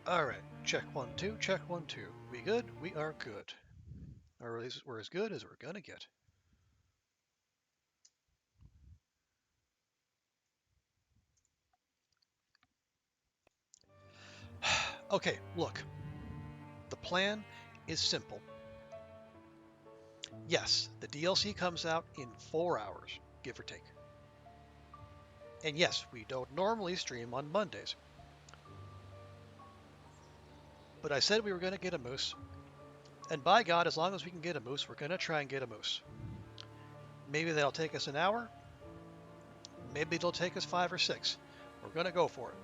All right, check 1 2, check 1 2. We good? We are good. Or at least we're as good as we're gonna get. Okay, look. The plan is simple. Yes, the DLC comes out in 4 hours, give or take. And yes, we don't normally stream on Mondays. But I said we were going to get a moose. And by God, as long as we can get a moose, we're going to try and get a moose. Maybe that'll take us an hour. Maybe it'll take us 5 or 6. We're going to go for it.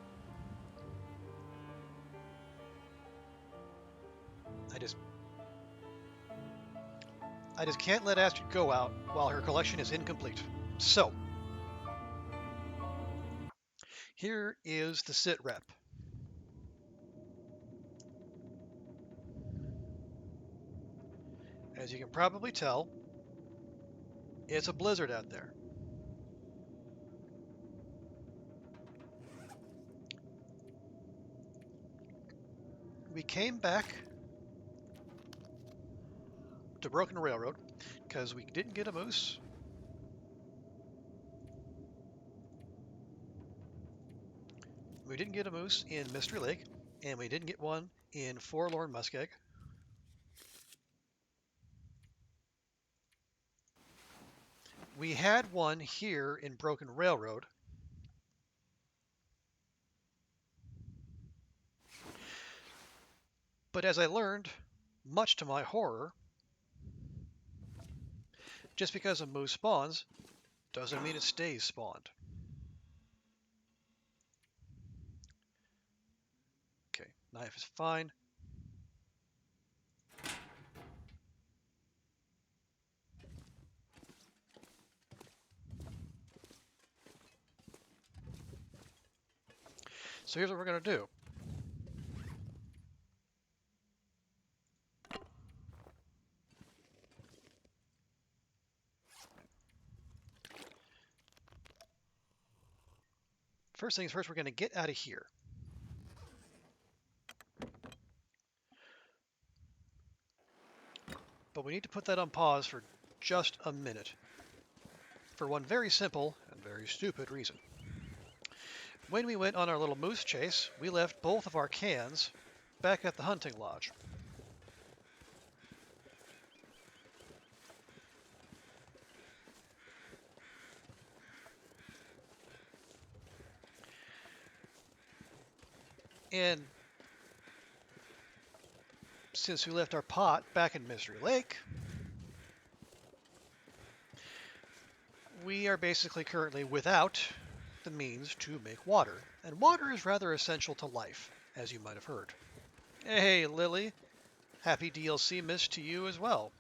I just I just can't let Astrid go out while her collection is incomplete. So, here is the sit rep. As you can probably tell, it's a blizzard out there. We came back to Broken Railroad because we didn't get a moose. We didn't get a moose in Mystery Lake, and we didn't get one in Forlorn Muskeg. We had one here in Broken Railroad, but as I learned, much to my horror, just because a moose spawns doesn't mean it stays spawned. Okay, knife is fine. So here's what we're going to do. First things first, we're going to get out of here. But we need to put that on pause for just a minute. For one very simple and very stupid reason. When we went on our little moose chase, we left both of our cans back at the hunting lodge. And since we left our pot back in Mystery Lake, we are basically currently without the means to make water. And water is rather essential to life, as you might have heard. Hey, Lily. Happy DLC miss to you as well.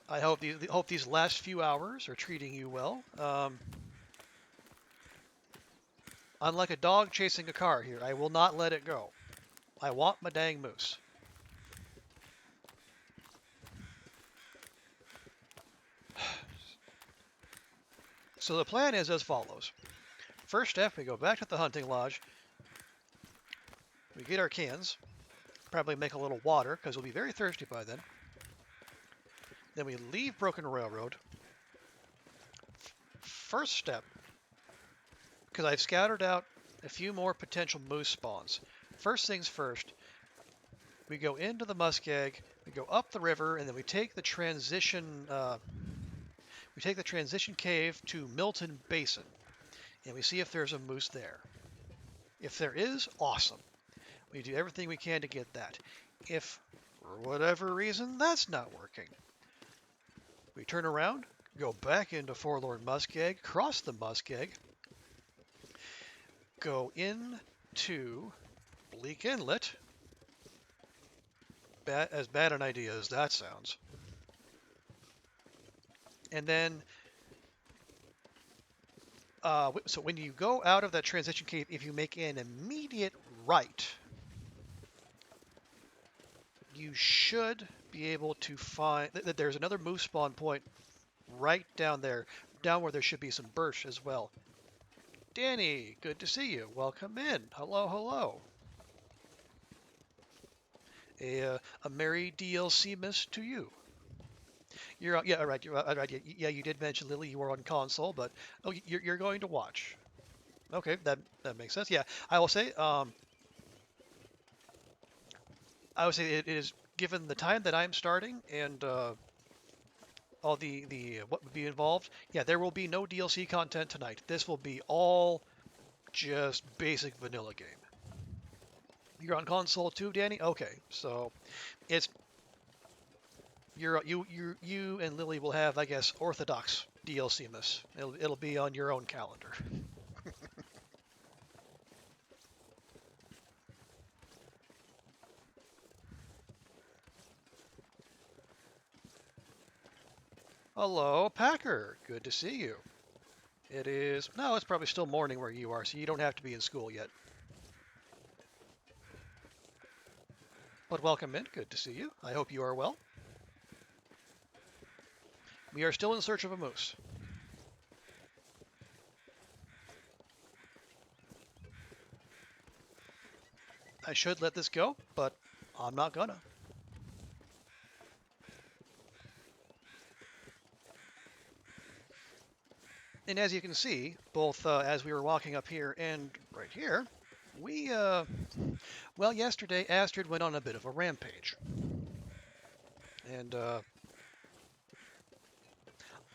I hope these last few hours are treating you well. Unlike a dog chasing a car here, I will not let it go. I want my dang moose. So the plan is as follows. First step, we go back to the hunting lodge. We get our cans. Probably make a little water, because we'll be very thirsty by then. Then we leave Broken Railroad. First step, because I've scattered out a few more potential moose spawns. First things first, we go into the muskeg, we go up the river, and then we take the transition cave to Milton Basin, and we see if there's a moose there. If there is, awesome. We do everything we can to get that. If, for whatever reason, that's not working, we turn around, go back into Forlorn Muskeg, cross the Muskeg, go into Bleak Inlet. As bad an idea as that sounds. And then, so when you go out of that transition cave, if you make an immediate right, you should be able to find that there's another moose spawn point right down there, down where there should be some birch as well. Danny, good to see you. Welcome in. Hello, hello. A merry DLC miss to you. You're yeah, all right. You're all right. Yeah, you did mention Lily. You were on console, but oh, you're going to watch. Okay, that makes sense. Yeah, I will say. I would say it is given the time that I'm starting and all the what would be involved. Yeah, there will be no DLC content tonight. This will be all just basic vanilla game. You're on console too, Danny. Okay, so it's you and Lily will have, I guess, Orthodox DLC miss. It'll be on your own calendar. Hello, Packer. Good to see you. It is no, it's probably still morning where you are, so you don't have to be in school yet. But welcome in. Good to see you. I hope you are well. We are still in search of a moose. I should let this go, but I'm not gonna. And as you can see, both as we were walking up here and right here, we, well, yesterday Astrid went on a bit of a rampage. And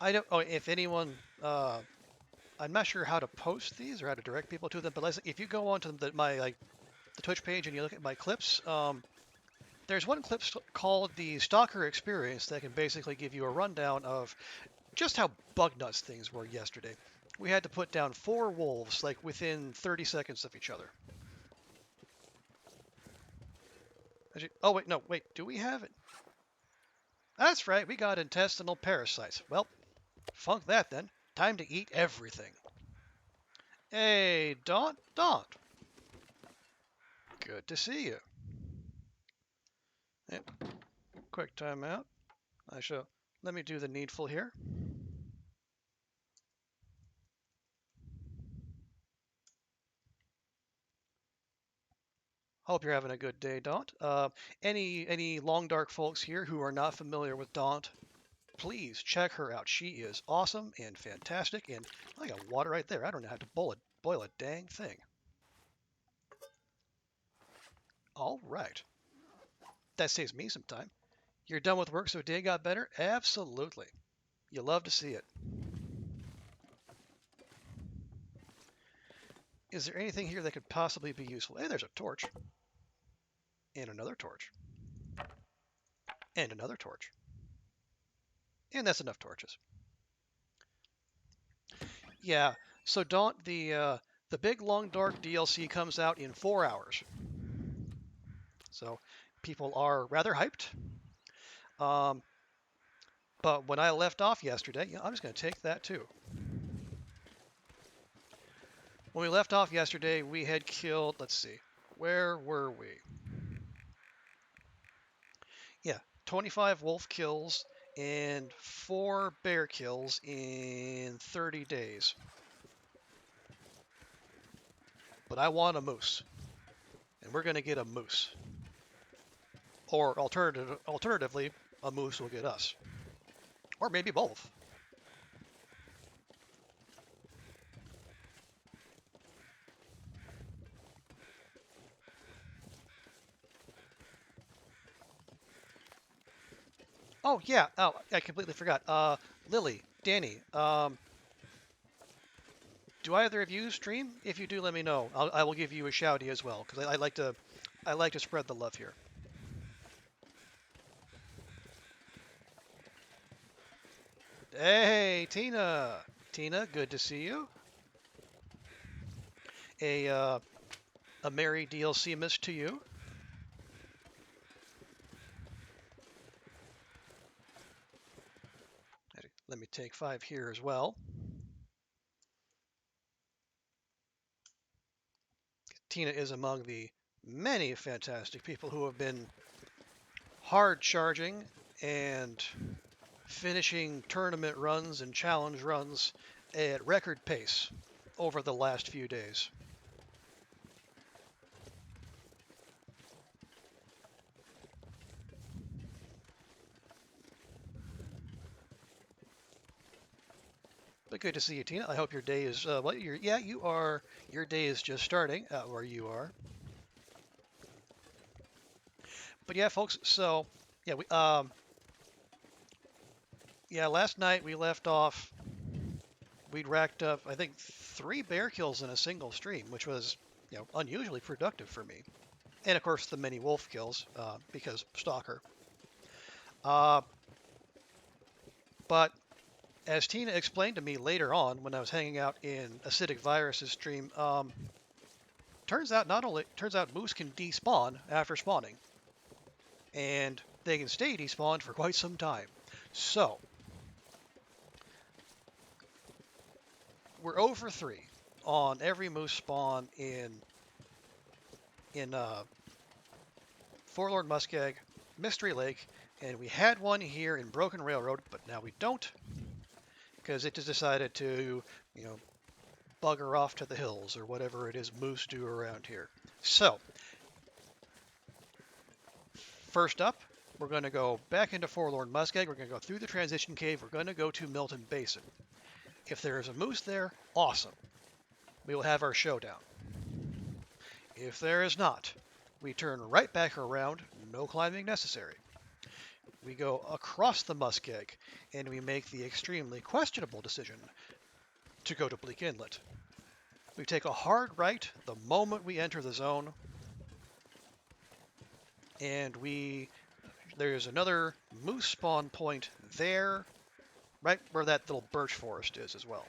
I don't, oh, if anyone, I'm not sure how to post these or how to direct people to them, but if you go onto my the Twitch page and you look at my clips, there's one clip called the Stalker Experience that can basically give you a rundown of just how bug nuts things were yesterday. We had to put down 4 wolves like within 30 seconds of each other. Oh wait, no, wait, do we have it? That's right, we got intestinal parasites. Well, funk that then. Time to eat everything. Hey, Daunt. Good to see you. Yep. Quick timeout. Let me do the needful here. Hope you're having a good day, Daunt. Any Long Dark folks here who are not familiar with Daunt, please check her out. She is awesome and fantastic, and I got water right there. I don't know how to boil a dang thing. All right. That saves me some time. You're done with work, so day got better? Absolutely. You love to see it. Is there anything here that could possibly be useful? Hey, there's a torch. And another torch. And another torch. And that's enough torches. Yeah, so Daunt, the big Long Dark DLC comes out in 4 hours. So people are rather hyped. But when I left off yesterday, yeah, I'm just going to take that too. When we left off yesterday, we had killed, let's see, where were we? Yeah, 25 wolf kills and 4 bear kills in 30 days. But I want a moose. And we're going to get a moose. Or alternatively, a moose will get us. Or maybe both. Oh, yeah. Oh, I completely forgot. Lily, Danny, do either of you stream? If you do, let me know. I will give you a shouty as well, because I like to spread the love here. Hey, Tina. Tina, good to see you. A merry DLC miss to you. Let me take 5 here as well. Tina is among the many fantastic people who have been hard charging and finishing tournament runs and challenge runs at record pace over the last few days. But good to see you, Tina. I hope your day is well. Yeah, you are. Your day is just starting where you are. But yeah, folks. So yeah, yeah, last night we left off. We'd racked up, I think, 3 bear kills in a single stream, which was, unusually productive for me. And of course, the many wolf kills because stalker. Uh, but as Tina explained to me later on when I was hanging out in Acidic Virus's stream, turns out moose can despawn after spawning, and they can stay despawned for quite some time. So we're over 3 on every moose spawn in Forlorn Muskeg, Mystery Lake, and we had one here in Broken Railroad, but now we don't, because it just decided to, bugger off to the hills or whatever it is moose do around here. So, first up, we're going to go back into Forlorn Muskeg. We're going to go through the transition cave. We're going to go to Milton Basin. If there is a moose there, awesome. We will have our showdown. If there is not, we turn right back around, no climbing necessary. We go across the Muskeg, and we make the extremely questionable decision to go to Bleak Inlet. We take a hard right the moment we enter the zone, and there's another moose spawn point there, right where that little birch forest is as well.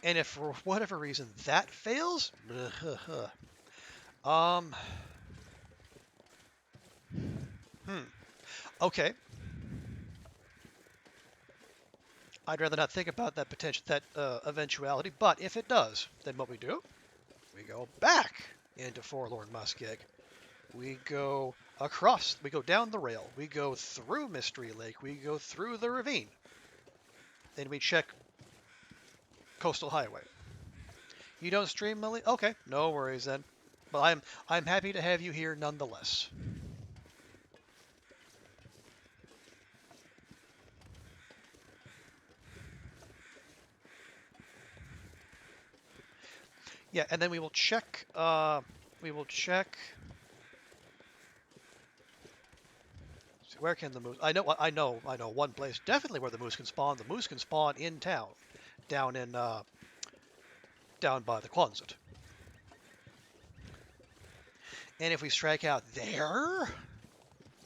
And if for whatever reason that fails, okay. I'd rather not think about that eventuality, but if it does, then what we do, we go back into Forlorn Muskeg. We go across, we go down the rail, we go through Mystery Lake, we go through the ravine, then we check Coastal Highway. You don't stream, Millie? Okay, no worries then. But I'm happy to have you here nonetheless. Yeah, and then we will check. Where can the moose? I know one place definitely where the moose can spawn. The moose can spawn in town, down by the Quonset. And if we strike out there,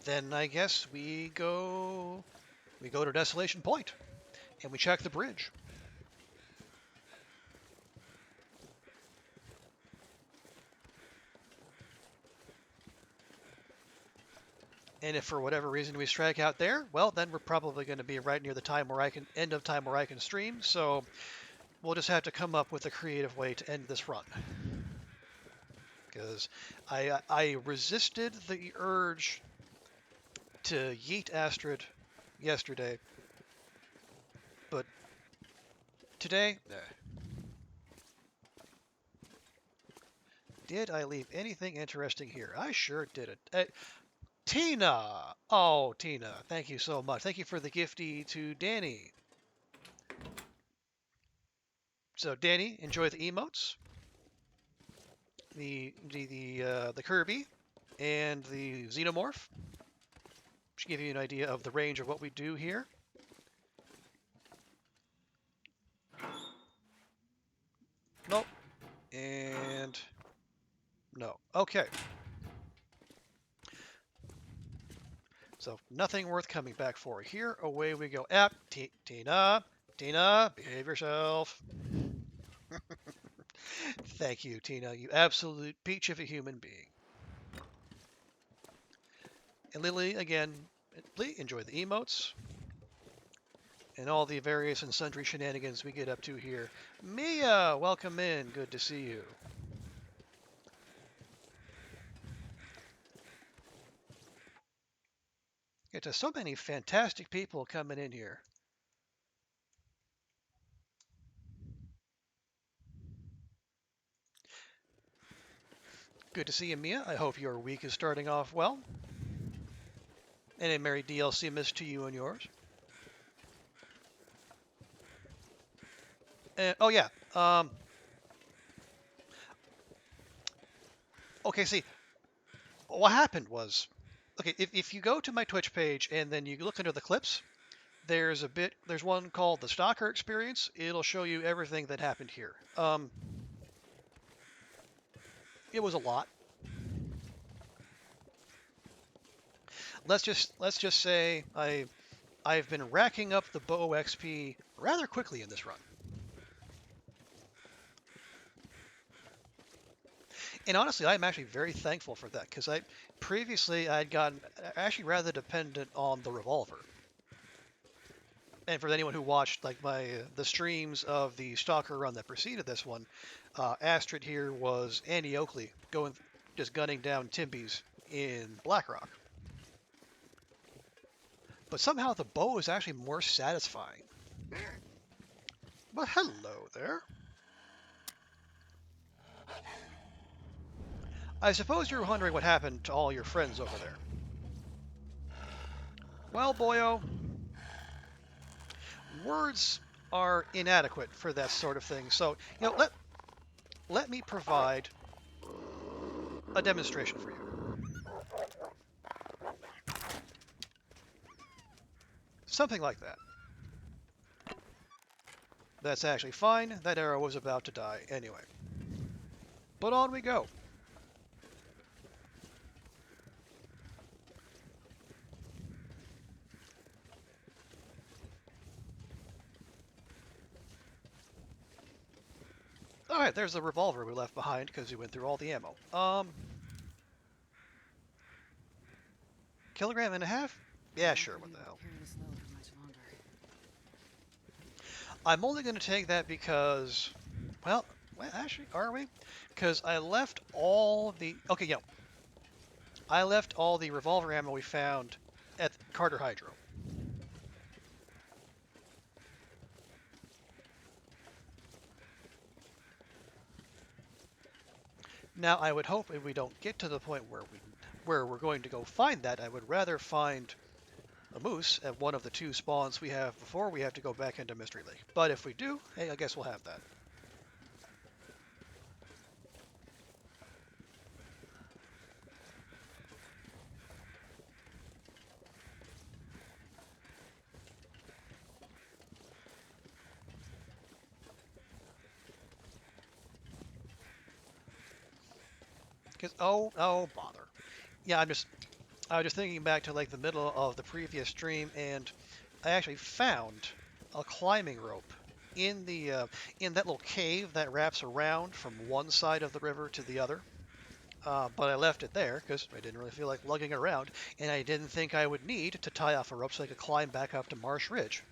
then I guess we go to Desolation Point, and we check the bridge. And if for whatever reason we strike out there, well, then we're probably going to be right near the end of time where I can stream. So we'll just have to come up with a creative way to end this run. Because I resisted the urge to yeet Astrid yesterday, but today, did I leave anything interesting here? I sure didn't. Tina! Oh, Tina, thank you so much. Thank you for the gifty to Danny. So, Danny, enjoy the emotes, the Kirby, and the Xenomorph. Should give you an idea of the range of what we do here. Nope. And no. Okay. So nothing worth coming back for. Here, away we go. Tina, behave yourself. Thank you, Tina. You absolute peach of a human being. And Lily, again, please enjoy the emotes and all the various and sundry shenanigans we get up to here. Mia, welcome in. Good to see you. get so many fantastic people coming in here. Good to see you, Mia. I hope your week is starting off well. And a Merry DLC miss to you and yours. And, oh, yeah. Okay, see, what happened was, okay, if you go to my Twitch page and then you look under the clips, there's one called the Stalker Experience. It'll show you everything that happened here. It was a lot. Let's just say I've been racking up the bow XP rather quickly in this run. And honestly, I'm actually very thankful for that because previously I'd gotten actually rather dependent on the revolver. And for anyone who watched like the streams of the Stalker run that preceded this one, Astrid here was Andy Oakley just gunning down Timbies in Blackrock. But somehow the bow is actually more satisfying. But hello there. I suppose you're wondering what happened to all your friends over there. Well, boyo, words are inadequate for that sort of thing. So, let me provide a demonstration for you. Something like that. That's actually fine. That arrow was about to die anyway. But on we go. Alright, there's the revolver we left behind because we went through all the ammo. Kilogram and a half? Yeah, sure, what the hell. I'm only going to take that because, well, actually, are we? Because I left all the, okay, yeah. I left all the revolver ammo we found at Carter Hydro. Now, I would hope if we don't get to the point where we're going to go find that, I would rather find a moose at one of the two spawns we have before we have to go back into Mystery Lake. But if we do, hey, I guess we'll have that. Because, oh, bother. Yeah, I was just thinking back to like the middle of the previous stream, and I actually found a climbing rope in in that little cave that wraps around from one side of the river to the other. But I left it there because I didn't really feel like lugging around, and I didn't think I would need to tie off a rope so I could climb back up to Marsh Ridge.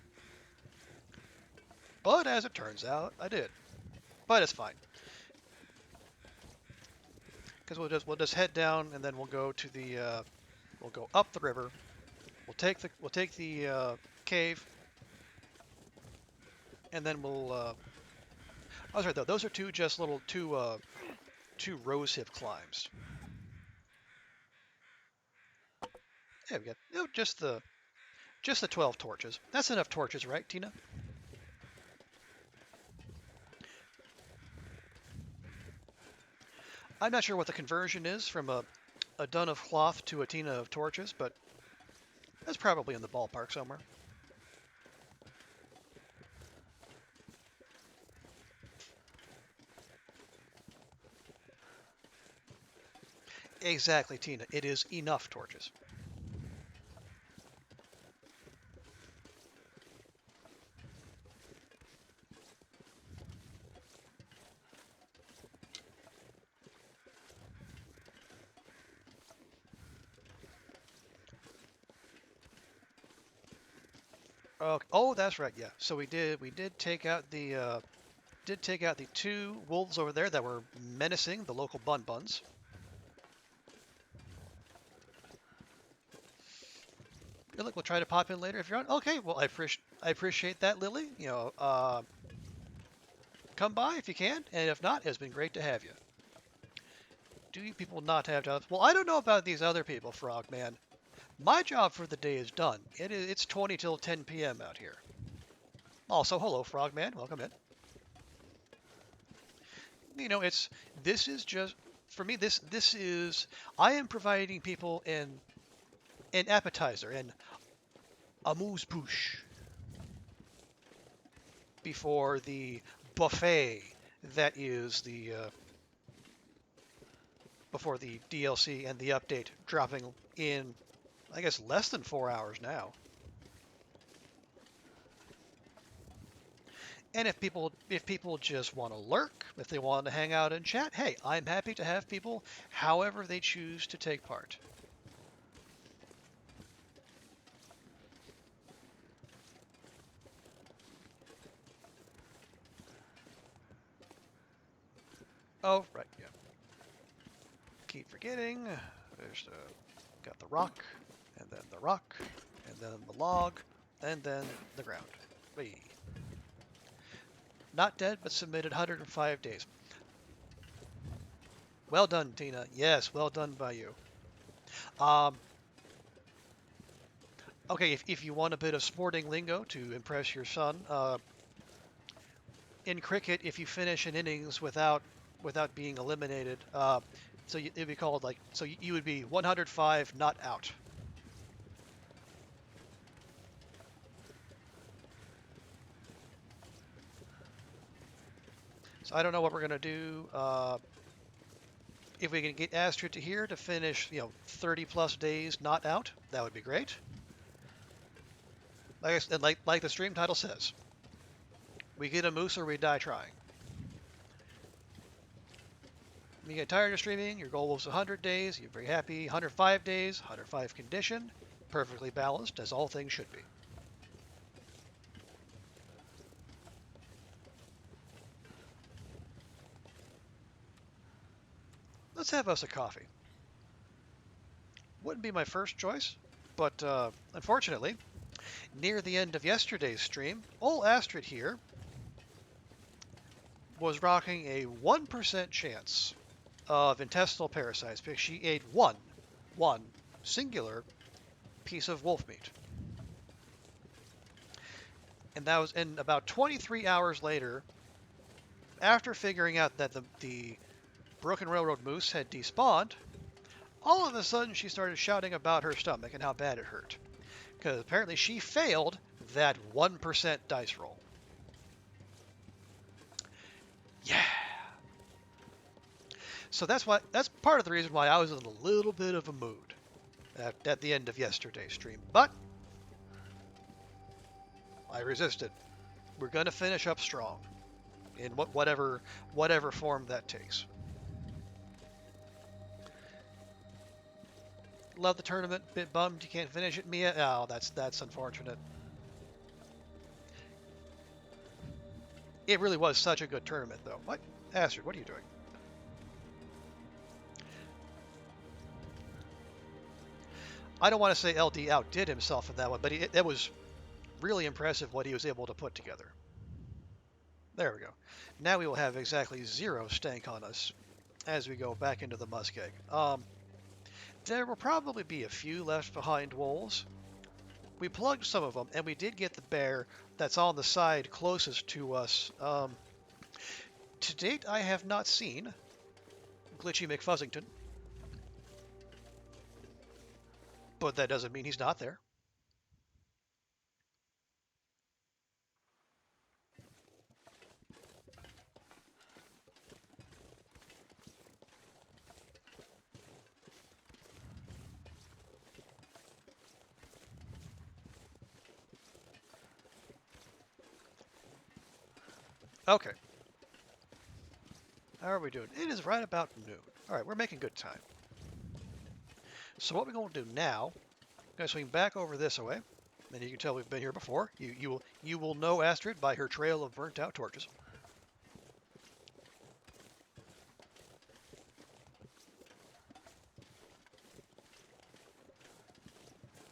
But as it turns out, I did. But it's fine. Because we'll just head down and then we'll go to the we'll go up the river. We'll take the cave, and then we'll. I was right though. Those are two rose hip climbs. Yeah, we got just the 12 torches. That's enough torches, right, Tina? I'm not sure what the conversion is from a dun of cloth to a tina of torches, but that's probably in the ballpark somewhere. Exactly, Tina. It is enough torches. Okay. Oh, that's right. Yeah. So we did take out the two wolves over there that were menacing the local bun buns. Yeah, look, we'll try to pop in later if you're on. Okay, well, I appreciate that, Lily. You know, come by if you can, and if not, it's been great to have you. Do you people not have jobs? Well, I don't know about these other people, Frogman. My job for the day is done. It's 20 till 10 p.m. out here. Also, hello, Frogman. Welcome in. You know, this is just for me. This is I am providing people an appetizer, an amuse bouche before the buffet that is the before the DLC and the update dropping in, I guess, less than 4 hours now. And if people just want to lurk, if they want to hang out and chat, hey, I'm happy to have people however they choose to take part. Oh, right, yeah. Keep forgetting. There's got the rock, and then the rock, and then the log, and then the ground. Whee. Not dead, but submitted 105 days. Well done, Tina. Yes, well done by you. Um, okay, if you want a bit of sporting lingo to impress your son, in cricket, if you finish an innings without being eliminated, so it'd be called like so you would be 105 not out. So I don't know what we're gonna do. If we can get Astrid to here to finish, 30 plus days not out, that would be great. Like I said, like the stream title says, we get a moose or we die trying. You get tired of streaming, your goal was 100 days, you're very happy, 105 days, 105 condition, perfectly balanced, as all things should be. Let's have us a coffee. Wouldn't be my first choice, but unfortunately, near the end of yesterday's stream, old Astrid here was rocking a 1% chance of intestinal parasites because she ate one singular piece of wolf meat. And that was in about 23 hours later, after figuring out that the Broken Railroad moose had despawned, all of a sudden she started shouting about her stomach and how bad it hurt. Because apparently she failed that 1% dice roll. Yeah. So that's part of the reason why I was in a little bit of a mood at the end of yesterday's stream. But I resisted. We're going to finish up strong in whatever form that takes. Love the tournament. Bit bummed you can't finish it, Mia. Oh, that's unfortunate. It really was such a good tournament, though. What, Astrid? What are you doing? I don't want to say LD outdid himself in that one, but it was really impressive what he was able to put together. There we go. Now we will have exactly 0 stank on us as we go back into the muskeg. There will probably be a few left behind wolves. We plugged some of them, and we did get the bear that's on the side closest to us. To date, I have not seen Glitchy McFuzzington, but that doesn't mean he's not there. Okay. How are we doing? It is right about noon. All right, we're making good time. So what we're going to do now, I'm going to swing back over this way, and you can tell we've been here before. You will know Astrid by her trail of burnt out torches.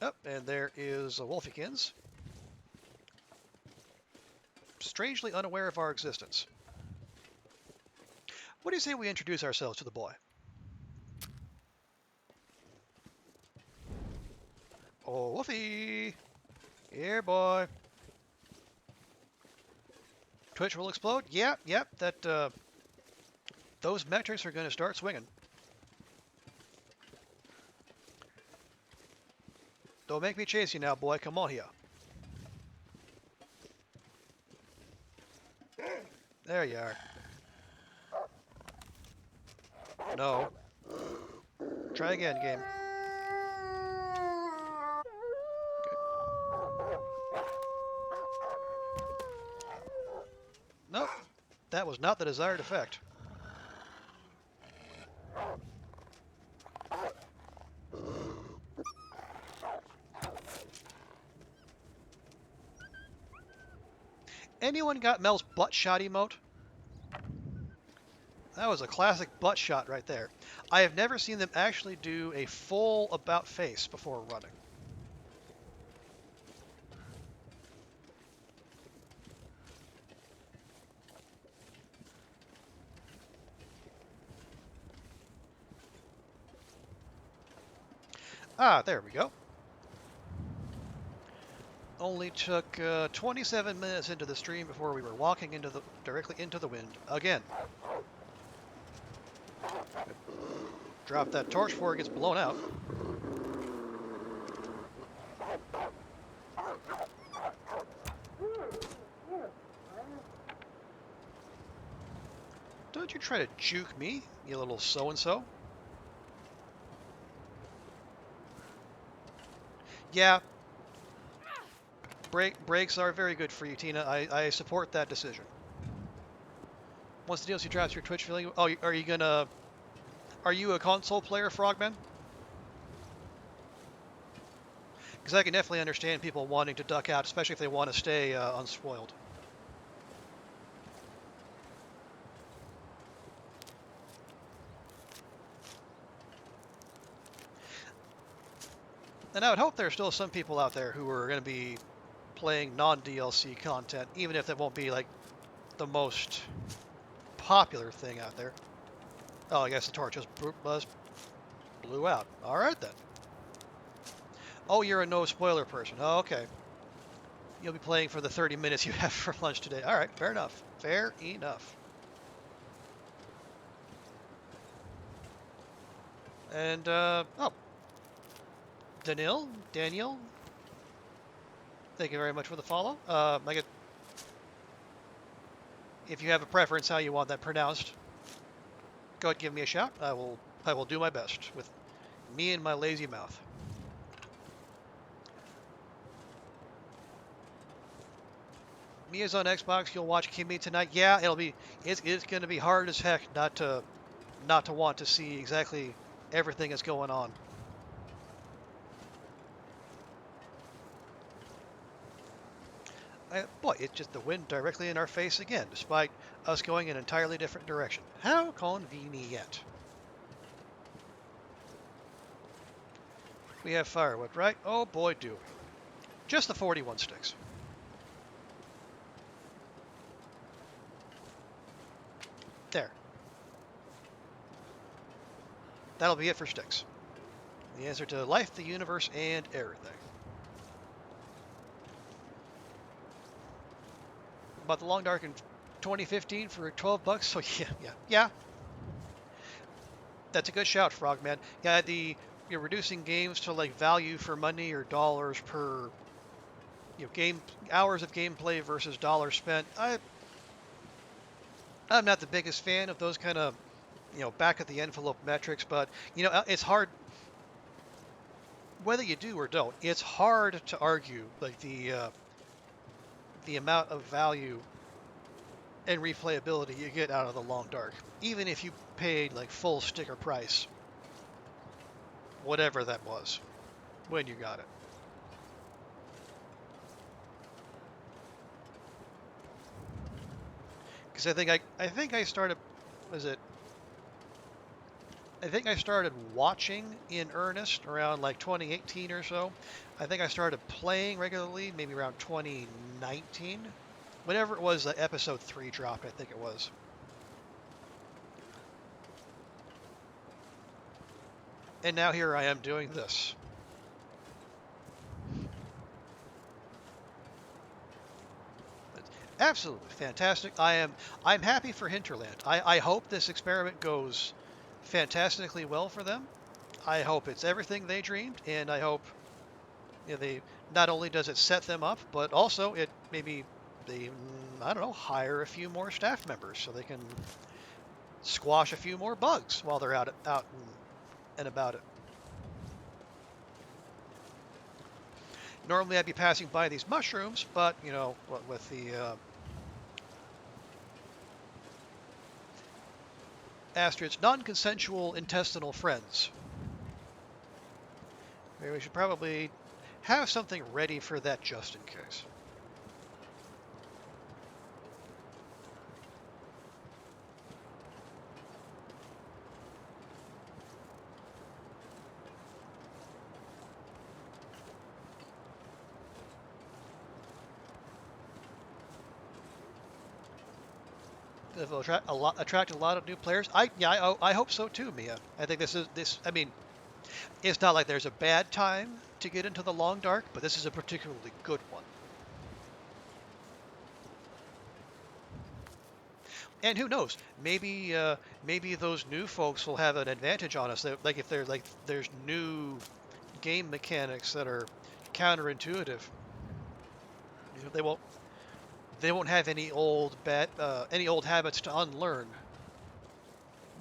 Oh, and there is a Wolfykins, strangely unaware of our existence. What do you say we introduce ourselves to the boy? Oh, Wolfie! Here, boy. Twitch will explode? Yep, that, those metrics are going to start swinging. Don't make me chase you now, boy. Come on here. There you are. No. Try again, game. Good. Nope. That was not the desired effect. Anyone got Mel's butt shot emote? That was a classic butt shot right there. I have never seen them actually do a full about face before running. Ah, there we go. Only took 27 minutes into the stream before we were walking directly into the wind again. Drop that torch before it gets blown out. Don't you try to juke me, you little so-and-so. Yeah, brakes are very good for you, Tina. I support that decision. Once the DLC drops, your Twitch feeling... Oh, are you gonna... Are you a console player, Frogman? Because I can definitely understand people wanting to duck out, especially if they want to stay unspoiled. And I would hope there are still some people out there who are going to be playing non-DLC content, even if that won't be like the most popular thing out there. Oh, I guess the torch just blew out. All right then. Oh, you're a no spoiler person. Oh, okay. You'll be playing for the 30 minutes you have for lunch today. All right, fair enough. Fair enough. And, oh. Daniel, thank you very much for the follow. If you have a preference how you want that pronounced, go ahead and give me a shout. I will do my best with me and my lazy mouth. Mia's on Xbox. You'll watch Kimmy tonight. Yeah, it's going to be hard as heck not to want to see exactly everything that's going on. Boy, it's just the wind directly in our face again, despite us going in an entirely different direction. How convenient. We have firewood, right? Oh boy, do we. Just the 41 sticks. There. That'll be it for sticks. The answer to life, the universe, and everything. Bought the Long Dark in 2015 for 12 bucks, so yeah. That's a good shout, Frogman. Yeah, you're reducing games to like value for money or dollars per game hours of gameplay versus dollars spent. I'm not the biggest fan of those kind of back of the envelope metrics, but it's hard whether you do or don't. It's hard to argue like the amount of value and replayability you get out of the Long Dark, even if you paid like full sticker price, whatever that was, when you got it. Because I think I started, was it I think I started watching in earnest around like 2018 or so. I think I started playing regularly maybe around 2019. Whenever it was that episode 3 dropped, I think it was. And now here I am doing this. Absolutely fantastic. I'm happy for Hinterland. I hope this experiment goes fantastically well for them. I hope it's everything they dreamed, and I hope they not only does it set them up, but also it maybe they I don't know, hire a few more staff members so they can squash a few more bugs while they're out and about it. Normally I'd be passing by these mushrooms, but you know, with the Astrid's non-consensual intestinal friends. Maybe we should probably have something ready for that just in case. It will attract a lot of new players. I hope so too, Mia. I think this. I mean, it's not like there's a bad time to get into the Long Dark, but this is a particularly good one. And who knows? Maybe those new folks will have an advantage on us. Like if there's new game mechanics that are counterintuitive. You know, they won't have any old habits to unlearn.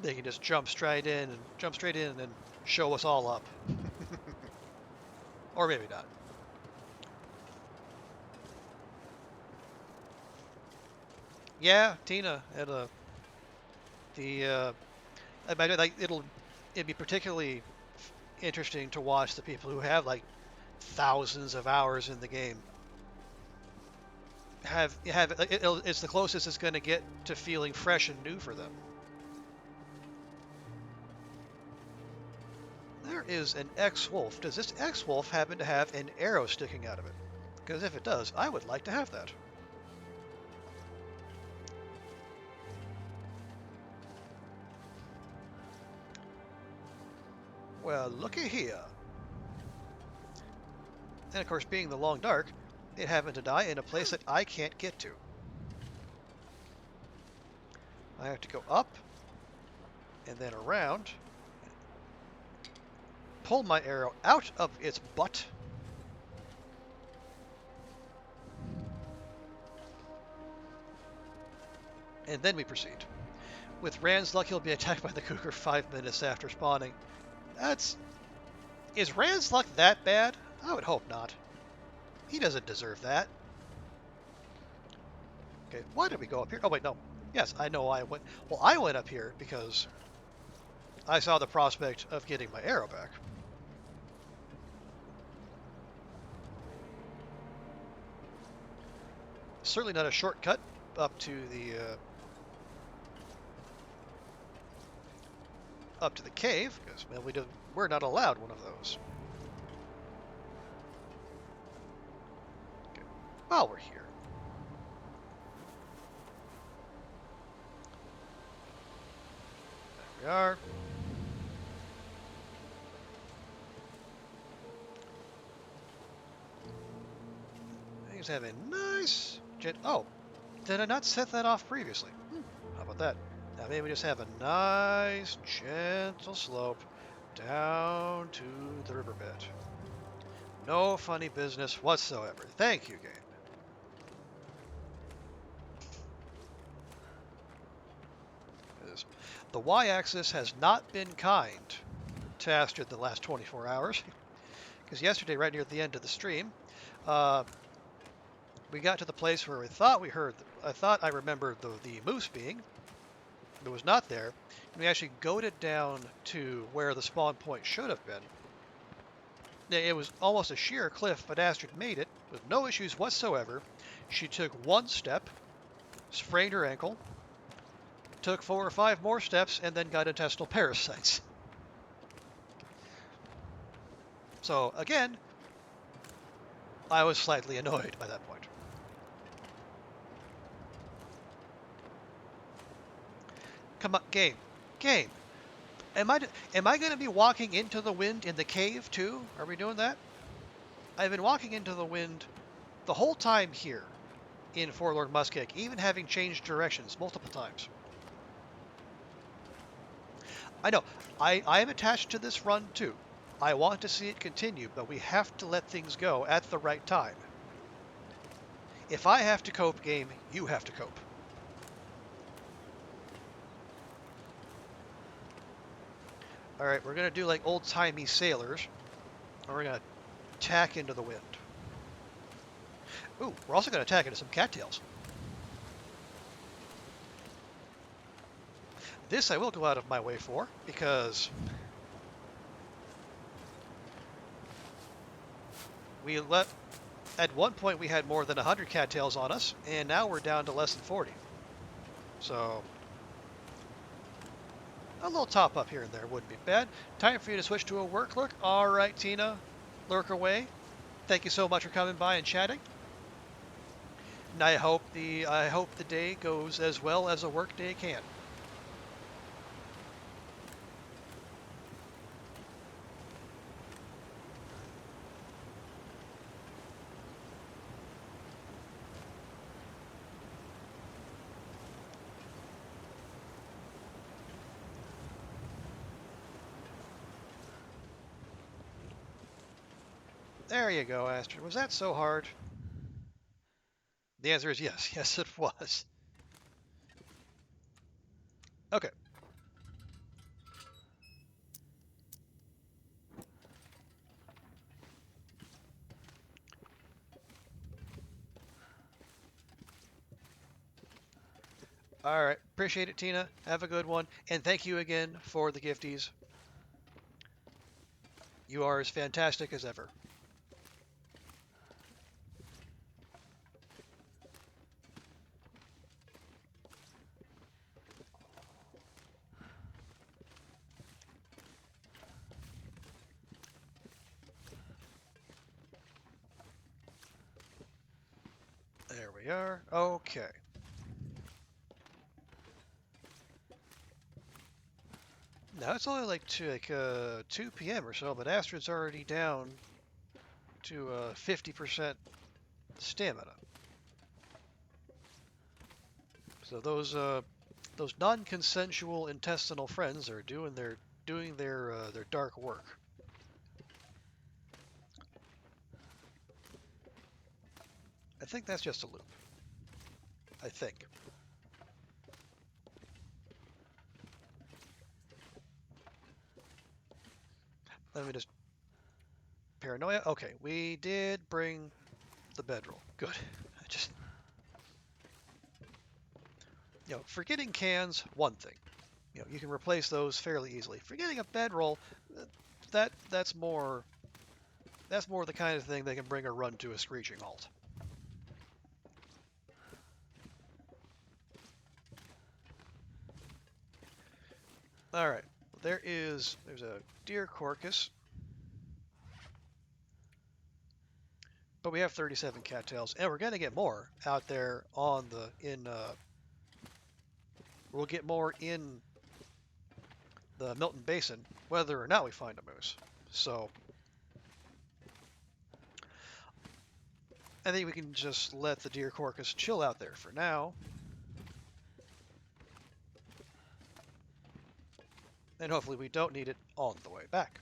They can just jump straight in and show us all up. Or maybe not. Yeah, Tina and it'd be particularly interesting to watch the people who have like thousands of hours in the game. It's the closest it's going to get to feeling fresh and new for them. There is an X-Wolf. Does this X-Wolf happen to have an arrow sticking out of it? Because if it does, I would like to have that. Well, looky here. And of course, being the Long Dark, it happened to die in a place that I can't get to. I have to go up and then around, pull my arrow out of its butt, and then we proceed. With Rand's luck, he'll be attacked by the cougar 5 minutes after spawning. Is Rand's luck that bad? I would hope not. He doesn't deserve that. Okay, why did we go up here? Oh, wait, no. Yes, I know I went. Well, I went up here because I saw the prospect of getting my arrow back. Certainly not a shortcut up to the cave, because well, we're not allowed one of those. Okay. While we're here. There we are. Things have a nice oh, did I not set that off previously? How about that? Now maybe we just have a nice gentle slope down to the riverbed. No funny business whatsoever. Thank you, game. The y-axis has not been kind to Astrid the last 24 hours. Because yesterday, right near the end of the stream, we got to the place where I thought I remembered the moose being. It was not there. And we actually goaded down to where the spawn point should have been. It was almost a sheer cliff, but Astrid made it with no issues whatsoever. She took one step, sprained her ankle, took 4 or 5 more steps, and then got intestinal parasites. So again, I was slightly annoyed by that point. Come on, game. Game. Am I going to be walking into the wind in the cave too? Are we doing that? I've been walking into the wind the whole time here in Forlorn Muskeg, even having changed directions multiple times. I know. I am attached to this run too. I want to see it continue, but we have to let things go at the right time. If I have to cope, game, you have to cope. All right, we're going to do like old-timey sailors. And we're going to tack into the wind. Ooh, we're also going to tack into some cattails. This I will go out of my way for, because at one point we had more than 100 cattails on us, and now we're down to less than 40. So a little top up here and there wouldn't be bad. Time for you to switch to a work lurk. All right, Tina, lurk away. Thank you so much for coming by and chatting. And I hope the day goes as well as a work day can. There you go, Astrid. Was that so hard? The answer is yes. Yes, it was. Okay. All right. Appreciate it, Tina. Have a good one. And thank you again for the gifties. You are as fantastic as ever. There we are. Okay. Now it's only like 2 p.m. or so, but Astrid's already down to 50% stamina. So those non-consensual intestinal friends are doing their dark work. I think that's just a loop. I think. Let me just... Paranoia? Okay, we did bring the bedroll. Good. I just... forgetting cans, one thing. You can replace those fairly easily. Forgetting a bedroll, that's more the kind of thing that can bring a run to a screeching halt. All right, there's a deer carcass, but we have 37 cattails, and we're gonna get more out there we'll get more in the Milton Basin, whether or not we find a moose. So I think we can just let the deer carcass chill out there for now. And hopefully we don't need it on the way back.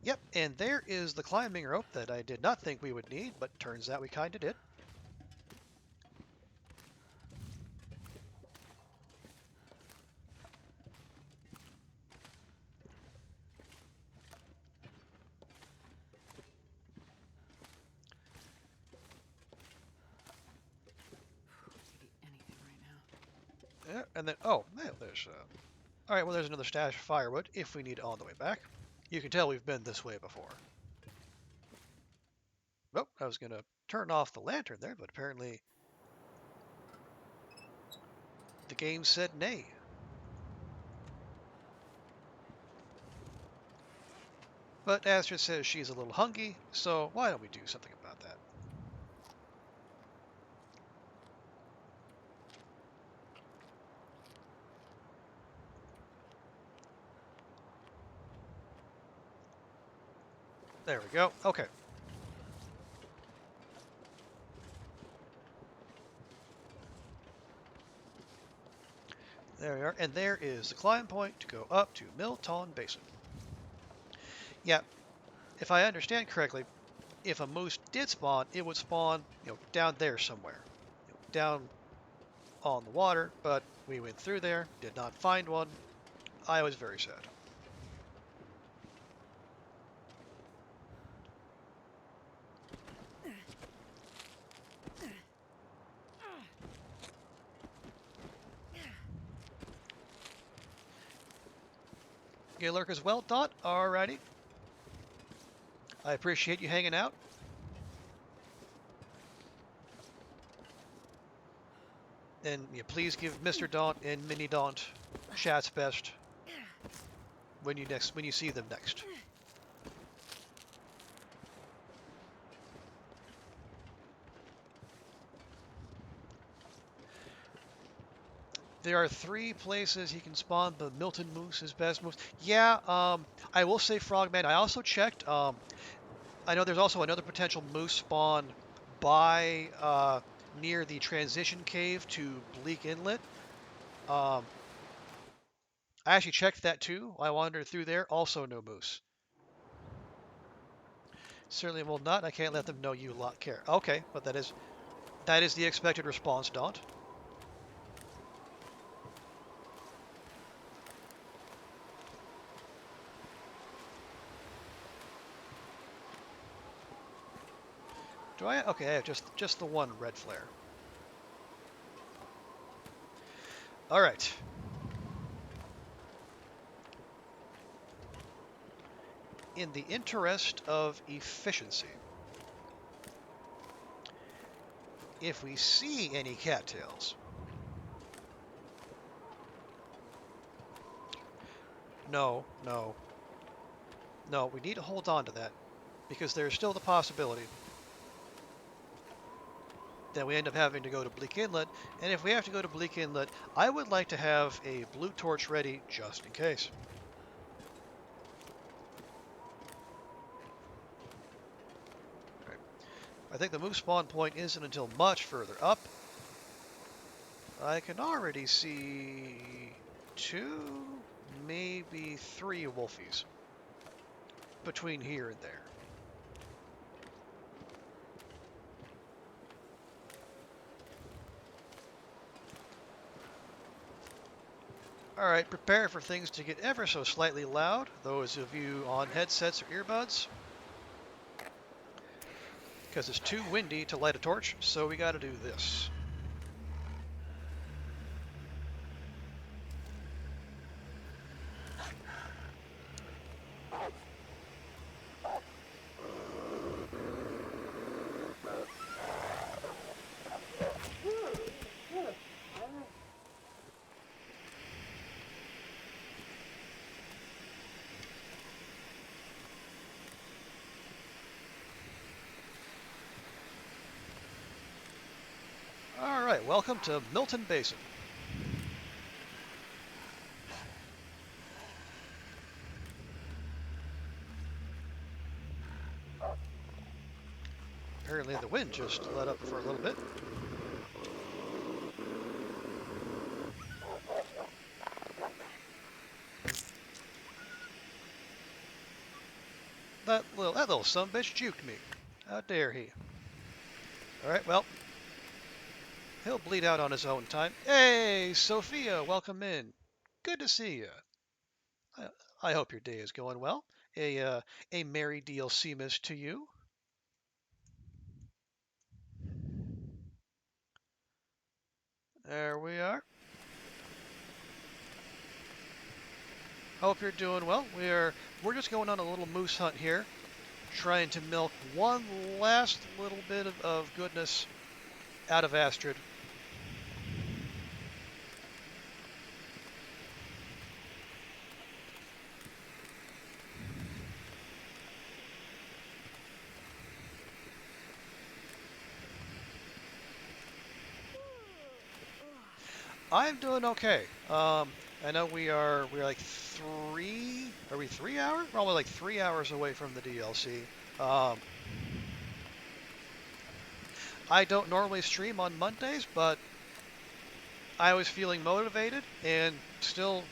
Yep, and there is the climbing rope that I did not think we would need, but turns out we kinda did. Yeah, and then, oh, man, there's, all right, well, there's another stash of firewood if we need it on the way back. You can tell we've been this way before. Oh, I was going to turn off the lantern there, but apparently the game said nay. But Astrid says she's a little hungry, so why don't we do something about that? There we go. Okay. There we are. And there is the climb point to go up to Milton Basin. Yeah, if I understand correctly, if a moose did spawn, it would spawn, down there somewhere, down on the water. But we went through there, did not find one. I was very sad. Okay, lurkers, well done. Alrighty. I appreciate you hanging out. And please give Mr. Daunt and Mini Daunt chat's best when you see them next. There are 3 places he can spawn the Milton Moose, his best moose. Yeah, I will say, Frogman, I also checked. I know there's also another potential moose spawn by near the transition cave to Bleak Inlet. I actually checked that too. I wandered through there. Also no moose. Certainly will not. I can't let them know you lot care. Okay, but that is the expected response, Daunt. Do I? Okay, I have just the one red flare. All right. In the interest of efficiency, if we see any cattails, no, we need to hold on to that because there's still the possibility that we end up having to go to Bleak Inlet, and if we have to go to Bleak Inlet, I would like to have a blue torch ready just in case. Right. I think the move spawn point isn't until much further up. I can already see 2, maybe 3 wolfies between here and there. All right, prepare for things to get ever so slightly loud, those of you on headsets or earbuds, because it's too windy to light a torch, so we got to do this. All right, welcome to Milton Basin. Apparently the wind just let up for a little bit. That little sumbitch juked me. How dare he? All right, well, he'll bleed out on his own time. Hey, Sophia, welcome in. Good to see you. I hope your day is going well. A merry DLC miss to you. There we are. Hope you're doing well. We're just going on a little moose hunt here, trying to milk one last little bit of goodness out of Astrid. I'm doing okay. I know we're like three. Are we 3 hours? We're only like 3 hours away from the DLC. Um, I don't normally stream on Mondays, but I was feeling motivated and still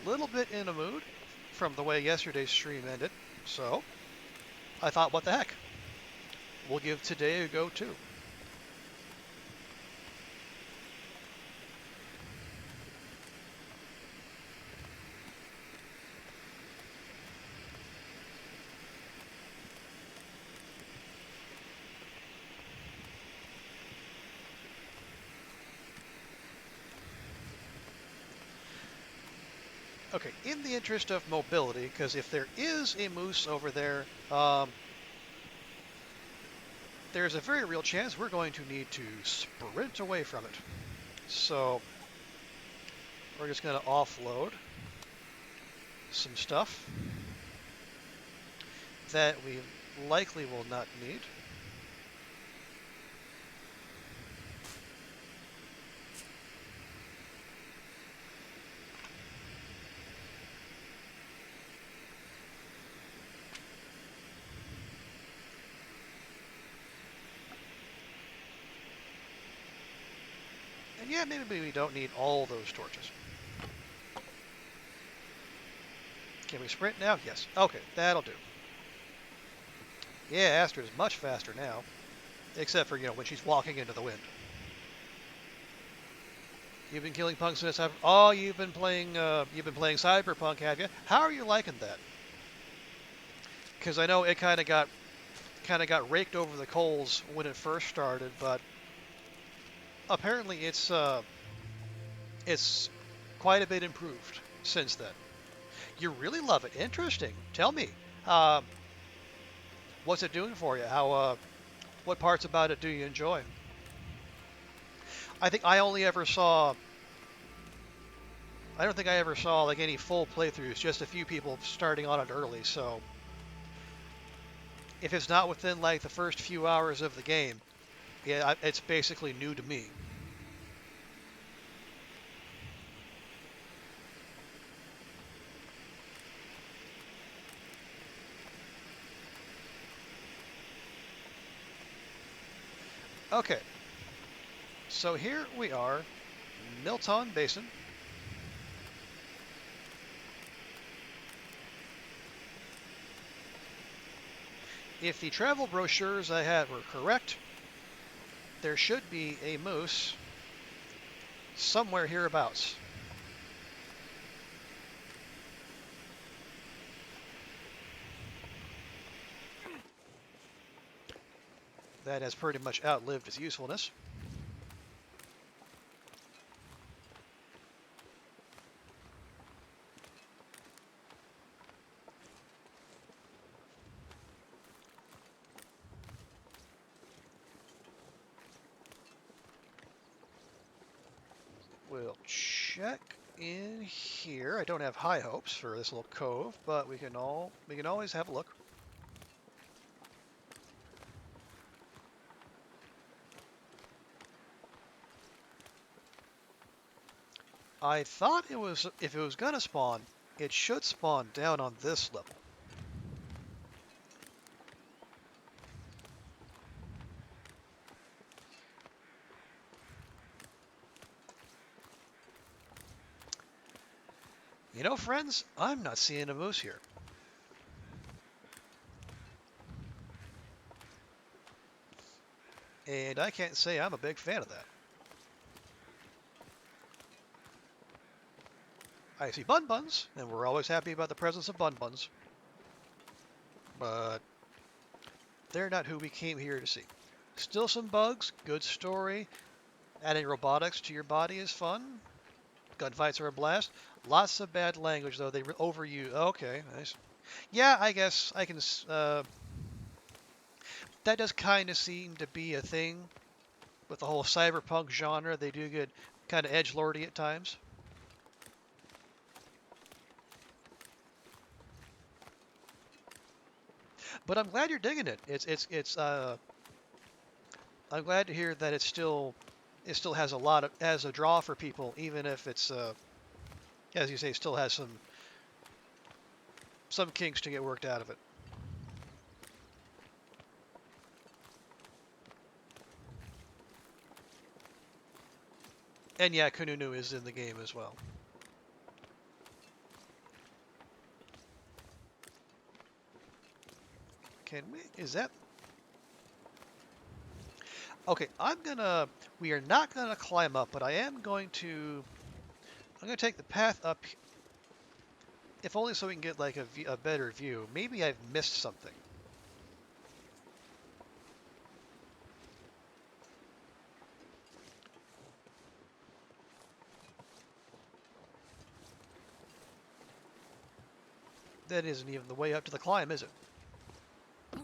a little bit in a mood from the way yesterday's stream ended. So I thought, what the heck? We'll give today a go too. Okay, in the interest of mobility, because if there is a moose over there, there's a very real chance we're going to need to sprint away from it. So we're just going to offload some stuff that we likely will not need. And yeah, maybe we don't need all those torches. Can we sprint now? Yes. Okay, that'll do. Yeah, Aster is much faster now. Except for, when she's walking into the wind. You've been killing punks since Oh, you've been playing Cyberpunk, have you? How are you liking that? Because I know it kind of got raked over the coals when it first started, but apparently it's quite a bit improved since then. You really love it. Interesting. Tell me, um, what's it doing for you? What parts about it do you enjoy? I think I only ever saw. I don't think I ever saw like any full playthroughs. Just a few people starting on it early. So if it's not within like the first few hours of the game, yeah, it's basically new to me. Okay, so here we are, Milton Basin. If the travel brochures I had were correct, there should be a moose somewhere hereabouts. That has pretty much outlived its usefulness. We'll check in here. I don't have high hopes for this little cove, but we can always have a look. I thought if it was gonna spawn, it should spawn down on this level. You know, friends, I'm not seeing a moose here. And I can't say I'm a big fan of that. I see bun buns, and we're always happy about the presence of bun buns. But they're not who we came here to see. Still some bugs, good story. Adding robotics to your body is fun. Gunfights are a blast. Lots of bad language, though. They overuse. Okay, nice. Yeah, I guess I can. That does kind of seem to be a thing with the whole cyberpunk genre. They do get kind of edgelordy at times. But I'm glad you're digging it. I'm glad to hear that it's still it still has a lot of as a draw for people, even if it's as you say, still has some kinks to get worked out of it. And yeah, Kununu is in the game as well. Can we? Is that? Okay, we are not gonna climb up, but I am going to, I'm gonna take the path up, if only so we can get like a better view. Maybe I've missed something. That isn't even the way up to the climb, is it? Mm.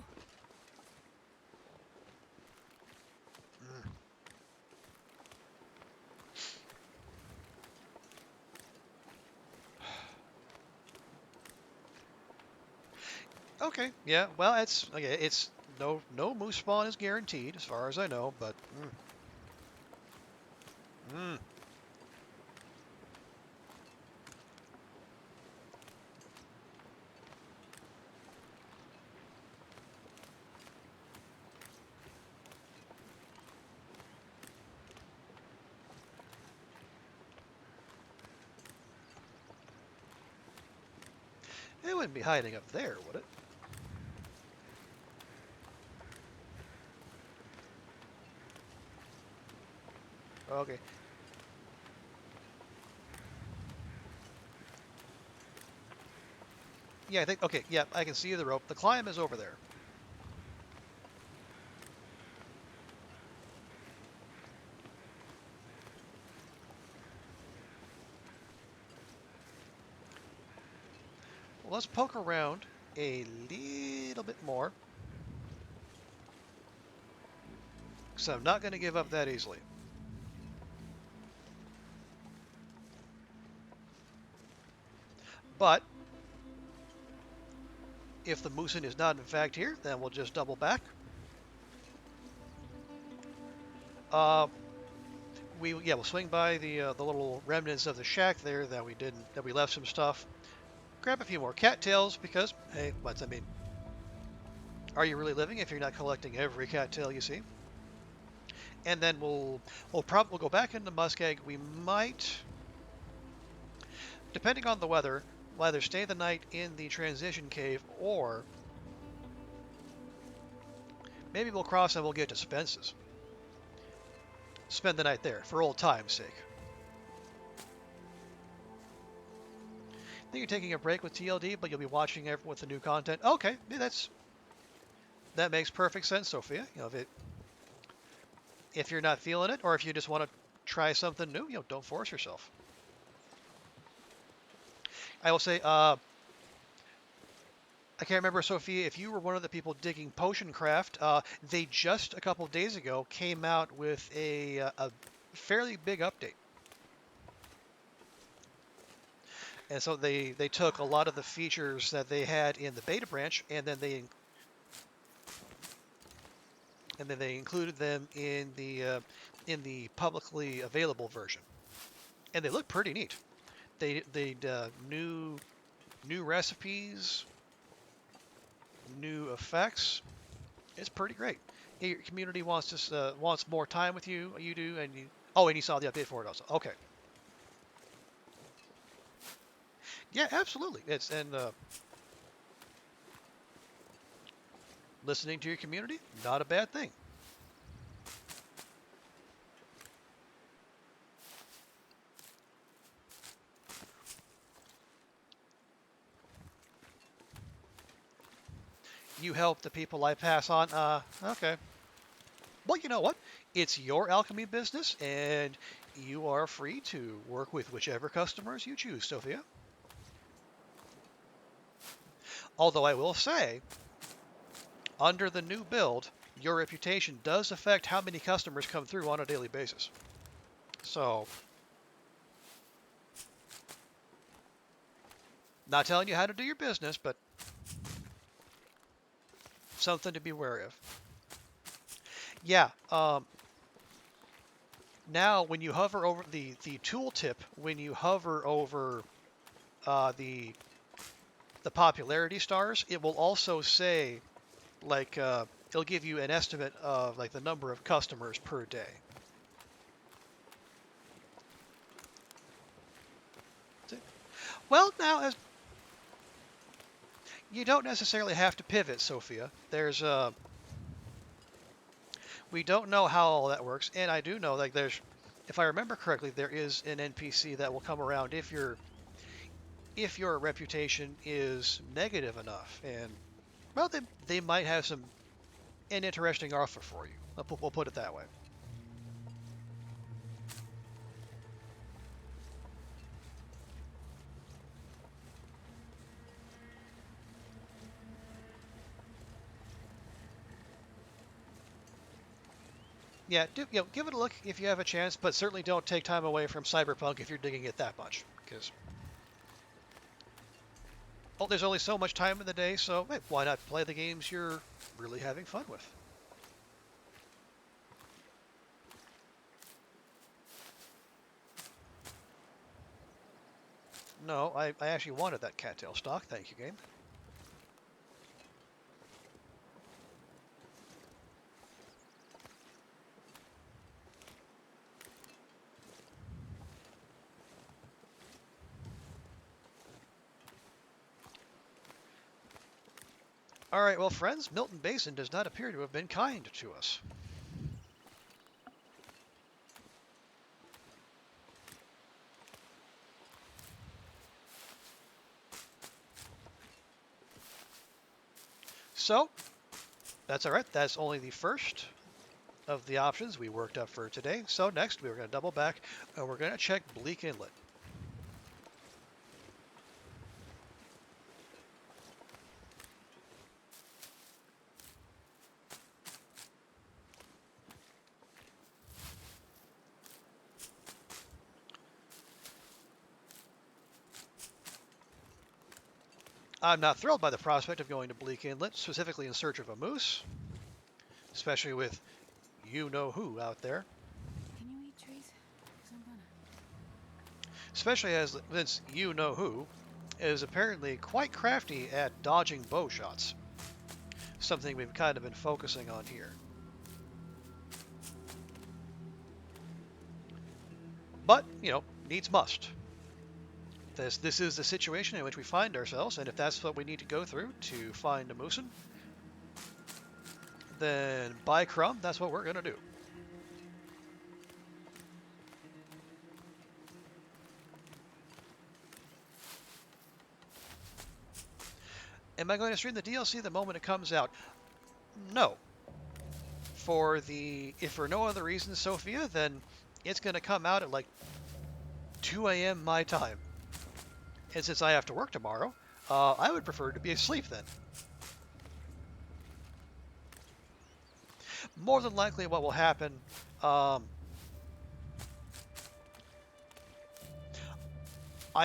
Okay, yeah, well, it's okay. It's no moose spawn is guaranteed as far as I know, but mm. It wouldn't be hiding up there, would it? Okay. Yeah, I think. Okay, yeah, I can see the rope. The climb is over there. Well, let's poke around a little bit more. So I'm not going to give up that easily. But if the Moosin is not in fact here, then we'll just double back. Uh, we'll swing by the little remnants of the shack there that we left some stuff. Grab a few more cattails because hey, what's I mean? Are you really living if you're not collecting every cattail you see? And then we'll go back into Muskeg. We might, depending on the weather, we'll either stay the night in the transition cave or maybe we'll cross and we'll get to Spence's. Spend the night there for old time's sake. I think you're taking a break with TLD, but you'll be watching with the new content. Okay, yeah, that makes perfect sense, Sophia. You know, if you're not feeling it, or if you just want to try something new, don't force yourself. I will say, I can't remember, Sophia, if you were one of the people digging Potion Craft. They just a couple days ago came out with a fairly big update. And so they took a lot of the features that they had in the beta branch, and then they included them in the publicly available version, and they look pretty neat. They new recipes, new effects. It's pretty great. Your community wants more time with you. You do, and you. Oh, and you saw the update for it also. Okay. Yeah, absolutely. It's and listening to your community, not a bad thing. You help the people I pass on. Okay. Well, you know what? It's your alchemy business, and you are free to work with whichever customers you choose, Sophia. Although I will say, under the new build, your reputation does affect how many customers come through on a daily basis. So, not telling you how to do your business, but something to be wary of. Yeah, Now, when you hover over the tooltip, when you hover over the popularity stars, it will also say, like, it'll give you an estimate of like the number of customers per day. Well, now as you don't necessarily have to pivot, Sophia. There's we don't know how all that works, and I do know like there's, if I remember correctly, there is an NPC that will come around if your reputation is negative enough, and well, they might have an interesting offer for you. We'll put it that way. Yeah, give it a look if you have a chance, but certainly don't take time away from Cyberpunk if you're digging it that much, because well, there's only so much time in the day, so hey, why not play the games you're really having fun with? No, I actually wanted that cattail stock. Thank you, game. All right, well, friends, Milton Basin does not appear to have been kind to us. So, that's all right. That's only the first of the options we worked up for today. So next, we're going to double back, and we're going to check Bleak Inlet. I'm not thrilled by the prospect of going to Bleak Inlet, specifically in search of a moose, especially with you-know-who out there. Can you eat trees? 'Cause I'm gonna. Especially as since you-know-who is apparently quite crafty at dodging bow shots, something we've kind of been focusing on here. But, needs must. This is the situation in which we find ourselves, and if that's what we need to go through to find a moosin, then by crumb, that's what we're going to do. Am I going to stream the DLC the moment it comes out? No. If for no other reason, Sophia, then it's going to come out at like 2 a.m. my time. And since I have to work tomorrow, I would prefer to be asleep then. More than likely what will happen, I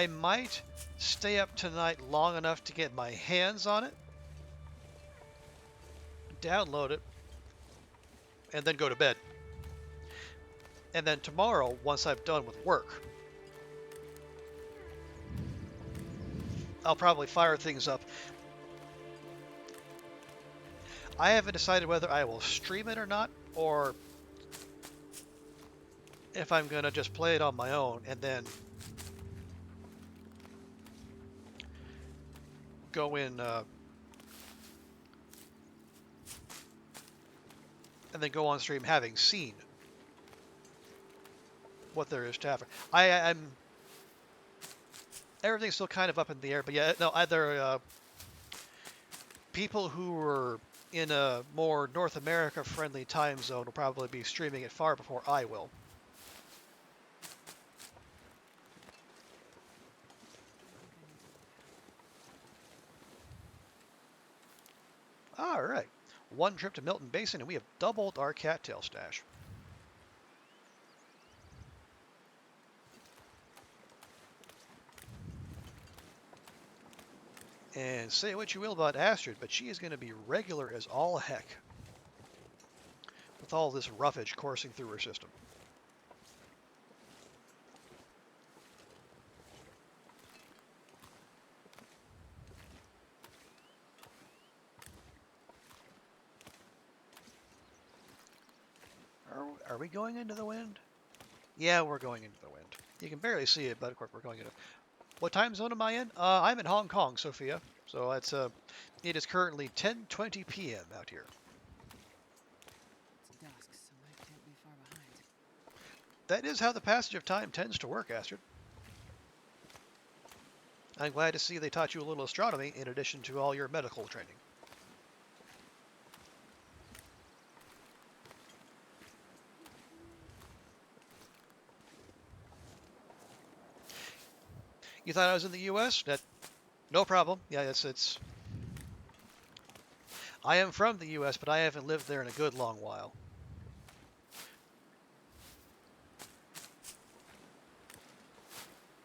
might stay up tonight long enough to get my hands on it, download it, and then go to bed. And then tomorrow, once I'm done with work, I'll probably fire things up. I haven't decided whether I will stream it or not, or if I'm going to just play it on my own and then go in and then go on stream having seen what there is to happen. I'm everything's still kind of up in the air, but yeah, no, either people who were in a more North America friendly time zone will probably be streaming it far before I will. All right, one trip to Milton Basin and we have doubled our cattail stash. And say what you will about Astrid, but she is going to be regular as all heck with all this roughage coursing through her system. Are we going into the wind? Yeah, we're going into the wind. You can barely see it, but of course we're going into. What time zone am I in? I'm in Hong Kong, Sophia. So it's it is currently 10:20 p.m. out here. It's dusk, so I can't be far behind. That is how the passage of time tends to work, Astrid. I'm glad to see they taught you a little astronomy in addition to all your medical training. You thought I was in the U.S.? No problem. Yeah, it's. I am from the U.S., but I haven't lived there in a good long while.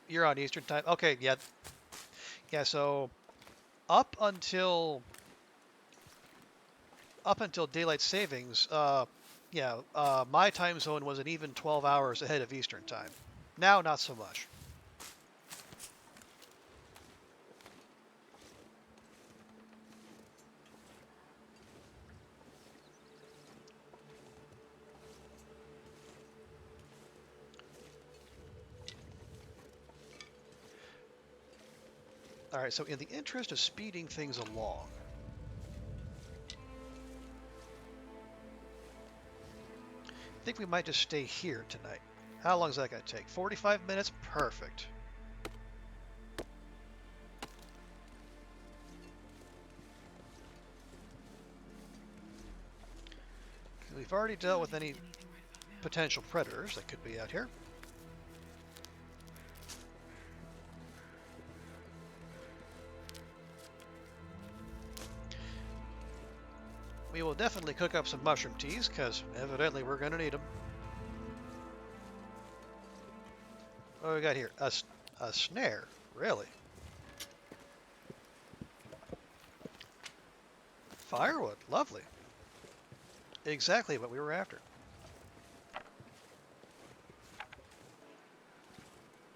You're on Eastern time. Okay, yeah, yeah. So up until daylight savings, my time zone was an even 12 hours ahead of Eastern time. Now, not so much. All right, so in the interest of speeding things along, I think we might just stay here tonight. How long is that going to take? 45 minutes? Perfect. We've already dealt with any potential predators that could be out here. We will definitely cook up some mushroom teas, because evidently we're going to need them. What do we got here? A snare? Really? Firewood. Lovely. Exactly what we were after.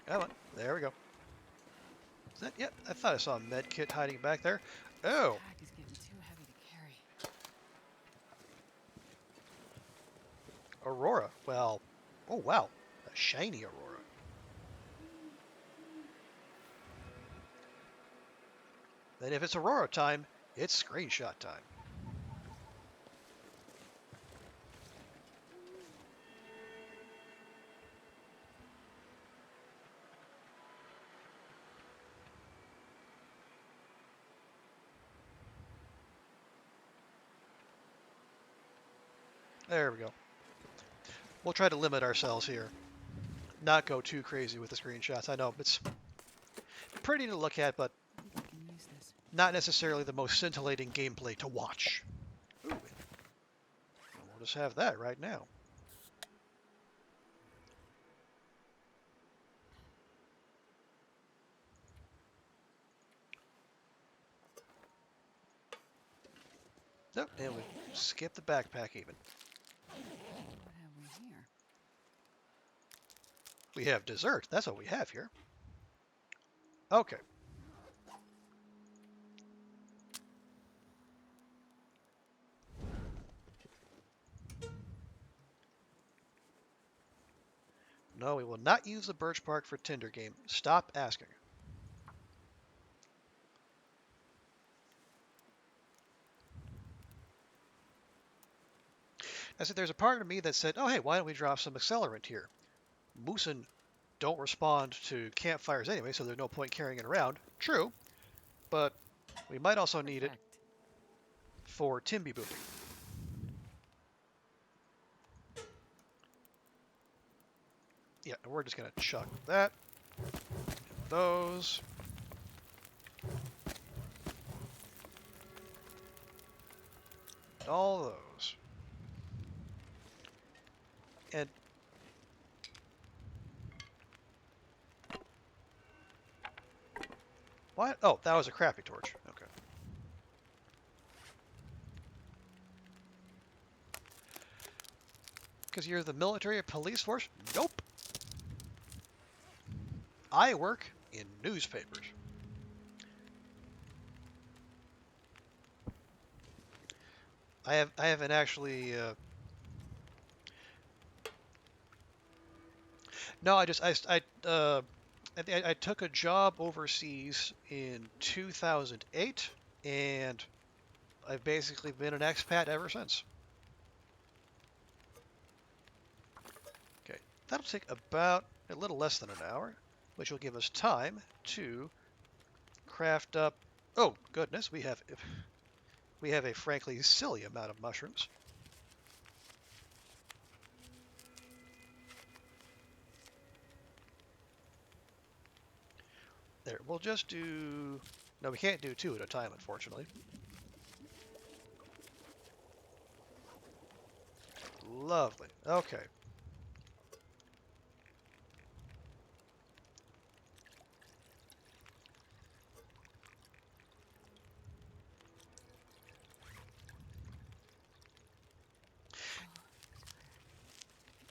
Come on. There we go. Is that yet? I thought I saw a med kit hiding back there. Oh. The pack is getting too heavy to carry. Aurora. Well, oh wow. A shiny Aurora. Then if it's Aurora time, it's screenshot time. There we go. We'll try to limit ourselves here. Not go too crazy with the screenshots. I know it's pretty to look at, but We can use this. not necessarily the most scintillating gameplay to watch. Ooh. We'll just have that right now. Nope, and we skip the backpack even. What have we here? We have dessert. That's what we have here. Okay. No, we will not use the birch bark for Tinder game. Stop asking. I said there's a part of me that said, oh, hey, why don't we drop some accelerant here? Moosin don't respond to campfires anyway, so there's no point carrying it around. True, but we might also need it Perfect. for Timby booting. Yeah, and we're just going to chuck that. Those. All those. And what? Oh, that was a crappy torch. Okay. Because you're the military or police force? Nope. I work in newspapers. I haven't actually No, I took a job overseas in 2008, and I've basically been an expat ever since. Okay, that'll take about a little less than an hour, which will give us time to craft up. Oh goodness, we have a frankly silly amount of mushrooms. There, we'll just do. No, we can't do two at a time, unfortunately. Lovely. Okay.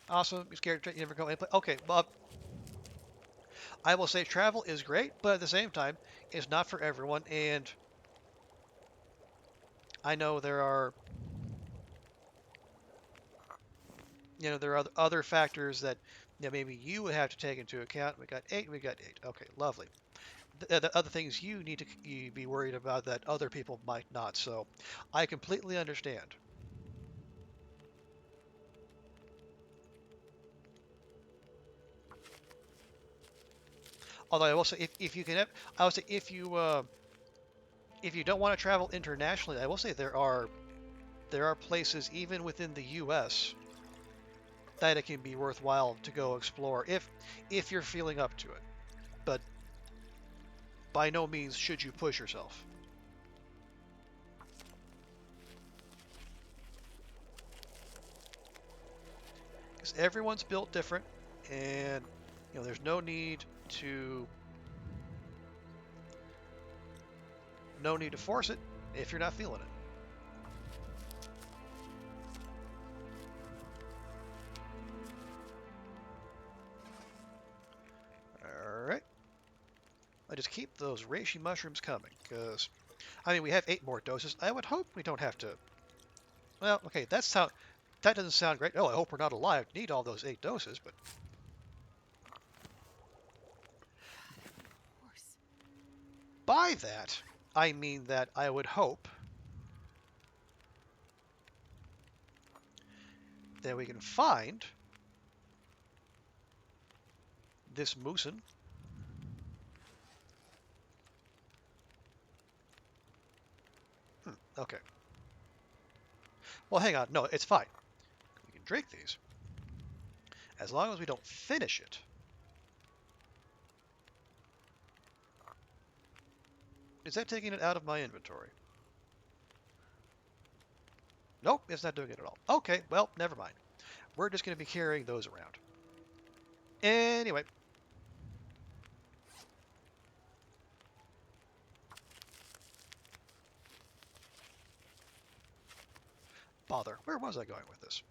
Awesome. You're scared. You never go any place. Okay, well, I will say travel is great, but at the same time, it's not for everyone. And I know there are other factors that maybe you would have to take into account. We got eight. We got eight. Okay, lovely. The other things you need to be worried about that other people might not. So I completely understand. Although I will say, if you can, I will say if you don't want to travel internationally, I will say there are places even within the U.S. that it can be worthwhile to go explore if you're feeling up to it. But by no means should you push yourself. Because everyone's built different, and there's to no need to force it if you're not feeling it. All right. I just keep those reishi mushrooms coming, because I mean we have 8 more doses. I would hope we don't have to. Well, okay, that doesn't sound great. Oh, I hope we're not alive to need all those 8 doses, but Horse. by that I mean that I would hope that we can find this moosin. Okay. Well, hang on. No, it's fine. We can drink these. As long as we don't finish it. Is that taking it out of my inventory? Nope, it's not doing it at all. Okay, well, never mind. We're just going to be carrying those around. Anyway. Bother. Where was I going with this?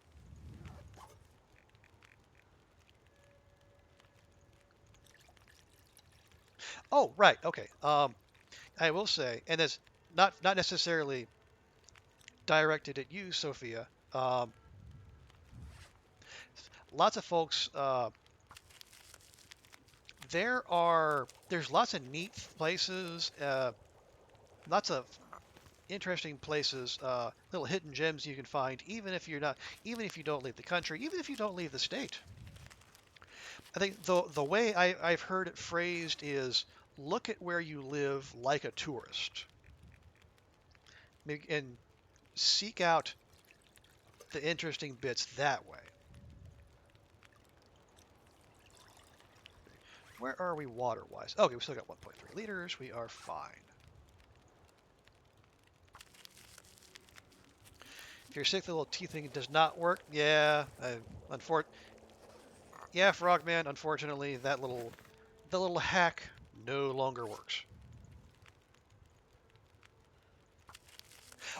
Oh, right. Okay. I will say, and it's not necessarily directed at you, Sophia. Lots of folks. There's lots of neat places. Lots of interesting places. Little hidden gems you can find, even if you don't leave the country, even if you don't leave the state. I think the way I've heard it phrased is look at where you live like a tourist, and seek out the interesting bits that way. Where are we water-wise? Okay, we still got 1.3 liters. We are fine. If you're sick, the little teeth thing does not work. Yeah, yeah, Frogman. Unfortunately, the little hack no longer works.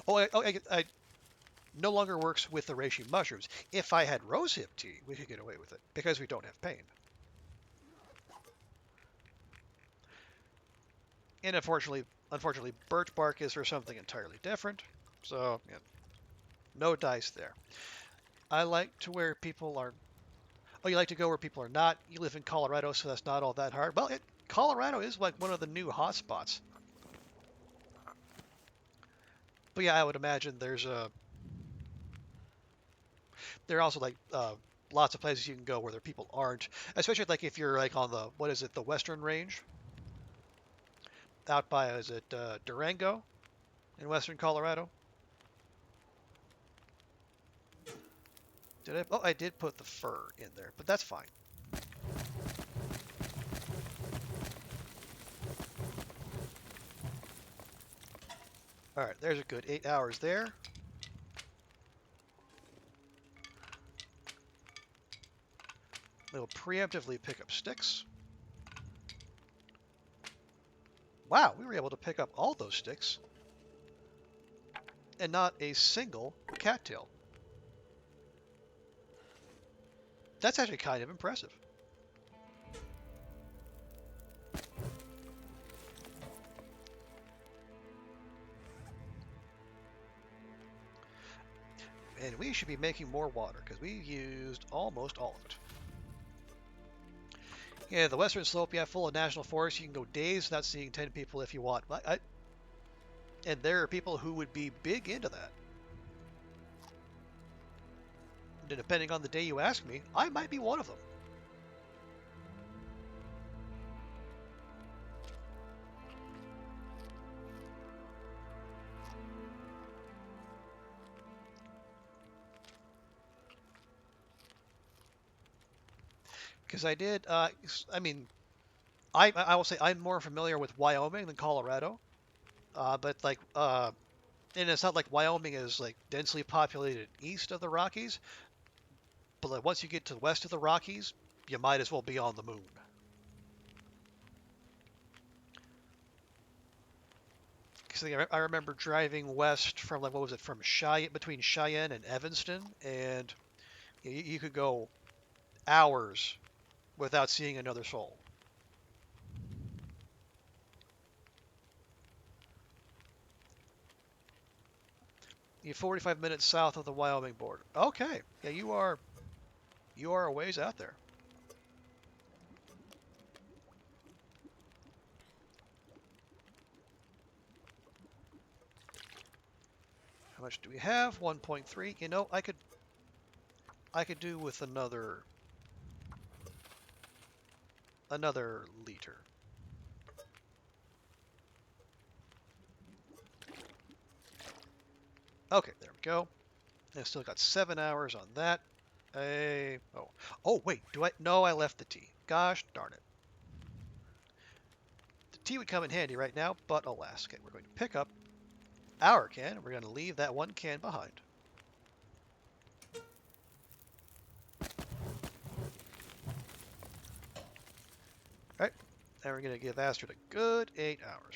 Oh, I no longer works with the reishi mushrooms. If I had rosehip tea, we could get away with it because we don't have pain. And unfortunately, birch bark is for something entirely different. So, yeah, no dice there. I like to where people are. Oh, you like to go where people are not? You live in Colorado, so that's not all that hard. Well, Colorado is like one of the new hotspots. But yeah, I would imagine there are also like lots of places you can go where there people aren't, especially like if you're like on the what is it, the Western Range, out by is it Durango in Western Colorado? Did I? Oh, I did put the fur in there, but that's fine. All right, there's a good 8 hours there. We'll preemptively pick up sticks. Wow, we were able to pick up all those sticks and not a single cattail. That's actually kind of impressive. And we should be making more water because we used almost all of it. Yeah, the Western Slope, yeah, full of national forests. You can go days without seeing 10 people if you want. And there are people who would be big into that. And depending on the day you ask me, I might be one of them. Because I did, I mean, I will say I'm more familiar with Wyoming than Colorado. But like, and it's not like Wyoming is like densely populated east of the Rockies. But like once you get to the west of the Rockies, you might as well be on the moon. Because I remember driving west from like what was it from between Cheyenne and Evanston, and you could go hours without seeing another soul. You're 45 minutes south of the Wyoming border. Okay, yeah, you are a ways out there. How much do we have? 1.3. You know, I could do with another liter. Okay, there we go. I still got 7 hours on that. Oh wait, do I? No, I left the tea. Gosh darn it. The tea would come in handy right now, but alas. Okay, we're going to pick up our can. We're going to leave that one can behind. All right, now we're going to give Astrid a good 8 hours.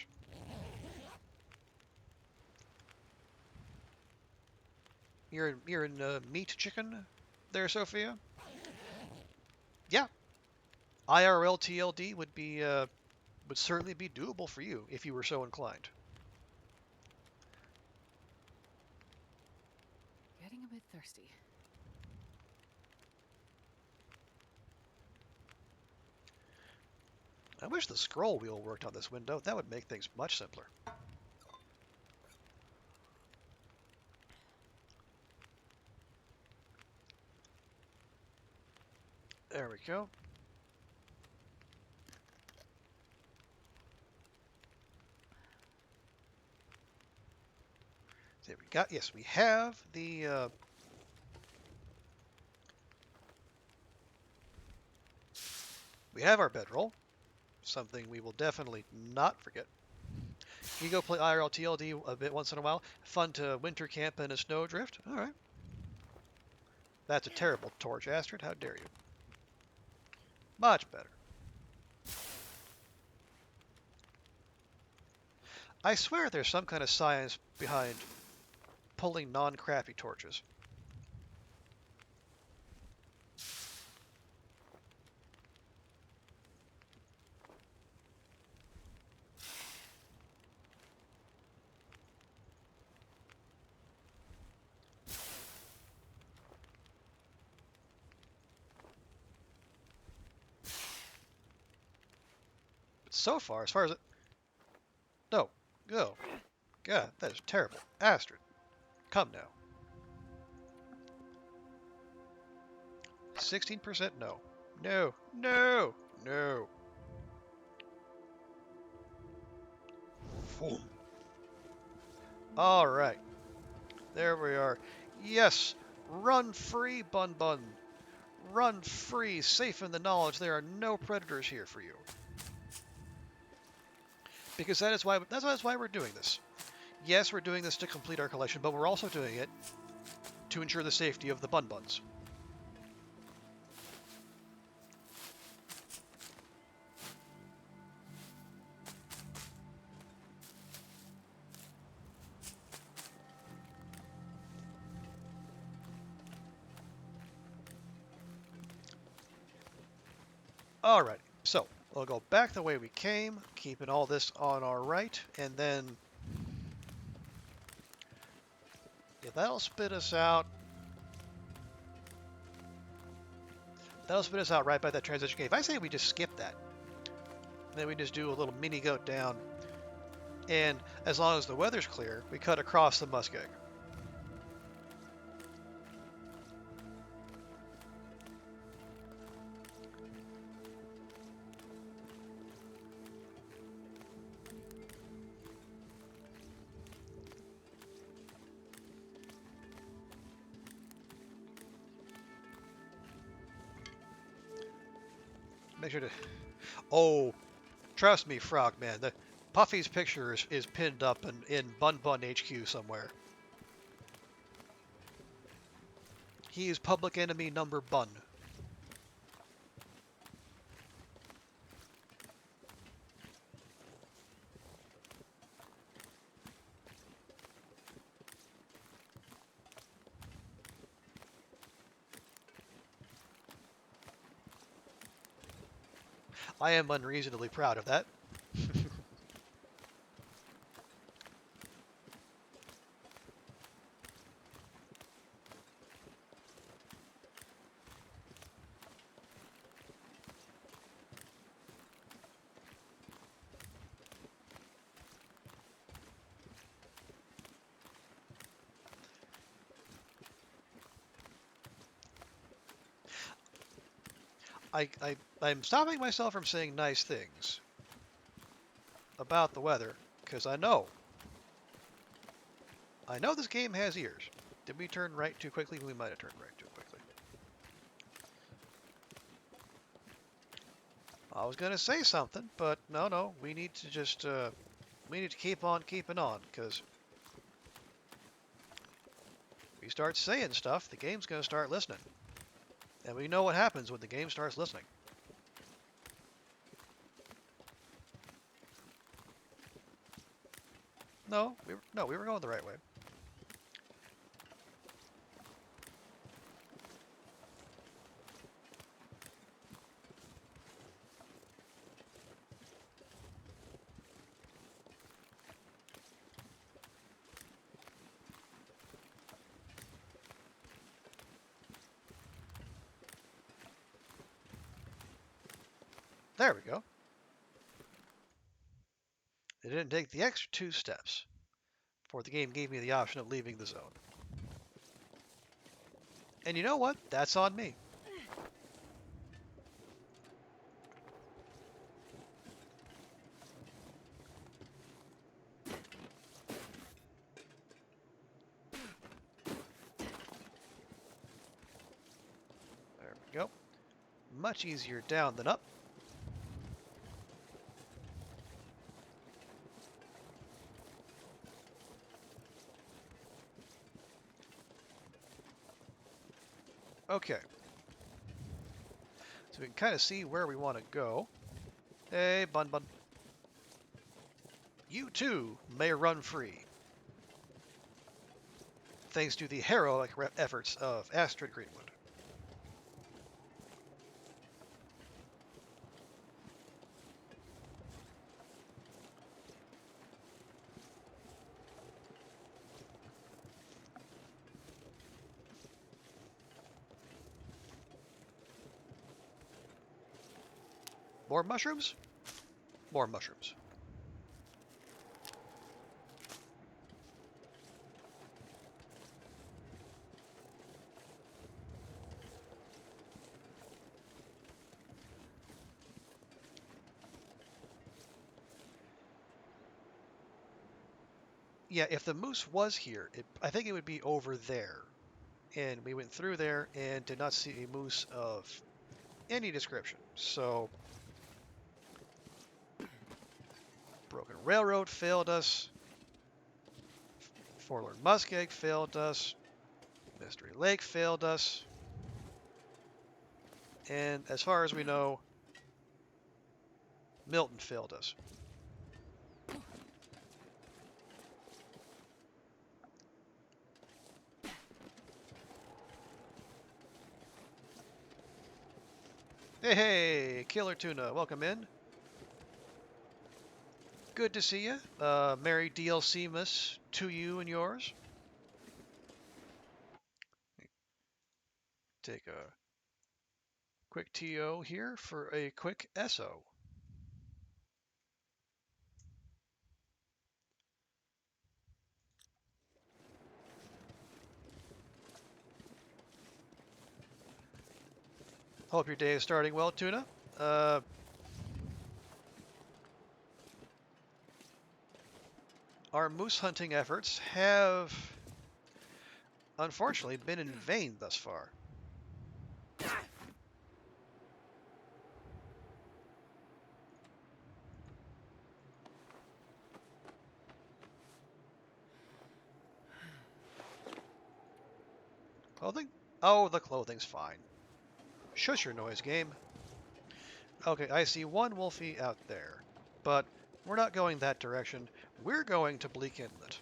You're in meat chicken there, Sophia? Yeah. IRL TLD would certainly be doable for you if you were so inclined. Getting a bit thirsty. I wish the scroll wheel worked on this window. That would make things much simpler. There we go. There we got. Yes, we have the. We have our bedroll. Something we will definitely not forget. You go play IRL TLD a bit once in a while. Fun to winter camp in a snowdrift. All right. That's a terrible torch, Astrid. How dare you? Much better. I swear there's some kind of science behind pulling non-crappy torches. so far, as far as it... No. Go. God, that is terrible. Astrid, come now. 16% no. No. No. No. Boom. All right. There we are. Yes. Run free, Bun Bun. Run free, safe in the knowledge there are no predators here for you. Because that's why we're doing this. Yes, we're doing this to complete our collection, but we're also doing it to ensure the safety of the Bun Buns. Alright, so we'll go back the way we came, keeping all this on our right, and then yeah, that'll spit us out. That'll spit us out right by that transition cave. I say we just skip that. Then we just do a little mini goat down, and as long as the weather's clear, we cut across the muskeg. Make sure to... Oh, trust me, Frogman. The Puffy's picture is pinned up in Bun Bun HQ somewhere. He is public enemy number Bun. I am unreasonably proud of that. I'm stopping myself from saying nice things about the weather, because I know this game has ears. Did we turn right too quickly? We might have turned right too quickly. I was going to say something, but no, we need to just, we need to keep on keeping on, because we start saying stuff, the game's going to start listening. And we know what happens when the game starts listening. No, we were going the right way. There we go. It didn't take the extra 2 steps before the game gave me the option of leaving the zone. And you know what? That's on me. There we go. Much easier down than up. Okay. So we can kind of see where we want to go. Hey, Bun Bun. You too may run free. Thanks to the heroic efforts of Astrid Greenwood. More mushrooms? more mushrooms. Yeah, if the moose was here, I think it would be over there. And we went through there and did not see a moose of any description. So, Broken Railroad failed us. Forlorn Muskeg failed us. Mystery Lake failed us. And as far as we know, Milton failed us. Hey, hey, Killer Tuna, welcome in. Good to see you. Merry DLC-mas to you and yours. Take a quick TO here for a quick SO. Hope your day is starting well, Tuna. Our moose hunting efforts have unfortunately been in vain thus far. Clothing? Oh, the clothing's fine. Shush your noise, game. Okay, I see one wolfie out there, but we're not going that direction. We're going to Bleak Inlet.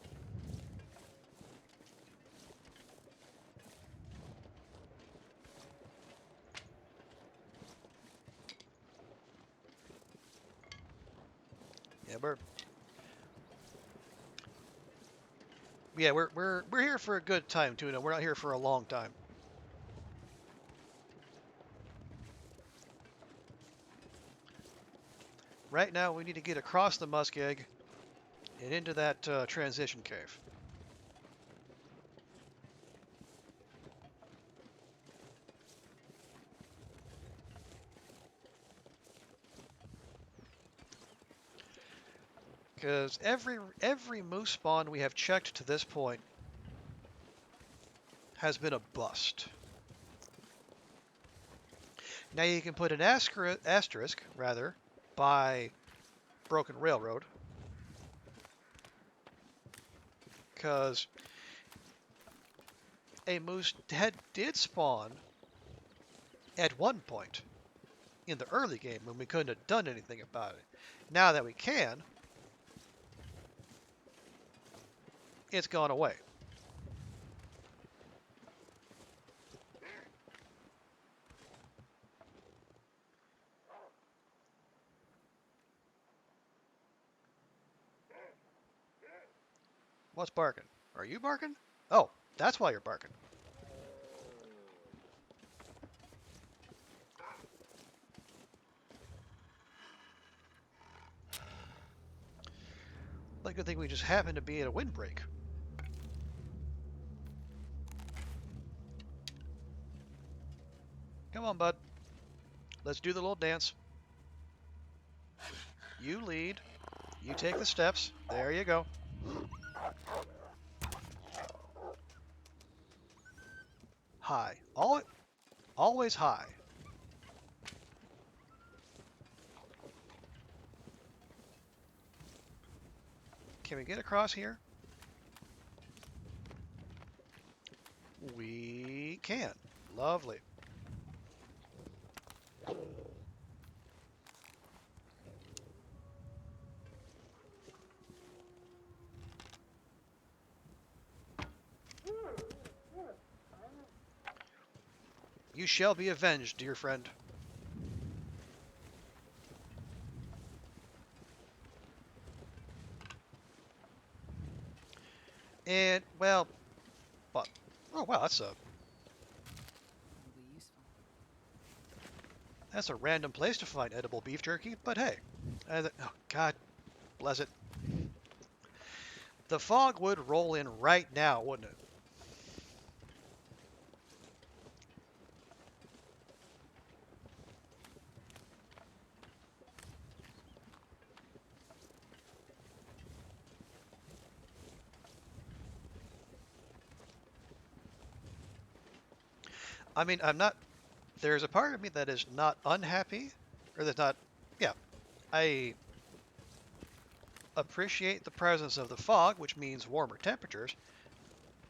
Yeah, we're here for a good time, Tuna. We're not here for a long time. Right now, we need to get across the Muskeg and into that transition cave. Because every moose spawn we have checked to this point has been a bust. Now you can put an asterisk rather by Broken Railroad, because a moose did spawn at one point in the early game when we couldn't have done anything about it. Now that we can, it's gone away. What's barking? Are you barking? Oh, that's why you're barking. Like, good thing we just happen to be at a windbreak. Come on, bud. Let's do the little dance. You lead. You take the steps. There you go. High. Always high. Can we get across here? We can. Lovely. You shall be avenged, dear friend. And, well, but, oh wow, Will be useful. that's a random place to find edible beef jerky, but hey, Oh, God bless it. The fog would roll in right now, wouldn't it? I mean, I'm not. There's a part of me that is not unhappy, or that's not. Yeah, I appreciate the presence of the fog, which means warmer temperatures,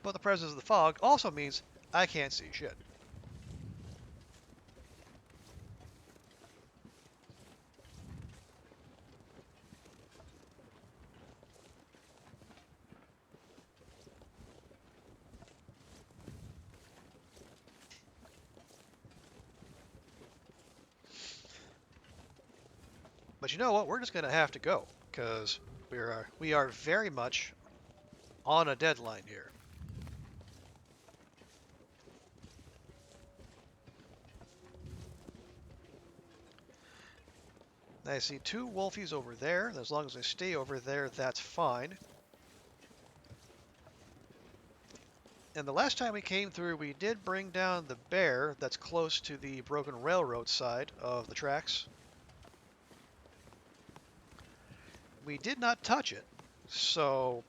but the presence of the fog also means I can't see shit. But you know what? We're just gonna have to go because we are very much on a deadline here. I see two wolfies over there. As long as they stay over there, that's fine. And the last time we came through, we did bring down the bear that's close to the broken railroad side of the tracks. We did not touch it, so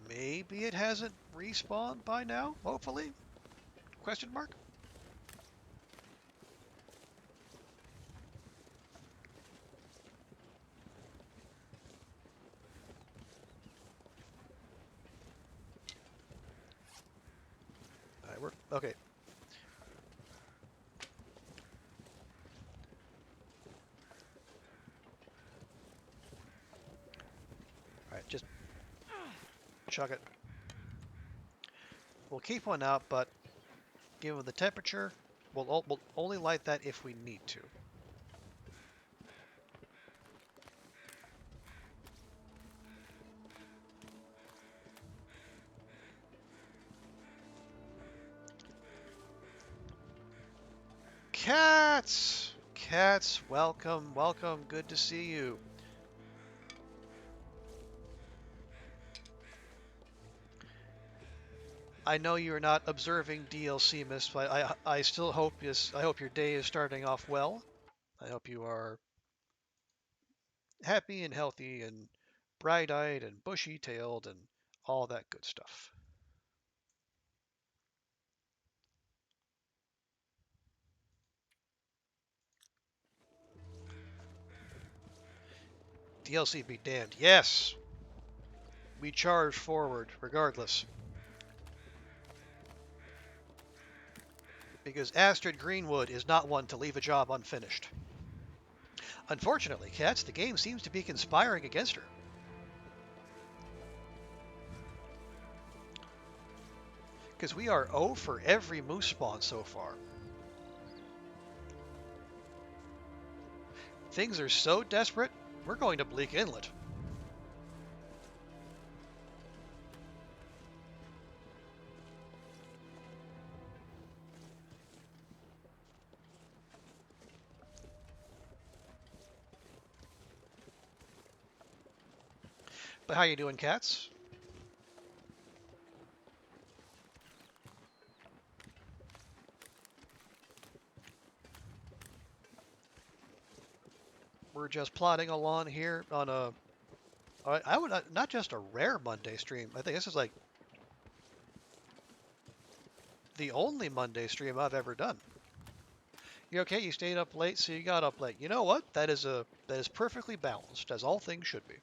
maybe it hasn't respawned by now, hopefully? Question mark? Alright, we're okay. Alright, just chuck it. We'll keep one out, but given the temperature, we'll only light that if we need to. Cats! Cats, welcome, welcome. Good to see you. I know you're not observing DLC, Miss, but I still hope I hope your day is starting off well. I hope you are happy and healthy and bright-eyed and bushy-tailed and all that good stuff. DLC be damned. Yes, we charge forward regardless. Because Astrid Greenwood is not one to leave a job unfinished. Unfortunately, Cats, the game seems to be conspiring against her. Because we are 0 for every moose spawn so far. Things are so desperate, we're going to Bleak Inlet. But how you doing, Cats? We're just plodding along here on a, I would not just a rare Monday stream. I think this is like the only Monday stream I've ever done. You okay? You stayed up late, so you got up late. You know what? That is perfectly balanced, as all things should be.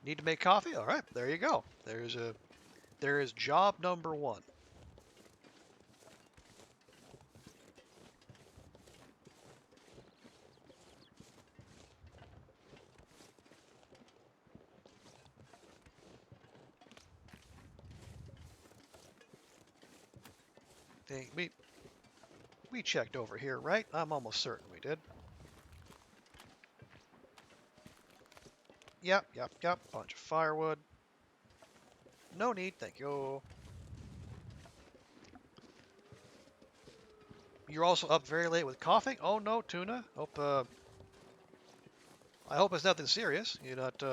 Need to make coffee? All right, there you go. There is job number one. Hey, we checked over here, right? I'm almost certain we did. Yep. Bunch of firewood. No need, thank you. You're also up very late with coughing? Oh no, Tuna. I hope it's nothing serious. You're not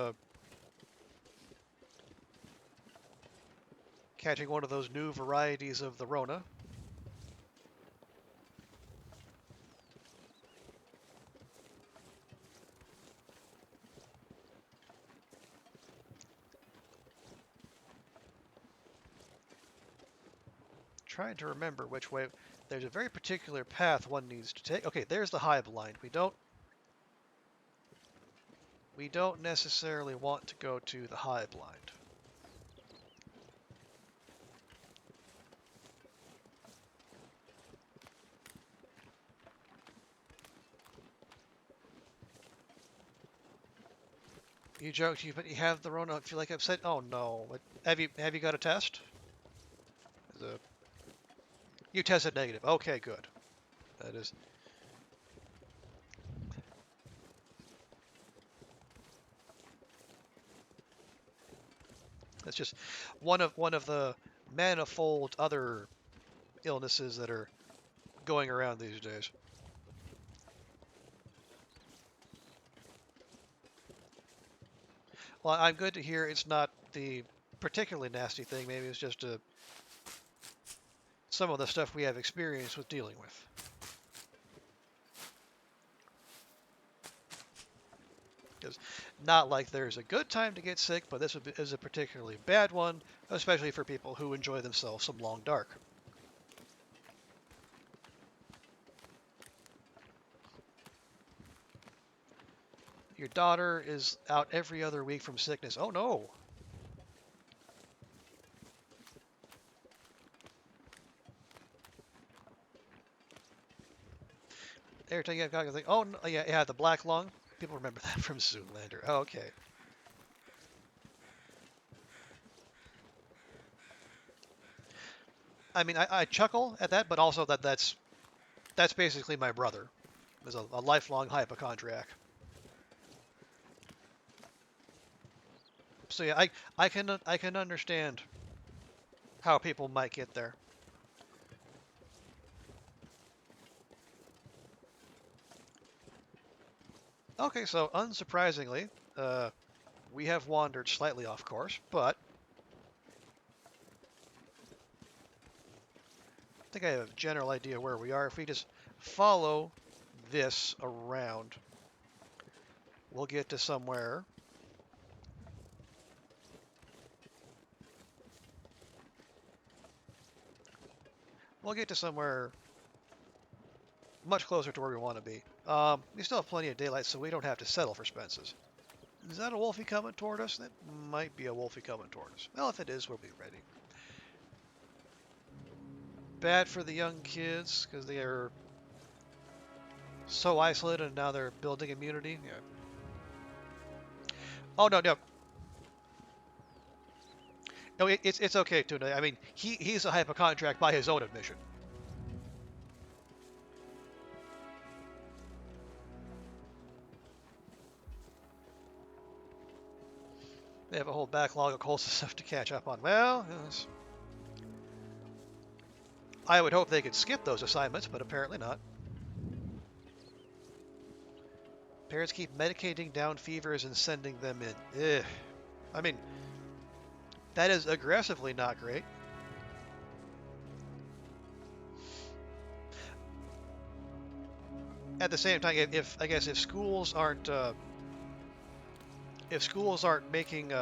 catching one of those new varieties of the Rona. Trying to remember which way. There's a very particular path one needs to take. Okay, there's the hive line. We don't necessarily want to go to the hive line. You joked, but you have the Rona. Feel like upset? Oh no! Have you got a test? The, you tested negative. Okay, good. That is. That's just one of the manifold other illnesses that are going around these days. Well, I'm good to hear it's not the particularly nasty thing. Maybe it's just some of the stuff we have experience with dealing with. Because not like there's a good time to get sick, but this is a particularly bad one, especially for people who enjoy themselves some long dark. Your daughter is out every other week from sickness. Oh no! Every time you have coffee, like, oh no, yeah, the black lung. People remember that from Zoolander. Oh, okay. I mean, I chuckle at that, but also that's basically my brother. Is a lifelong hypochondriac. So yeah, I can understand how people might get there. Okay, so unsurprisingly, we have wandered slightly off course, but I think I have a general idea where we are. If we just follow this around, we'll get to somewhere. We'll get to somewhere much closer to where we want to be. We still have plenty of daylight, so we don't have to settle for Spence's. Is that a wolfie coming toward us? That might be a wolfie coming toward us. Well, if it is, we'll be ready. Bad for the young kids, because they are so isolated and now they're building immunity. Yeah. Oh, no, no. No, it's okay, Tuna. I mean, he's a hypochondriac by his own admission. They have a whole backlog of courses stuff to catch up on. Well, yes. I would hope they could skip those assignments, but apparently not. Parents keep medicating down fevers and sending them in. Ugh. I mean, that is aggressively not great. At the same time, if I guess if schools aren't making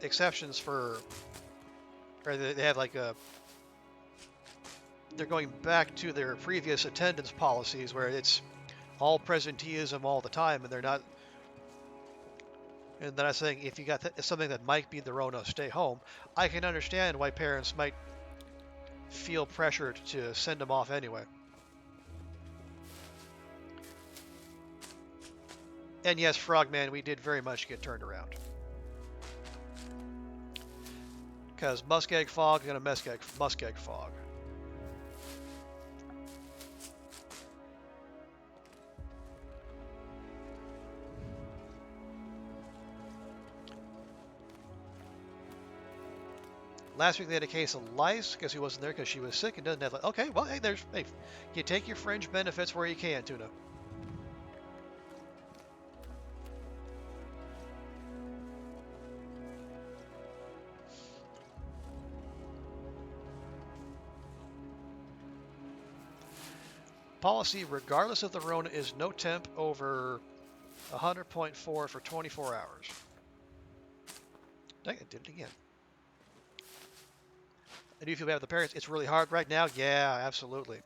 exceptions for, or they have like they're going back to their previous attendance policies where it's all presenteeism all the time, and they're not. And then I'm saying if you got something that might be the Rona, stay home. I can understand why parents might feel pressured to send them off anyway. And yes, Frogman, we did very much get turned around. Because muskeg fog and a muskeg fog. last week they had a case of lice because he wasn't there because she was sick and doesn't have. Like, okay, well, hey, hey, you take your fringe benefits where you can, Tuna. Policy, regardless of the Rona, is no temp over 100.4 for 24 hours. Dang, I did it again. I do feel bad with the parents. It's really hard right now. Yeah, absolutely.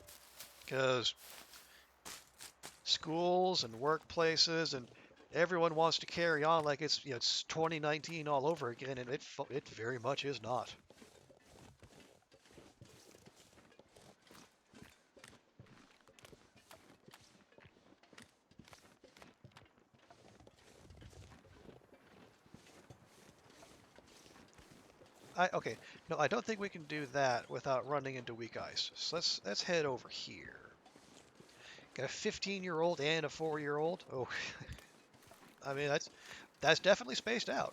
Because schools and workplaces and everyone wants to carry on like it's it's 2019 all over again, and it very much is not. Okay, no, I don't think we can do that without running into weak ice. So let's head over here. Got a 15-year-old and a 4-year-old. Oh, I mean that's definitely spaced out.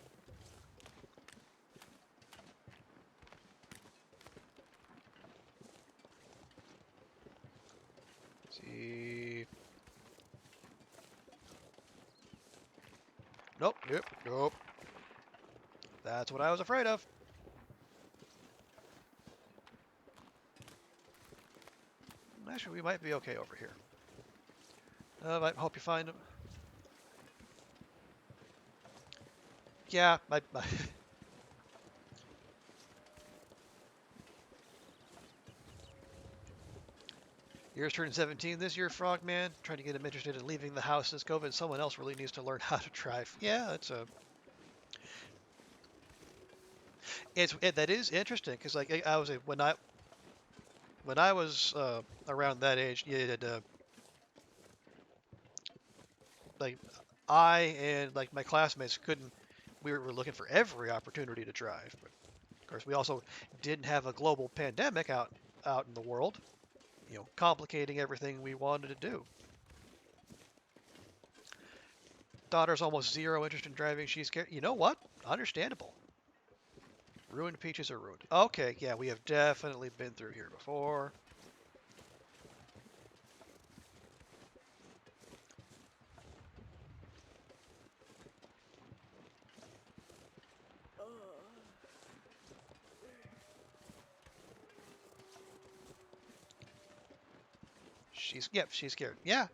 See. Nope, nope, nope. That's what I was afraid of. Actually, we might be okay over here. I hope you find them. Yeah, Yours turned 17 this year, Frogman. Trying to get him interested in leaving the house since COVID. Someone else really needs to learn how to drive. Yeah, that is interesting because like I was when I was around that age, like I and like my classmates couldn't. We were looking for every opportunity to drive, but of course we also didn't have a global pandemic out in the world, complicating everything we wanted to do. Daughter's almost zero interest in driving. She's scared. You know what? Understandable. Ruined peaches are ruined. Okay, yeah, we have definitely been through here before. She's scared. Yeah.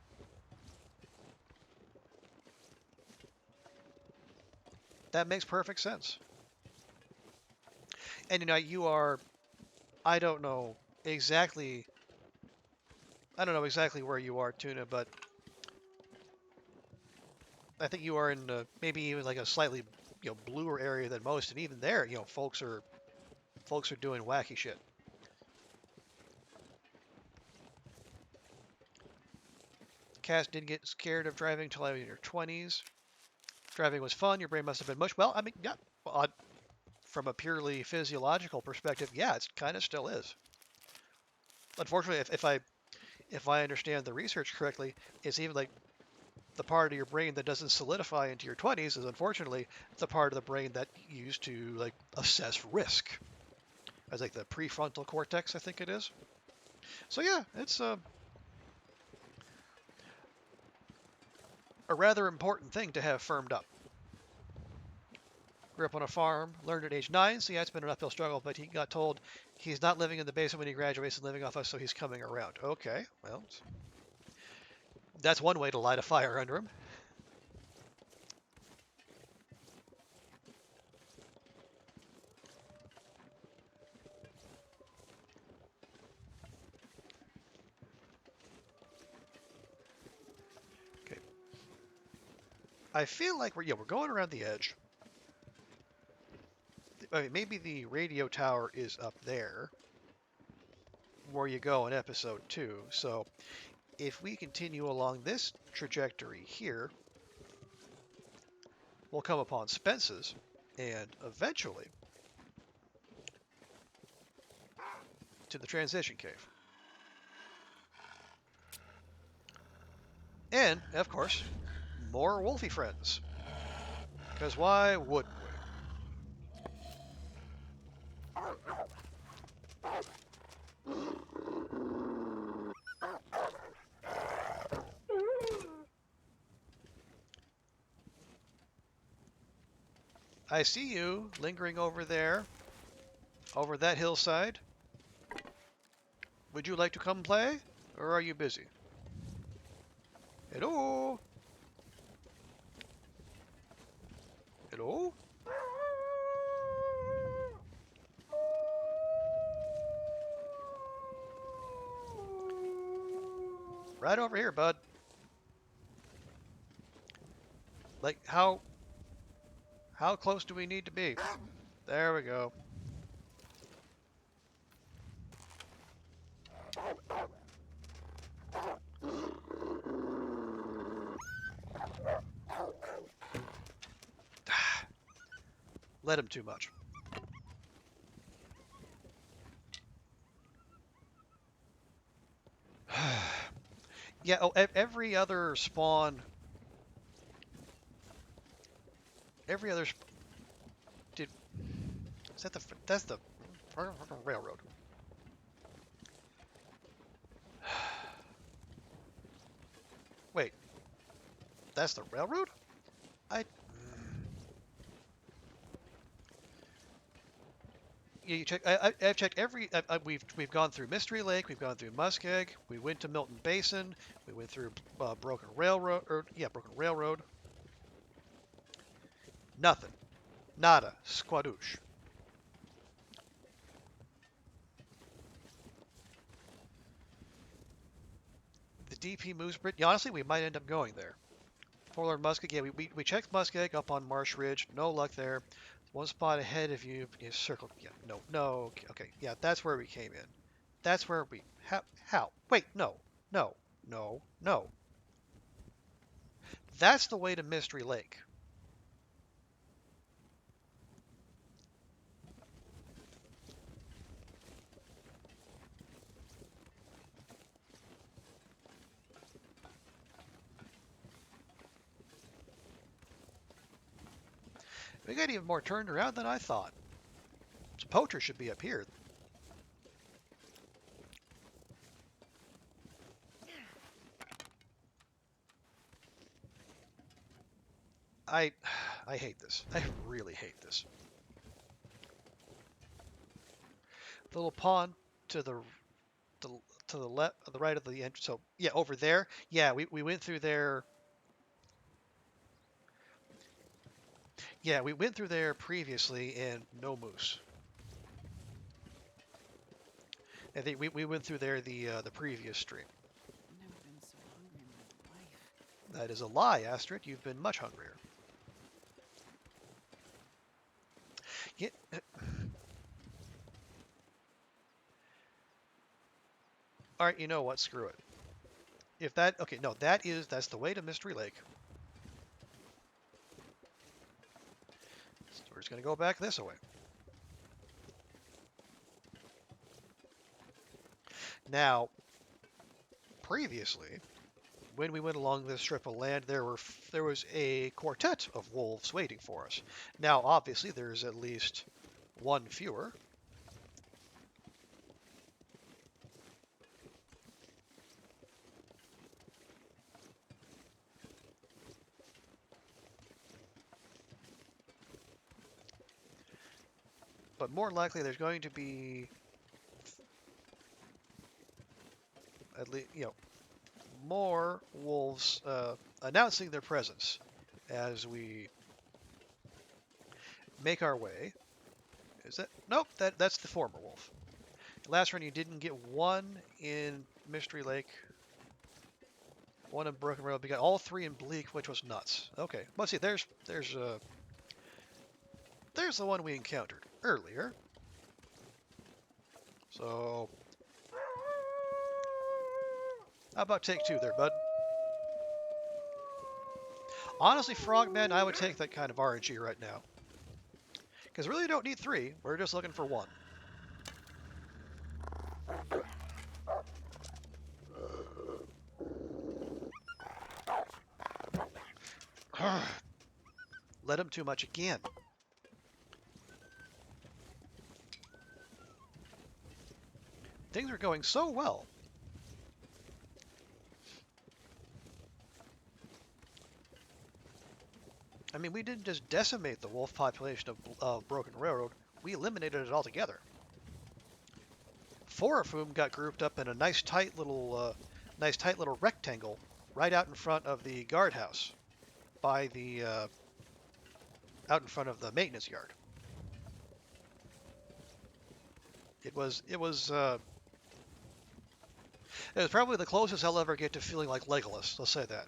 That makes perfect sense. And you are I don't know exactly where you are, Tuna, but I think you are in maybe even like a slightly bluer area than most, and even there, folks are doing wacky shit. Cass didn't get scared of driving until I was in your 20s. Driving was fun. Your brain must have been mush. Well, I mean, yeah, well, from a purely physiological perspective, yeah, it kind of still is. Unfortunately, if I understand the research correctly, it's even like the part of your brain that doesn't solidify into your 20s is unfortunately the part of the brain that you use to like assess risk, as like the prefrontal cortex, I think it is. So yeah, it's a rather important thing to have firmed up. Grew up on a farm, learned at age 9, so yeah, it's been an uphill struggle, but he got told he's not living in the basement when he graduates and living off us, so he's coming around. Okay, well, that's one way to light a fire under him. Okay. I feel like we're going around the edge. I mean, maybe the radio tower is up there where you go in episode 2. So if we continue along this trajectory here, we'll come upon Spence's and eventually to the transition cave. And, of course, more Wolfie friends. Because why wouldn't we? I see you lingering over there, over that hillside. Would you like to come play, or are you busy? Hello? Hello? Right over here, bud. Like, how close do we need to be? There we go. Let him too much. Yeah, oh, every other spawn, every other did, is that that's the railroad. Wait, that's the railroad? Yeah, you check. I've checked every. We've gone through Mystery Lake. We've gone through Muskeg. We went to Milton Basin. We went through Broken Railroad. Broken Railroad. Nothing. Nada. Squadouche. The DP Moose Bridge. Yeah, honestly, we might end up going there. Forlorn Muskeg. Yeah, we checked Muskeg up on Marsh Ridge. No luck there. One spot ahead if you circled. Yeah, no. Okay, yeah, that's where we came in. That's where we. How? Wait, no. That's the way to Mystery Lake. We got even more turned around than I thought. So poacher should be up here. I hate this. I really hate this. The little pond to the to the left, the right of the entrance. So yeah, over there. Yeah, we went through there. Yeah, we went through there previously, and no moose. I think we went through there the previous stream. I've never been so hungry in my life. That is a lie, Astrid. You've been much hungrier. Yeah. All right, you know what? Screw it. If that okay, no, that's the way to Mystery Lake. So we're just gonna go back this way. Now, previously, when we went along this strip of land, there was a quartet of wolves waiting for us. Now, obviously, there's at least one fewer. But more likely, there's going to be at least, more wolves announcing their presence as we make our way. Is that? Nope, that's the former wolf. Last run you didn't get one in Mystery Lake, one in Broken Railroad. We got all three in Bleak, which was nuts. Okay, let's see. There's the one we encountered earlier. So, how about take two there, bud? Honestly, Frogman, I would take that kind of RNG right now. Because we really don't need three. We're just looking for one. Let him too much again. Things are going so well. I mean, we didn't just decimate the wolf population of Broken Railroad, we eliminated it altogether. 4 of whom got grouped up in a nice tight little rectangle right out in front of the guardhouse, by the out in front of the maintenance yard. It was probably the closest I'll ever get to feeling like Legolas. Let's say that.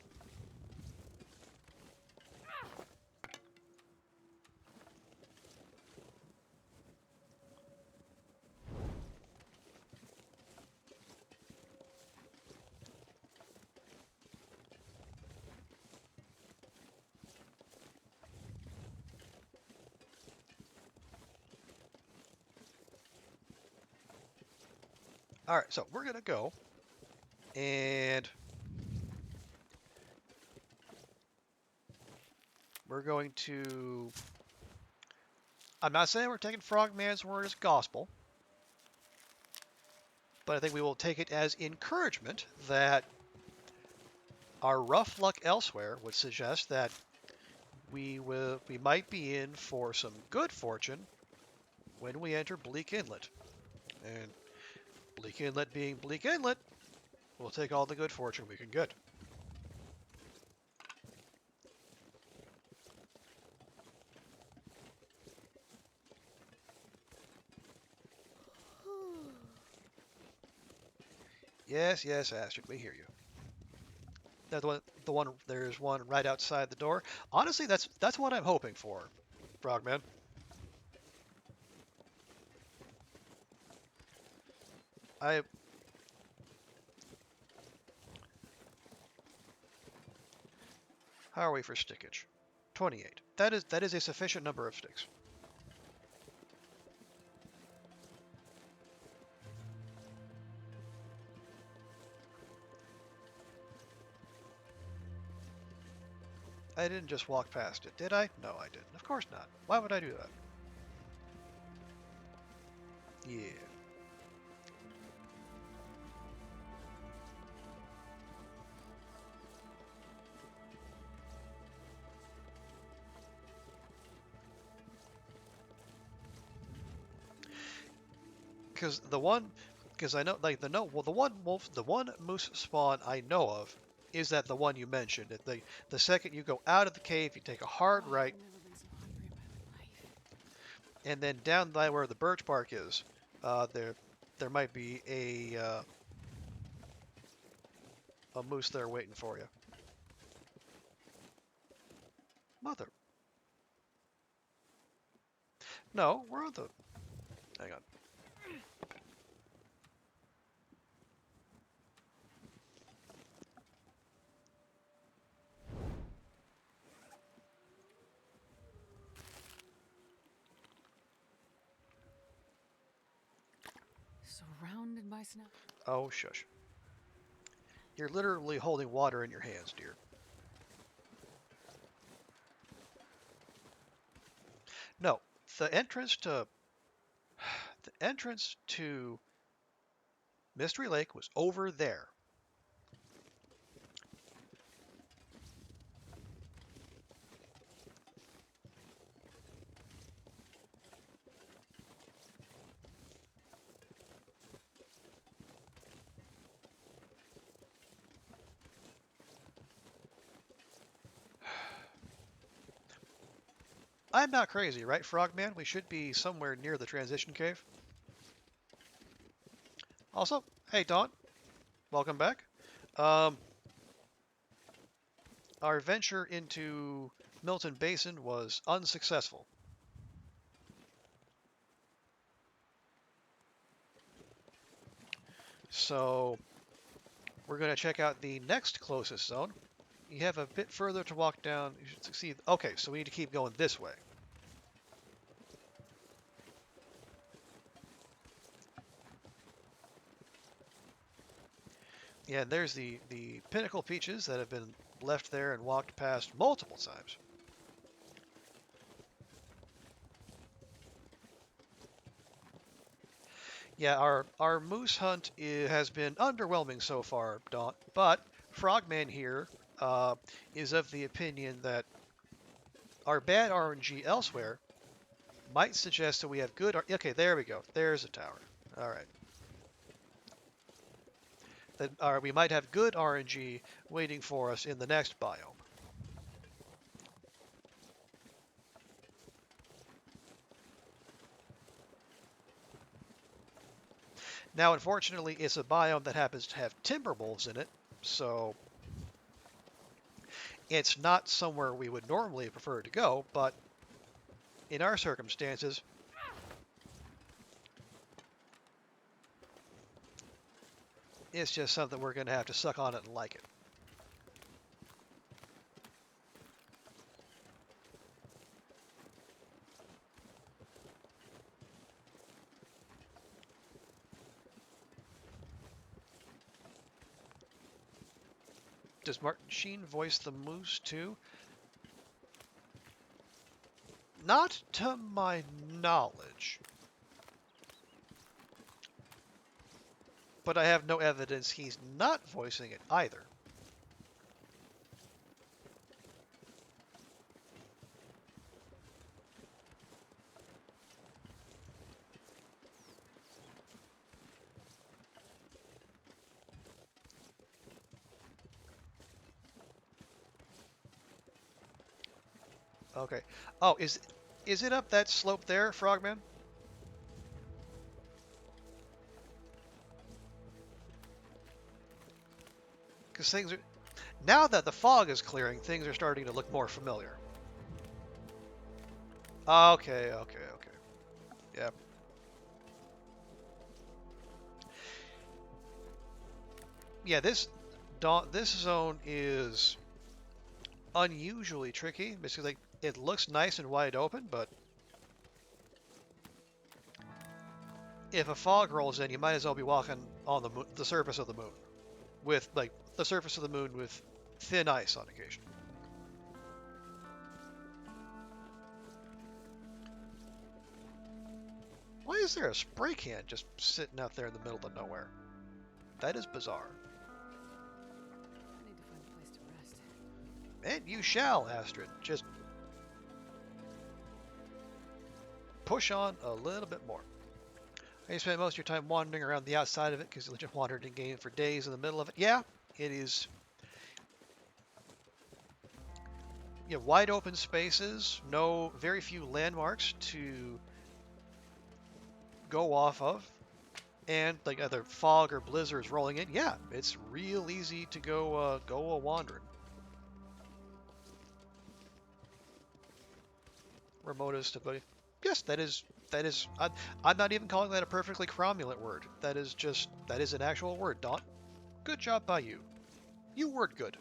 All right, so we're gonna go and we're going to. I'm not saying we're taking Frogman's word as gospel, but I think we will take it as encouragement that our rough luck elsewhere would suggest that we might be in for some good fortune when we enter Bleak Inlet. And Bleak Inlet being Bleak Inlet, we'll take all the good fortune we can get. Yes, yes, Astrid, we hear you. There's one right outside the door. Honestly, that's what I'm hoping for, Frogman. I How are we for stickage? 28. That is a sufficient number of sticks. I didn't just walk past it, did I? No, I didn't. Of course not. Why would I do that? Yeah. Because I know, like the one moose spawn I know of is that the one you mentioned. The second you go out of the cave, you take a hard Oh, right, I've never been so hungry in my life. and then down by where the birch bark is, there might be a moose there waiting for you. Mother. No, we're on the. Hang on. Surrounded by snow. Oh, shush. You're literally holding water in your hands, dear. No, the entrance to the entrance to Mystery Lake was over there. I'm not crazy, right, Frogman? We should be somewhere near the transition cave. Also, hey, Dawn. Welcome back. Um, our venture into Milton Basin was unsuccessful. So, we're going to check out the next closest zone. You have a bit further to walk down. You should succeed. Okay, so we need to keep going this way. Yeah, and there's the pinnacle peaches that have been left there and walked past multiple times. Yeah, our moose hunt has been underwhelming so far, Dawn. But Frogman here is of the opinion that our bad RNG elsewhere might suggest that we have good... Okay, there we go. There's a tower. All right. That we might have good RNG waiting for us in the next biome. Now, unfortunately, it's a biome that happens to have timberwolves in it, so it's not somewhere we would normally prefer to go, but in our circumstances, it's just something we're going to have to suck on it and like it. Does Martin Sheen voice the moose too? Not to my knowledge. But I have no evidence he's not voicing it either. Okay. Oh, is it up that slope there, Frogman? Because things are... Now that the fog is clearing, things are starting to look more familiar. Okay. Yep. Yeah, this zone is unusually tricky. Basically, it looks nice and wide open, but if a fog rolls in, you might as well be walking on the surface of the moon, with like the surface of the moon with thin ice on occasion. Why is there a spray can just sitting out there in the middle of nowhere? That is bizarre. I need to find a place to rest. And you shall, Astrid. Just push on a little bit more. You spend most of your time wandering around the outside of it because you just wandered in game for days in the middle of it. Yeah, it is. You have wide open spaces, very few landmarks to go off of, and like either fog or blizzards rolling in. Yeah, it's real easy to go a wandering. Remotest ability. Yes, that is. I'm not even calling that a perfectly cromulent word. That is an actual word, Daunt. Good job by you. You word good.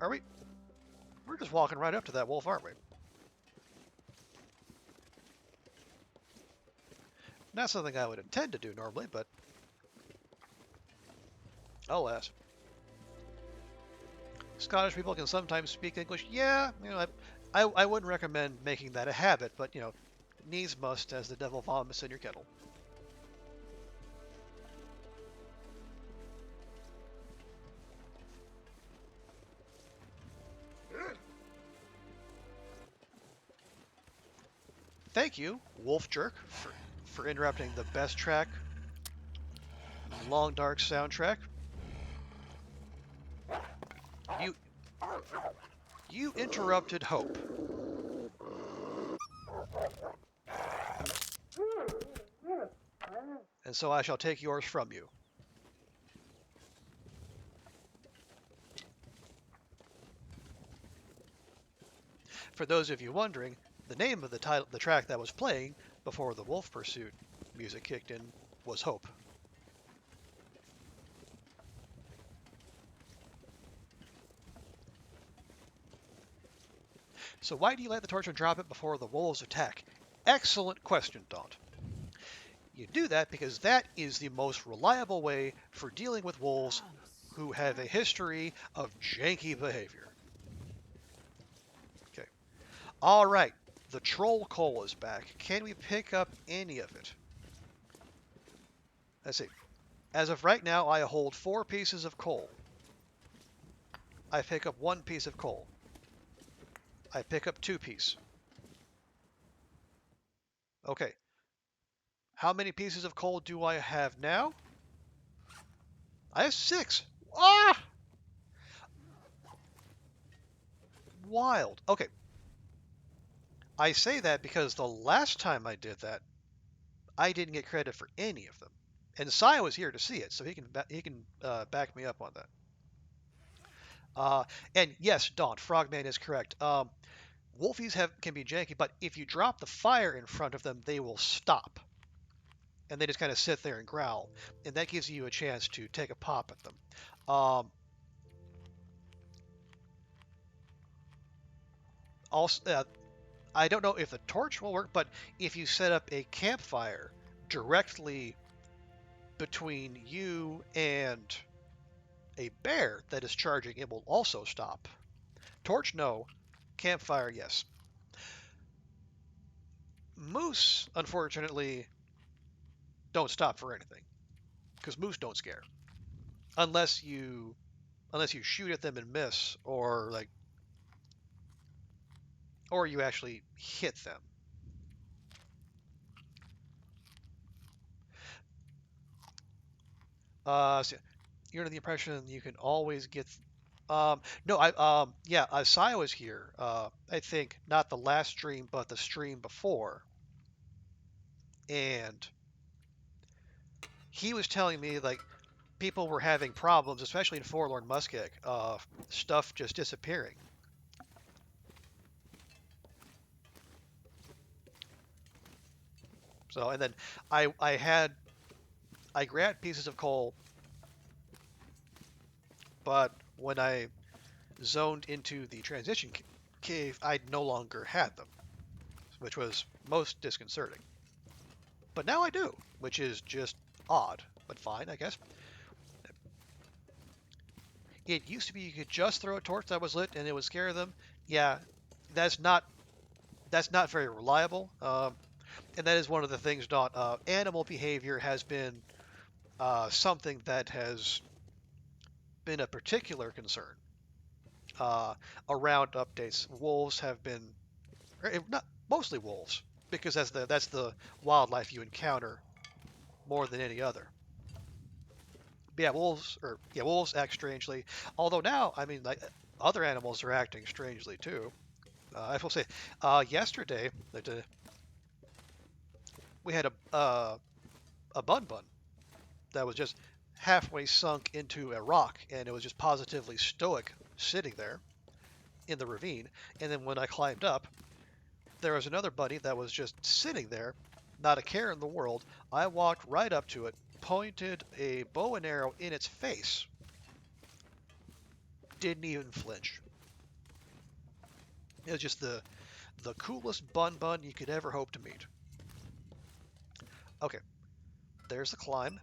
Are we? We're just walking right up to that wolf, aren't we? Not something I would intend to do normally, but alas. Scottish people can sometimes speak English. Yeah, I wouldn't recommend making that a habit, but needs must as the devil vomits in your kettle. Thank you, Wolf Jerk, for interrupting the best track, Long Dark soundtrack. You interrupted Hope. And so I shall take yours from you. For those of you wondering, the name of the track that was playing before the Wolf Pursuit music kicked in was Hope. So why do you light the torch and drop it before the wolves attack? Excellent question, Daunt. You do that because that is the most reliable way for dealing with wolves who have a history of janky behavior. Okay. All right. The troll coal is back. Can we pick up any of it? Let's see. As of right now, I hold 4 pieces of coal. I pick up 1 piece of coal. I pick up 2 pieces. Okay. How many pieces of coal do I have now? I have 6. Ah! Wild. Okay. I say that because the last time I did that, I didn't get credit for any of them. And Sai was here to see it, so he can back me up on that. And yes, Dawn, Frogman is correct. Wolfies can be janky, but if you drop the fire in front of them, they will stop. And they just kind of sit there and growl. And that gives you a chance to take a pop at them. Also, I don't know if the torch will work, but if you set up a campfire directly between you and a bear that is charging, it will also stop. Torch, no. Campfire, yes. Moose, unfortunately, don't stop for anything because moose don't scare unless you shoot at them and miss, or you actually hit them. So you're under the impression you can always get. No, yeah, Sai was here. I think not the last stream, but the stream before, and he was telling me like people were having problems, especially in Forlorn Muskeg, stuff just disappearing. So, and then I grabbed pieces of coal, but when I zoned into the transition cave, I no longer had them, which was most disconcerting. But now I do, which is just odd, but fine, I guess. It used to be you could just throw a torch that was lit and it would scare them. Yeah, that's not very reliable. And that is one of the things. Animal behavior has been something that has been a particular concern around updates. Wolves have been, not mostly wolves, because that's the wildlife you encounter more than any other. But yeah, wolves act strangely. Although now, I mean, like other animals are acting strangely too. I will say, yesterday we had a bun bun that was just halfway sunk into a rock, and it was just positively stoic sitting there in the ravine. And then when I climbed up, there was another bunny that was just sitting there, not a care in the world. I walked right up to it, pointed a bow and arrow in its face, didn't even flinch. It was just the coolest bun bun you could ever hope to meet. Okay, there's the climb.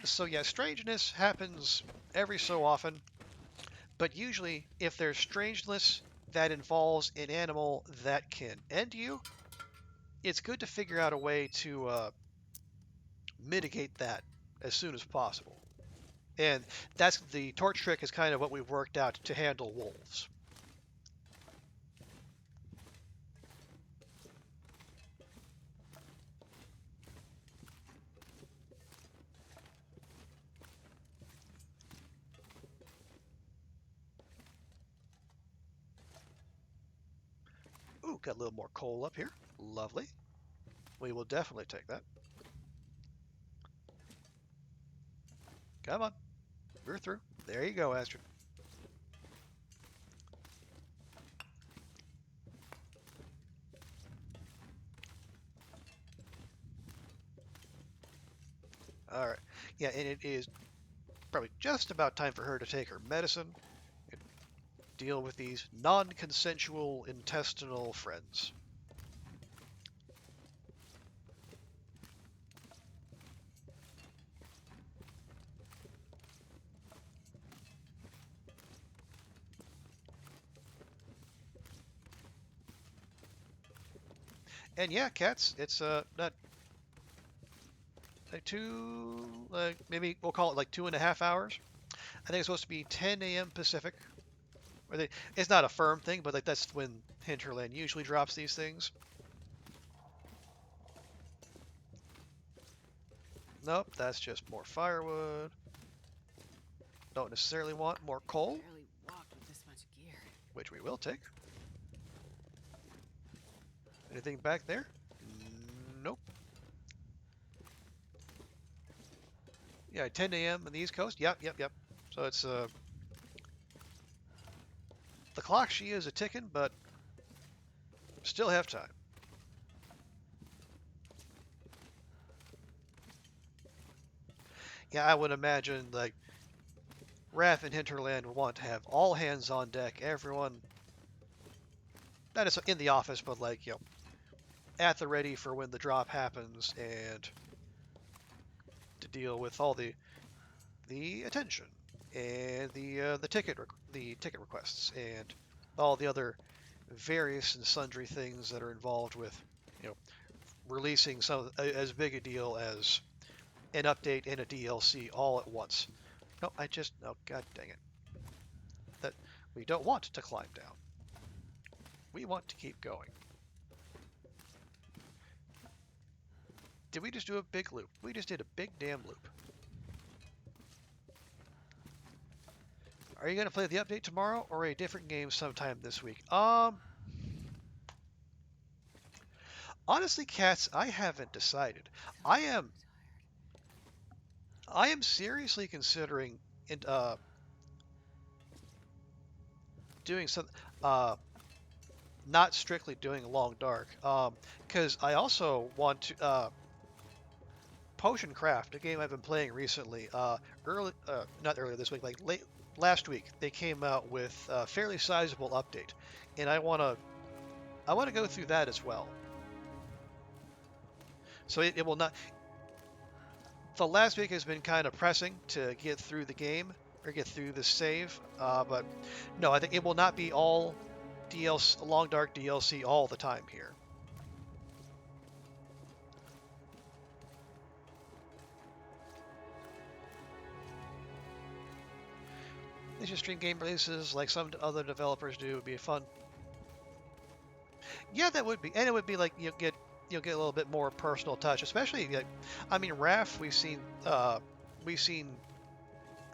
So yeah, strangeness happens every so often, but usually if there's strangeness that involves an animal that can end you, it's good to figure out a way to mitigate that as soon as possible. And that's the torch trick is kind of what we've worked out to handle wolves. Ooh, got a little more coal up here. Lovely. We will definitely take that. Come on. We're through. There you go, Astrid. All right. Yeah, and it is probably just about time for her to take her medicine and deal with these non-consensual intestinal friends. And yeah, cats, it's not like two, like maybe we'll call it like 2.5 hours. I think it's supposed to be 10 a.m. Pacific. It's not a firm thing, but like that's when Hinterland usually drops these things. Nope, that's just more firewood. Don't necessarily want more coal, Barely walked with this much gear. which we will take. Anything back there? Nope. Yeah, 10 a.m. on the East Coast. Yep, yep, yep. So it's the clock. She is a ticking, but still have time. Yeah, I would imagine like Wrath and Hinterland would want to have all hands on deck. Everyone, not as in the office, but like at the ready for when the drop happens and to deal with all the attention and the ticket requests and all the other various and sundry things that are involved with releasing as big a deal as an update and a DLC all at once. No, god dang it. That we don't want to climb down. We want to keep going. Did we just do a big loop? We just did a big damn loop. Are you going to play the update tomorrow or a different game sometime this week? Honestly, cats, I haven't decided. I am I am seriously considering doing some not strictly doing Long Dark, because I also want to Potion Craft, a game I've been playing recently. Not earlier this week, like late last week, they came out with a fairly sizable update, and I want to go through that as well. So it will not. The last week has been kind of pressing to get through the game or get through the save, but no, I think it will not be all DLC, Long Dark DLC all the time here. They should stream game releases like some other developers do. Would be fun. Yeah, that would be, and it would be like you'll get a little bit more personal touch, especially like, I mean, Raph, we've seen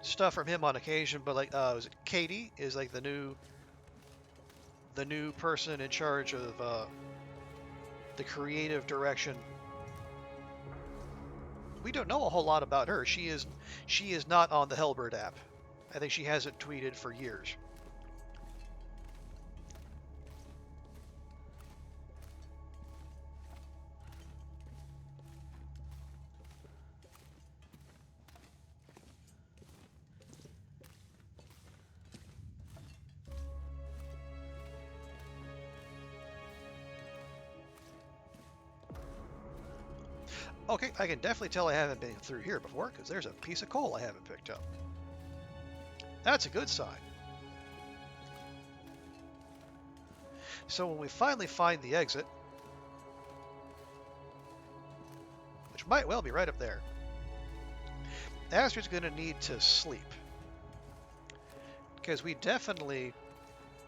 stuff from him on occasion, but like was it Katie is like the new person in charge of the creative direction. We don't know a whole lot about her. She is not on the Hellbird app. I think she hasn't tweeted for years. Okay, I can definitely tell I haven't been through here before because there's a piece of coal I haven't picked up. That's a good sign. So when we finally find the exit, which might well be right up there, Astrid's going to need to sleep. Because we definitely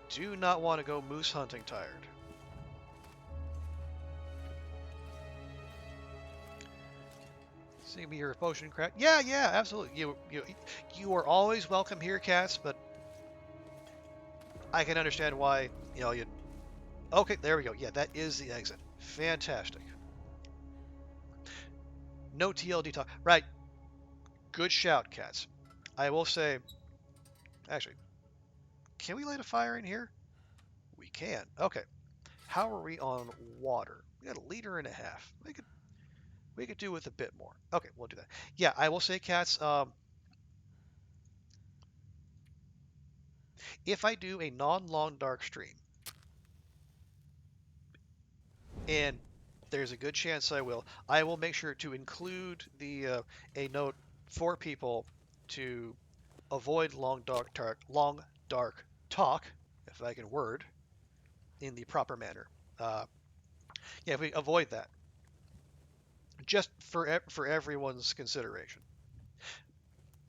do not want to go moose hunting tired. See me your potion craft. Yeah, absolutely. You are always welcome here, cats, but I can understand why, you okay, there we go. Yeah, that is the exit. Fantastic. No TLD talk. Right. Good shout, cats. I will say, actually, can we light a fire in here? We can. Okay. How are we on water? We got 1.5 liters. We could do with a bit more. Okay, we'll do that. Yeah, I will say, cats, if I do a non-long dark stream, and there's a good chance I will make sure to include a note for people to avoid long dark talk, if I can word, in the proper manner. Yeah, if we avoid that, just for everyone's consideration.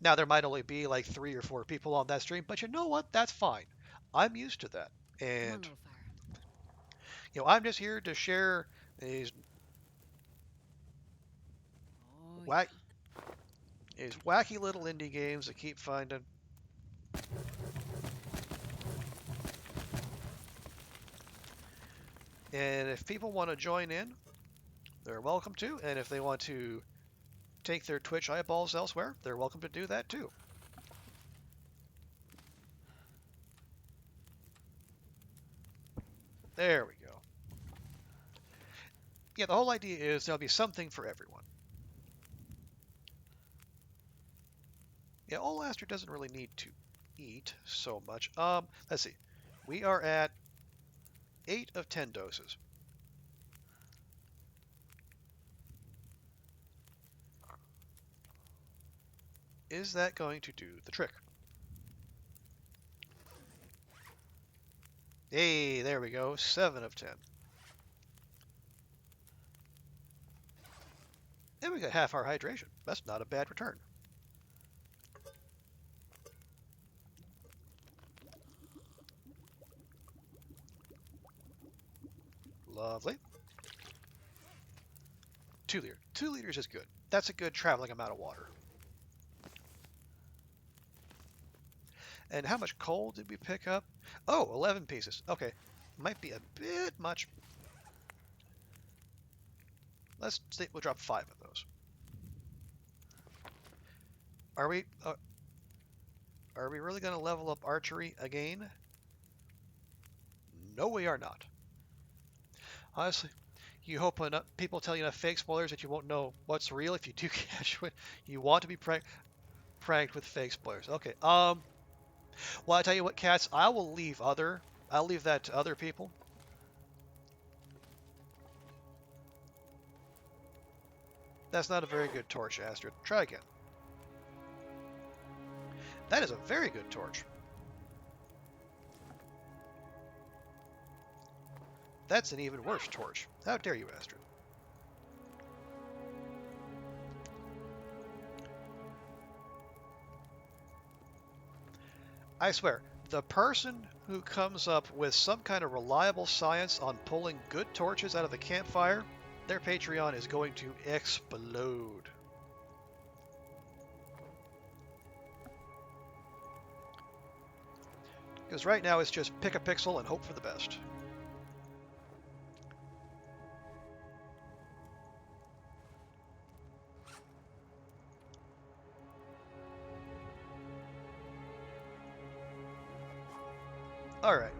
Now there might only be like 3 or 4 people on that stream, but you know what? That's fine. I'm used to that, Come on, and little fire. I'm just here to share these Oh, whack these wacky little indie games that keep finding. And if people want to join in, they're welcome to. And if they want to take their Twitch eyeballs elsewhere, they're welcome to do that too. There we go. Yeah, the whole idea is there'll be something for everyone. Yeah, Old Aster doesn't really need to eat so much. Let's see. We are at 8 of 10 doses. Is that going to do the trick? Hey, there we go. 7 of 10. And we got half our hydration. That's not a bad return. Lovely. 2 liters. 2 liters is good. That's a good traveling amount of water. And how much coal did we pick up? Oh, 11 pieces. Okay. Might be a bit much. Let's say we'll drop 5 of those. Are we really going to level up archery again? No, we are not. Honestly, you hope enough people tell you enough fake spoilers that you won't know what's real if you do catch it. You want to be pranked with fake spoilers. Okay. Well, I tell you what, cats, I'll leave that to other people. That's not a very good torch, Astrid. Try again. That is a very good torch. That's an even worse torch. How dare you, Astrid? I swear, the person who comes up with some kind of reliable science on pulling good torches out of the campfire, their Patreon is going to explode. Because right now it's just pick a pixel and hope for the best. Alright.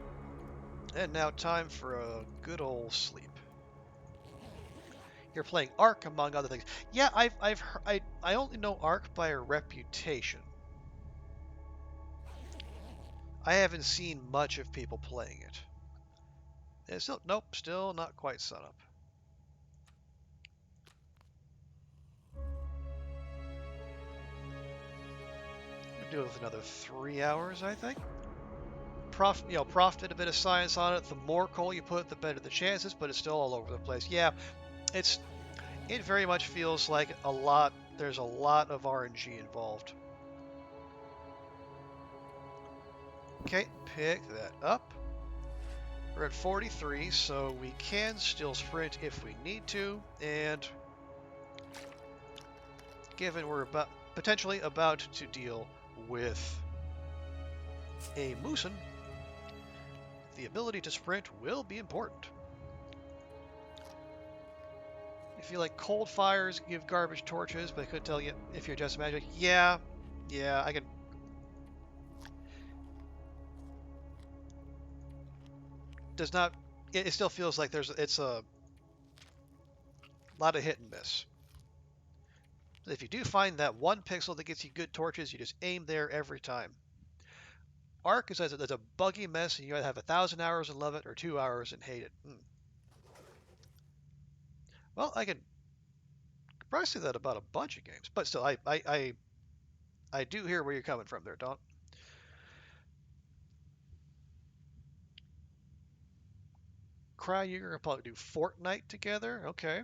And now time for a good old sleep. You're playing Ark, among other things. Yeah, I only know Ark by a reputation. I haven't seen much of people playing it. It's still not quite sunup. We'll do it with another 3 hours, I think. Profited a bit of science on it. The more coal you put, the better the chances, but it's still all over the place. Yeah, it very much feels like there's a lot of RNG involved. Okay, pick that up. We're at 43, so we can still sprint if we need to, and given we're potentially about to deal with a Moosin, the ability to sprint will be important. I feel like cold fires give garbage torches, but I couldn't tell you if you're just magic. Yeah, I can. Does not. It still feels like it's a lot of hit and miss. If you do find that one pixel that gets you good torches, you just aim there every time. Ark is a buggy mess, and you either have 1,000 hours and love it, or 2 hours and hate it. Well, I can probably say that about a bunch of games, but still, I do hear where you're coming from there, Don. Krieger will probably do Fortnite together. Okay.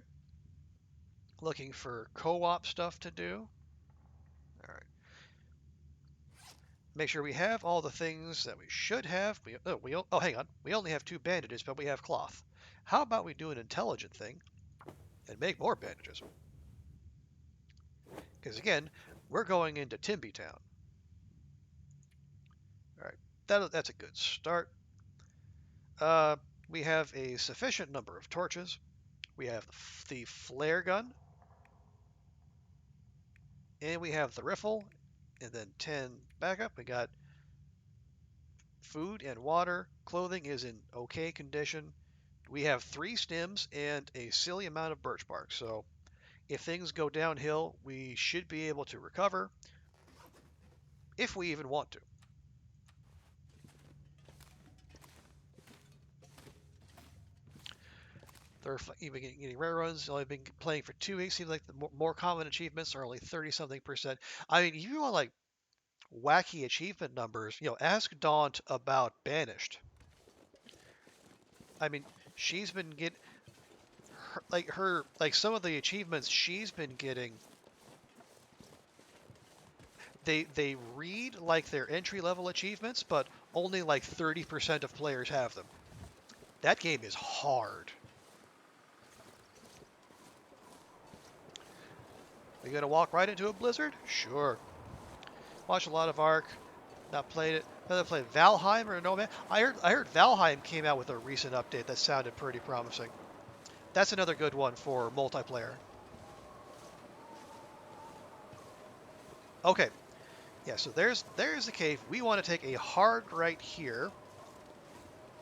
Looking for co-op stuff to do. All right. Make sure we have all the things that we should have. Oh, hang on. We only have 2 bandages, but we have cloth. How about we do an intelligent thing and make more bandages? Because again, we're going into Timby Town. All right, that's a good start. We have a sufficient number of torches. We have the flare gun, and we have the rifle, and then 10 backup. We got food and water. Clothing is in okay condition. We have 3 stems and a silly amount of birch bark. So if things go downhill, we should be able to recover if we even want to. They're even getting rare runs. Only been playing for 2 weeks. Seems like the more common achievements are only 30-something%. I mean, if you want like wacky achievement numbers, ask Daunt about Banished. I mean, she's been getting like some of the achievements she's been getting. They read like they're entry level achievements, but only like 30% of players have them. That game is hard. We gonna walk right into a blizzard? Sure. Watch a lot of Ark. Not played it. Never played Valheim or No Man. I heard Valheim came out with a recent update that sounded pretty promising. That's another good one for multiplayer. Okay. Yeah, so there's the cave. We want to take a hard right here.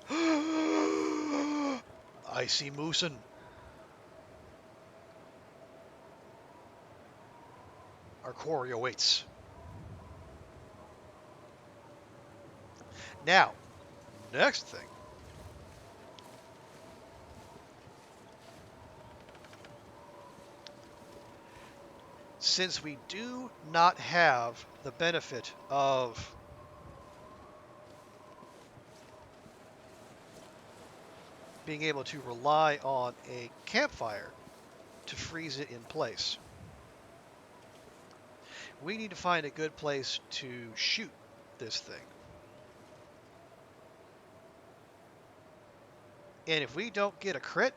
I see Moosin. Our quarry awaits. Now, next thing. Since we do not have the benefit of being able to rely on a campfire to freeze it in place, we need to find a good place to shoot this thing. And if we don't get a crit,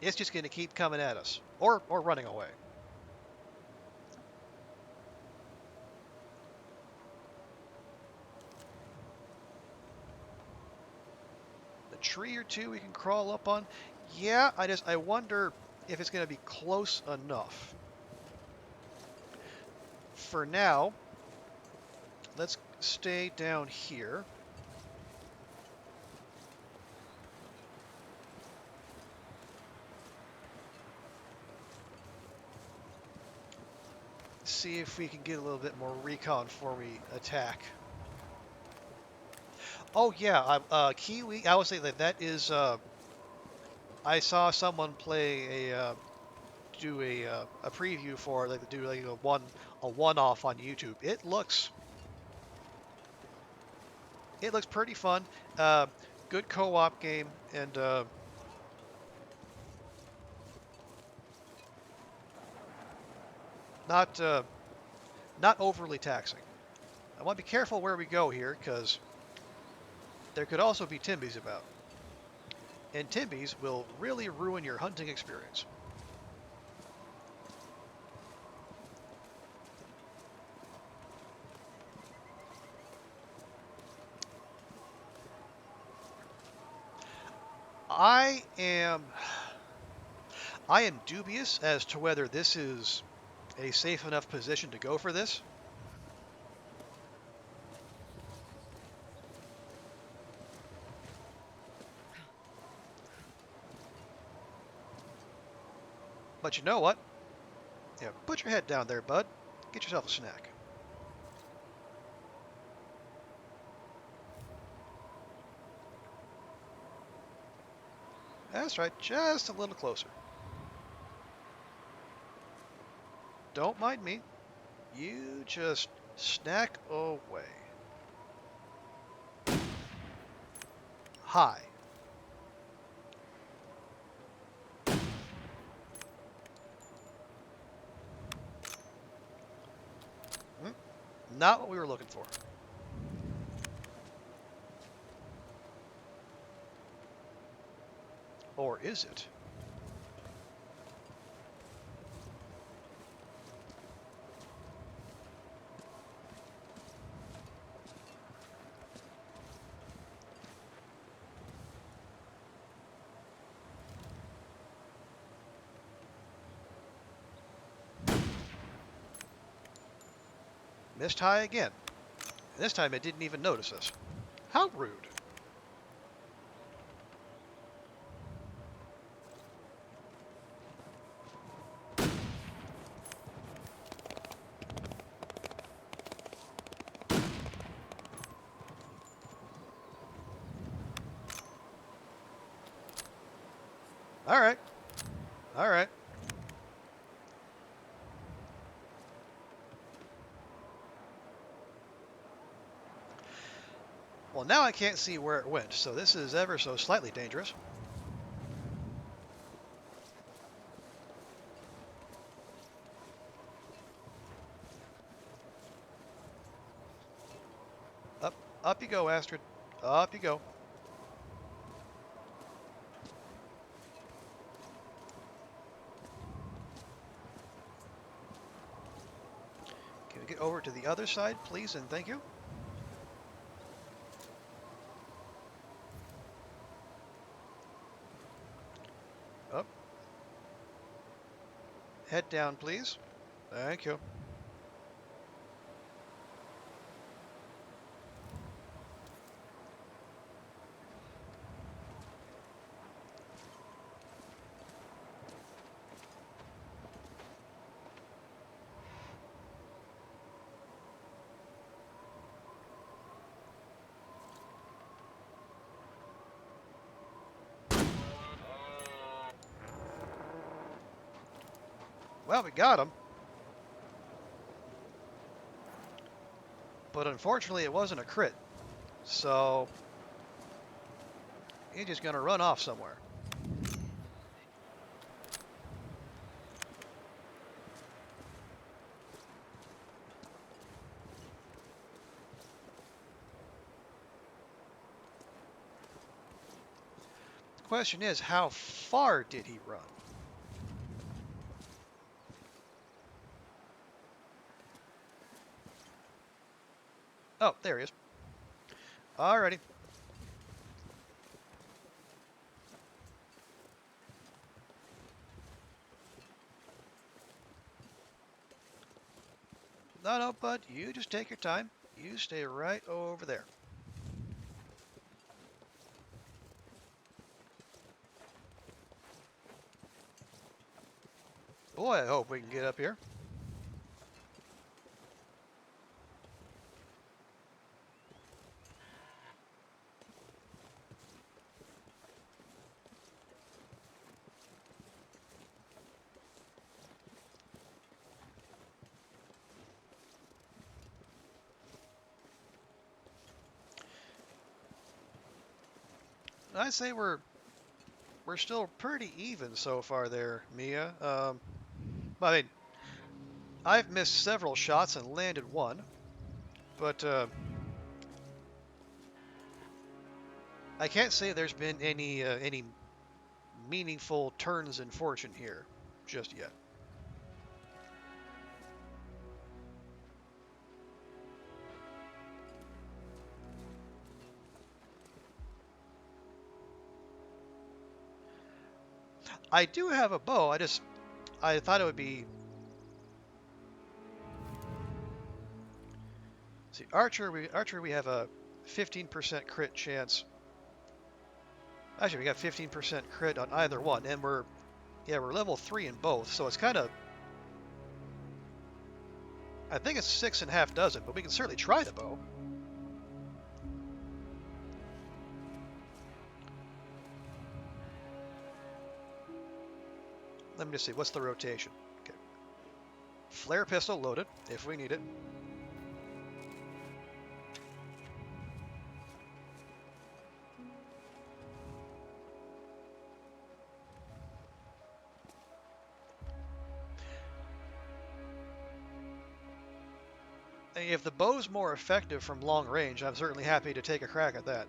it's just going to keep coming at us or running away. The tree or two we can crawl up on. Yeah, I wonder if it's going to be close enough. For now, let's stay down here. See if we can get a little bit more recon before we attack. Oh yeah, Kiwi. I would say that is. I saw someone play do a preview for like do like a one-off on YouTube. It looks pretty fun. Good co-op game and not overly taxing. I want to be careful where we go here because there could also be Timbies about. And Timbies will really ruin your hunting experience. I am dubious as to whether this is a safe enough position to go for this. But you know what? Yeah, put your head down there, bud. Get yourself a snack. That's right, just a little closer. Don't mind me. You just snack away. Hi. Not what we were looking for. Or is it? Missed high again. And this time it didn't even notice us. How rude. All right. All right. Well, now I can't see where it went, so this is ever so slightly dangerous. Up you go, Astrid. Up you go. Can we get over to the other side, please, and thank you? Up. Head down, please. Thank you. Well, we got him. But unfortunately, it wasn't a crit. So he's just going to run off somewhere. The question is, how far did he run? Oh, there he is. Alrighty. No, bud, you just take your time. You stay right over there. Boy, I hope we can get up here. I'd say we're still pretty even so far there, Mia. I mean, I've missed several shots and landed one, but I can't say there's been any meaningful turns in fortune here just yet. I do have a bow. I thought it would be. See, archer we have a 15% crit chance. Actually, we got 15% crit on either one, and we're level 3 in both, so it's kind of. I think it's 6.5 dozen, but we can certainly try the bow. Let me just see, what's the rotation? Okay. Flare pistol loaded, if we need it. If the bow's more effective from long range, I'm certainly happy to take a crack at that.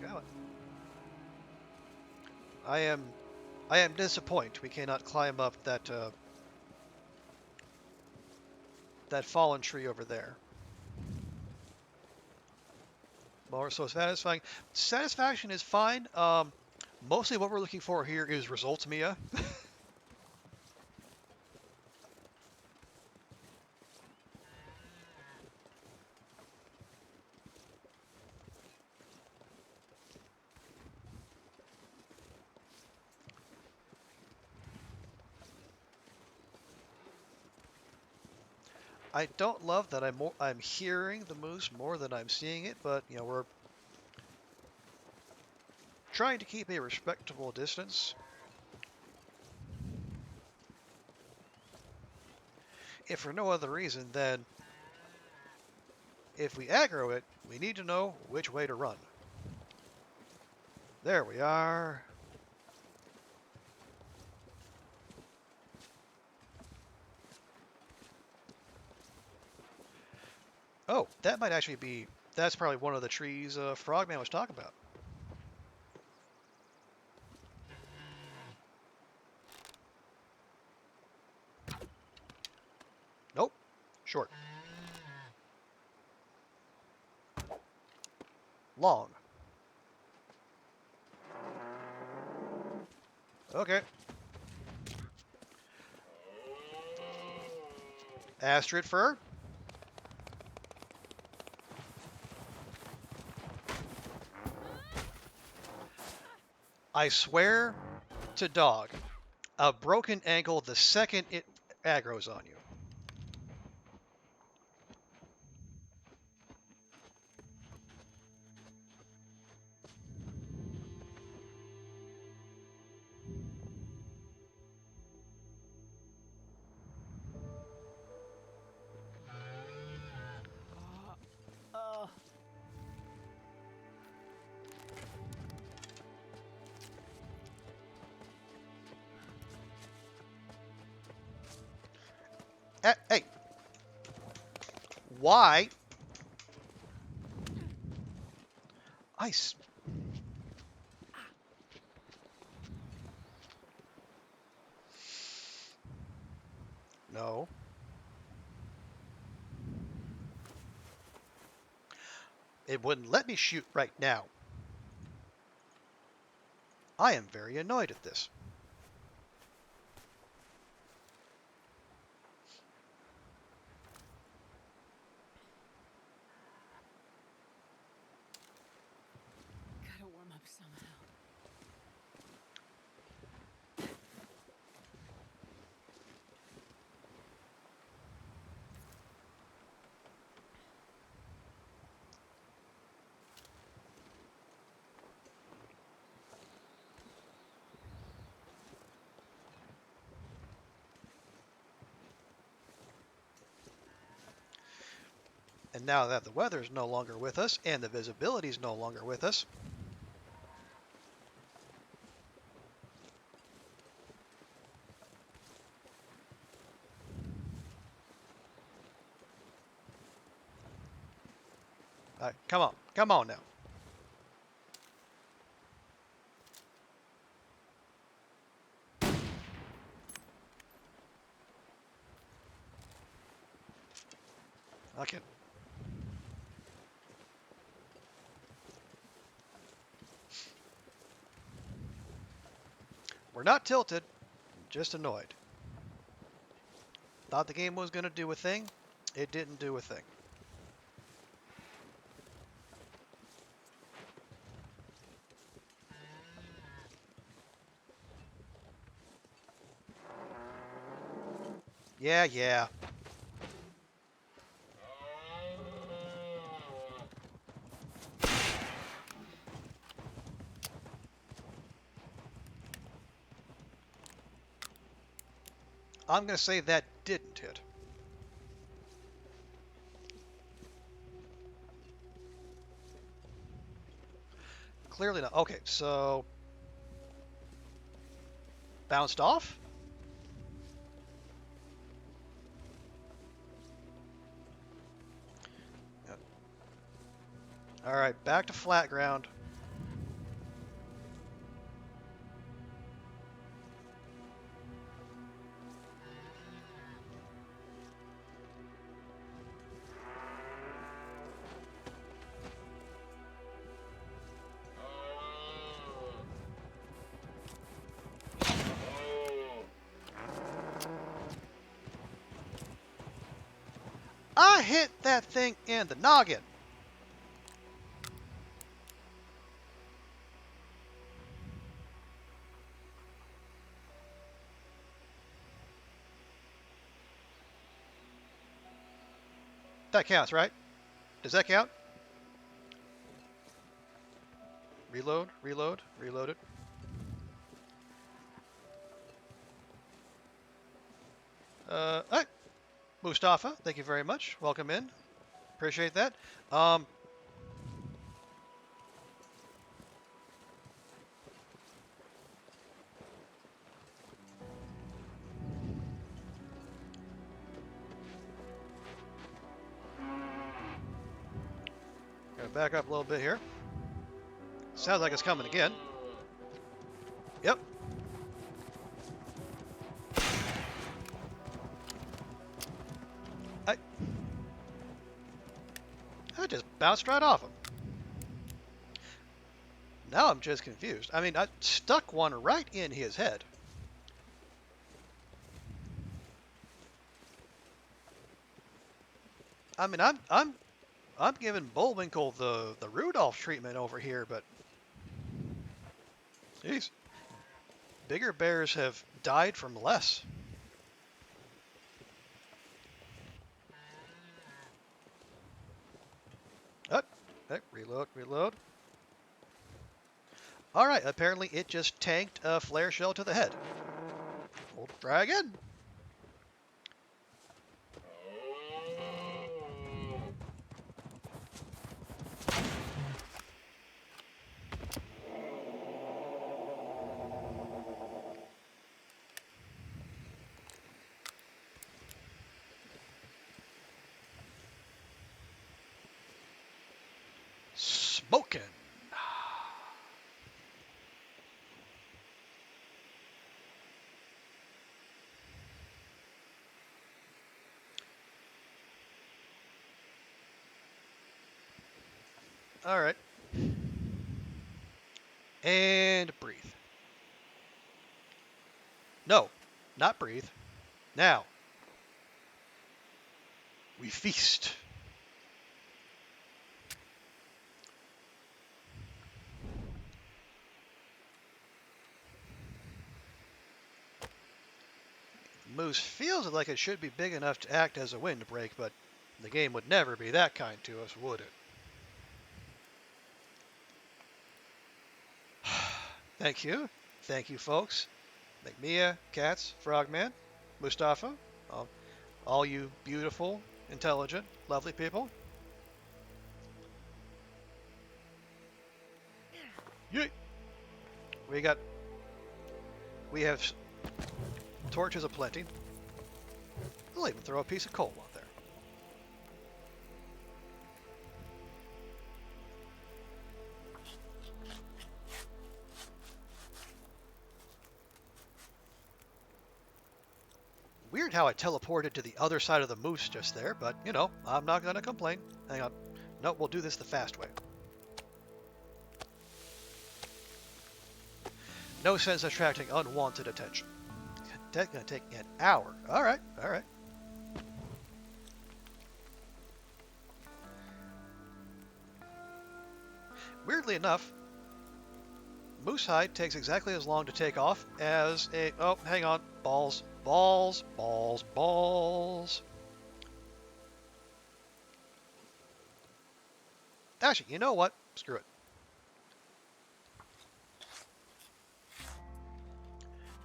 God, I am disappointed we cannot climb up that fallen tree over there. More so satisfying. Satisfaction is fine. Mostly what we're looking for here is results, Mia. I don't love that I'm hearing the moose more than I'm seeing it, but you know we're trying to keep a respectable distance. If for no other reason, then if we aggro it, we need to know which way to run. There we are. Oh, that might actually be, that's probably one of the trees Frogman was talking about. Nope, short. Long. Okay. Astrid fur. I swear to dog, a broken ankle the second it aggro's on you. Hey, why? Ice. No. It wouldn't let me shoot right now. I am very annoyed at this. Gotta warm up somehow. And now that the weather's no longer with us and the visibility's no longer with us, come on now. Okay. We're not tilted, just annoyed. Thought the game was going to do a thing. It didn't do a thing. Yeah, yeah. I'm going to say that didn't hit. Clearly not. Okay, so bounced off. Yep. All right, back to flat ground. I hit that thing in the noggin. That counts, right? Does that count? Reload, reload, reload it. Hey, Mustafa, thank you very much. Welcome in. Appreciate that. Um, Gonna back up a little bit here. Sounds like it's coming again. Yep. I just bounced right off him. Now I'm just confused. I mean, I stuck one right in his head. I mean, I'm giving Bullwinkle the Rudolph treatment over here, but geez, bigger bears have died from less. Oh, hey, reload, reload. All right, apparently it just tanked a flare shell to the head. We'll try again. Smoking. All right. And breathe. No, not breathe. Now, we feast. Moose feels like it should be big enough to act as a windbreak, but the game would never be that kind to us, would it? Thank you. Thank you, folks. McMia, Cats, Frogman, Mustafa, all you beautiful, intelligent, lovely people. Yeet. We have torches aplenty. I'll even throw a piece of coal out there. Weird how I teleported to the other side of the moose just there, but, you know, I'm not going to complain. Hang on. Nope, we'll do this the fast way. No sense attracting unwanted attention. That's going to take an hour. All right, all right. Weirdly enough, moose hide takes exactly as long to take off as a... Oh, hang on. Balls. Balls, balls, balls. Actually, you know what? Screw it.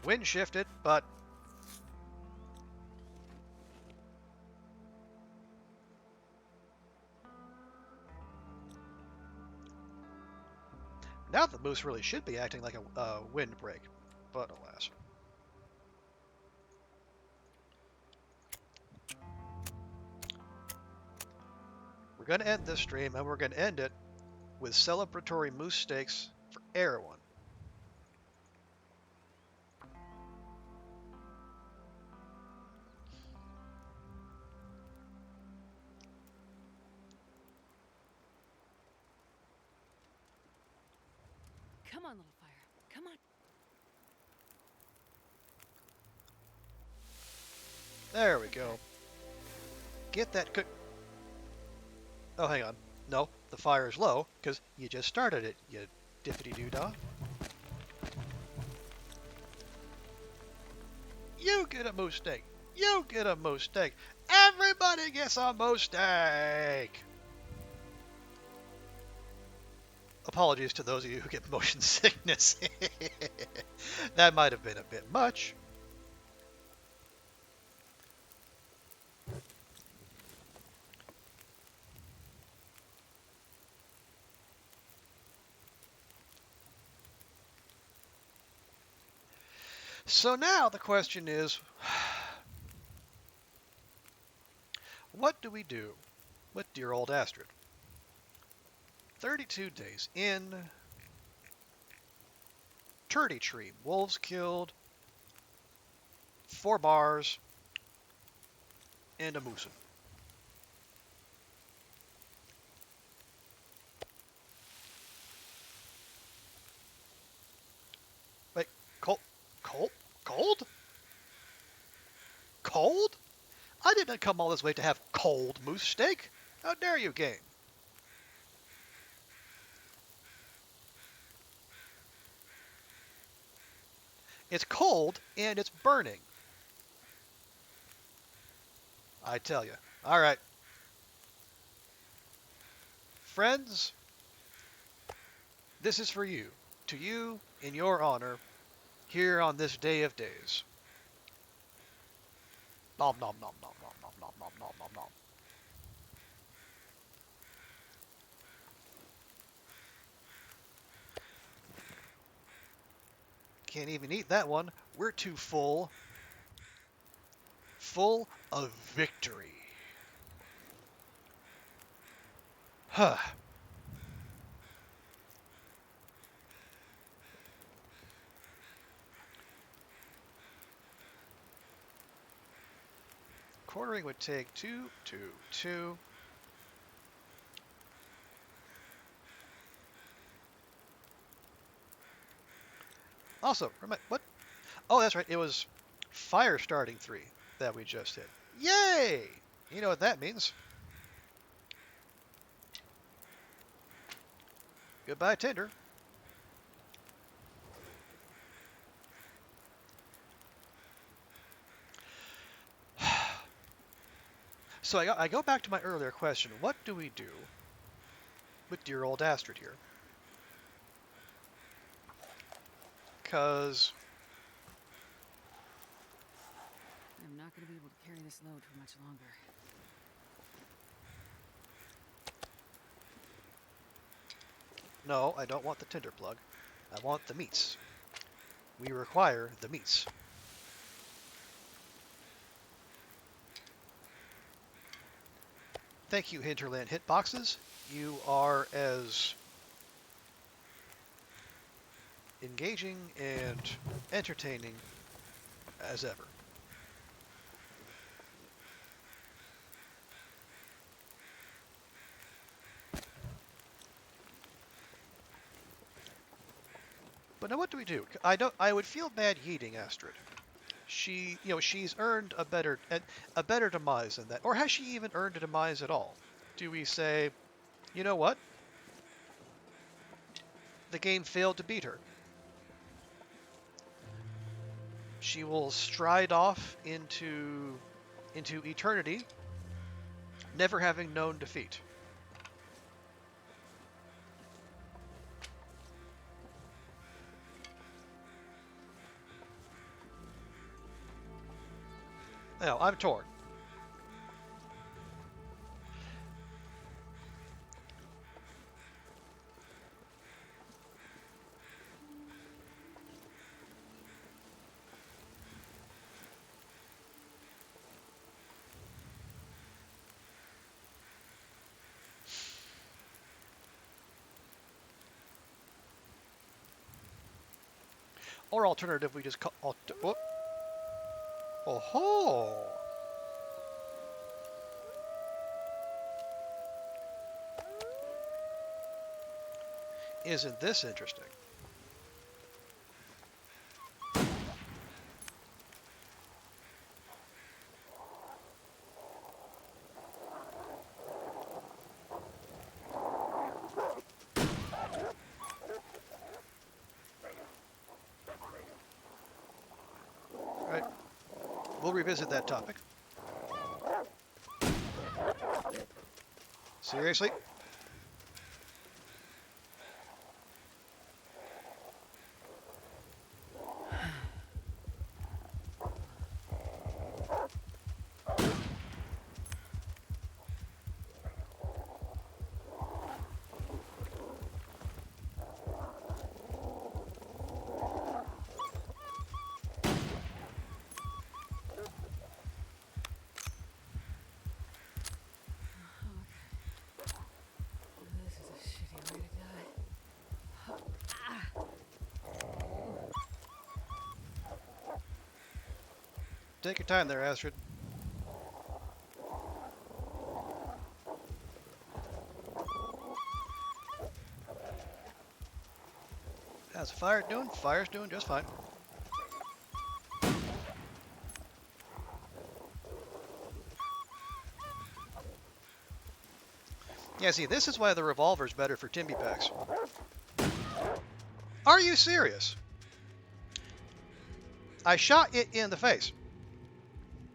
Wind shifted, but now the moose really should be acting like a windbreak, but alas. We're going to end this stream, and we're going to end it with celebratory moose steaks for Erewhon. Come on, little fire. Come on. There we go. Get that cook. Oh, hang on. No, the fire is low because you just started it, you dippity-doo-dah. You get a moose steak. You get a moose steak. Everybody gets a moose steak. Apologies to those of you who get motion sickness. That might have been a bit much. So now the question is, what do we do with dear old Astrid? 32 days in. Turdy tree. Wolves killed. 4 bars. And a moosin. Wait, cold? Cold? Cold? Cold? I didn't come all this way to have cold moose steak. How dare you, game? It's cold and it's burning. I tell you. All right. Friends, this is for you. To you, in your honor, here on this day of days. Nom nom nom nom nom nom nom nom nom nom nom. Can't even eat that one. We're too full. Full of victory. Huh. Quartering would take 2, 2, 2. Also, what? Oh, that's right. It was fire starting 3 that we just hit. Yay! You know what that means. Goodbye, Tinder. So I go back to my earlier question. What do we do with dear old Astrid here? Because I'm not going to be able to carry this load for much longer. no, I don't want the Tinder plug. I want the meats. We require the meats. Thank you, Hinterland Hitboxes. You are as engaging and entertaining as ever. But now what do we do? I would feel bad yeeting Astrid. She's earned a better demise than that. Or has she even earned a demise at all? Do we say, you know what? The game failed to beat her. She will stride off into eternity, never having known defeat. No, I'm torn. Or alternative, we just call. Whoop. Oh ho! Isn't this interesting? All right, we'll revisit that topic. Seriously? This is a shitty way to die. Take your time there, Astrid. How's the fire doing? Fire's doing just fine. Yeah, see, this is why the revolver's better for Timby packs. Are you serious? I shot it in the face.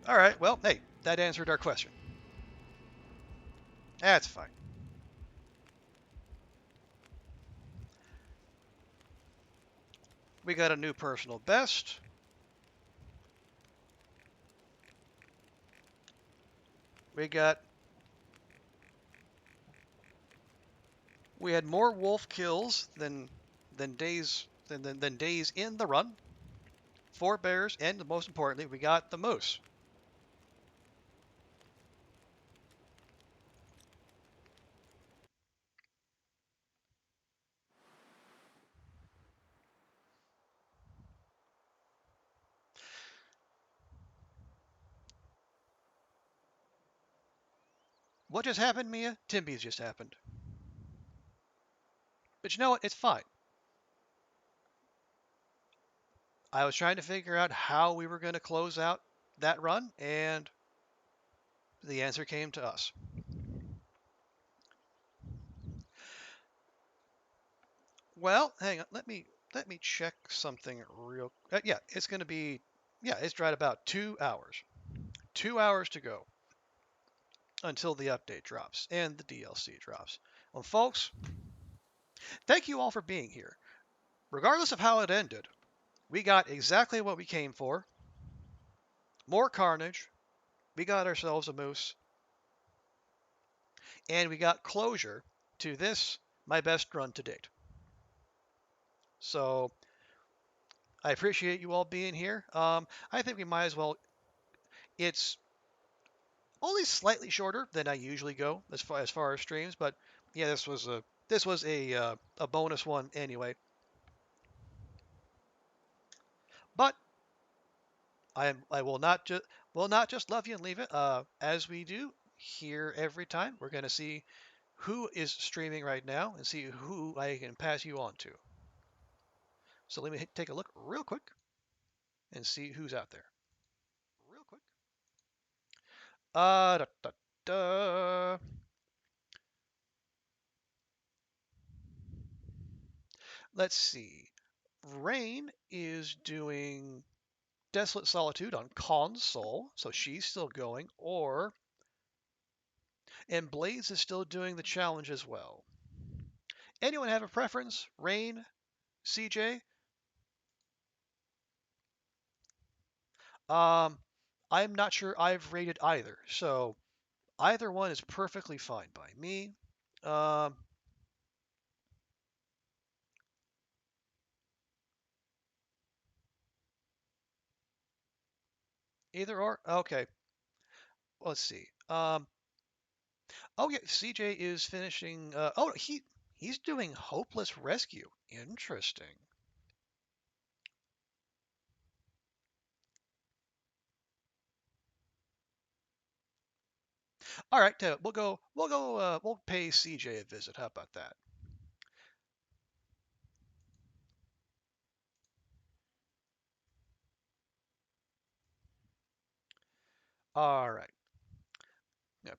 All right, well, hey, that answered our question. That's fine. We got a new personal best. We had more wolf kills than days in the run. 4 bears, and most importantly, we got the moose. What just happened, Mia? Timby's just happened. But you know what? It's fine. I was trying to figure out how we were going to close out that run, and the answer came to us. Well, hang on. Let me check something real. Yeah, it's going to be. Yeah, it's right about 2 hours. 2 hours to go until the update drops and the DLC drops. Well, folks, thank you all for being here. Regardless of how it ended, we got exactly what we came for. More carnage. We got ourselves a moose, and we got closure to this, my best run to date. So I appreciate you all being here. I think we might as well. It's only slightly shorter than I usually go as far as streams, but yeah, this was a bonus one anyway. But I will not just love you and leave it. As we do here every time, we're gonna see who is streaming right now and see who I can pass you on to. So let me take a look real quick and see who's out there. Real quick. Da, da, da. Let's see. Rain is doing Desolate Solitude on console, so she's still going, and Blaze is still doing the challenge as well. Anyone have a preference? Rain, CJ? Um, I'm not sure I've rated either, so either one is perfectly fine by me. Um, Either or? Okay, let's see. Oh yeah, CJ is finishing. He's doing Hopeless Rescue. Interesting. All right, we'll pay CJ a visit. How about that? All right.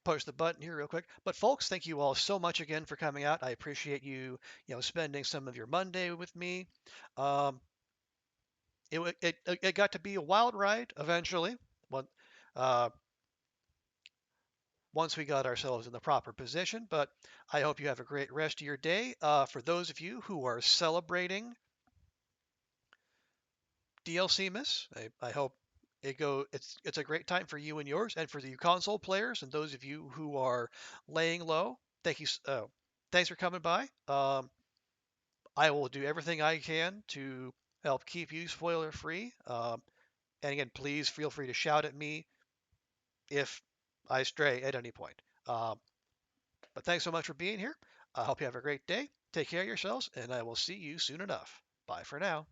Push the button here real quick. But folks, thank you all so much again for coming out. I appreciate you spending some of your Monday with me. Um, it got to be a wild ride eventually. When, uh, Once we got ourselves in the proper position. But I hope you have a great rest of your day. For those of you who are celebrating DLC Miss, I hope it's a great time for you and yours, and for you console players and those of you who are laying low. Thanks for coming by. I will do everything I can to help keep you spoiler free. And again, please feel free to shout at me if I stray at any point. Um, But thanks so much for being here. I hope you have a great day. Take care of yourselves, and I will see you soon enough. Bye for now.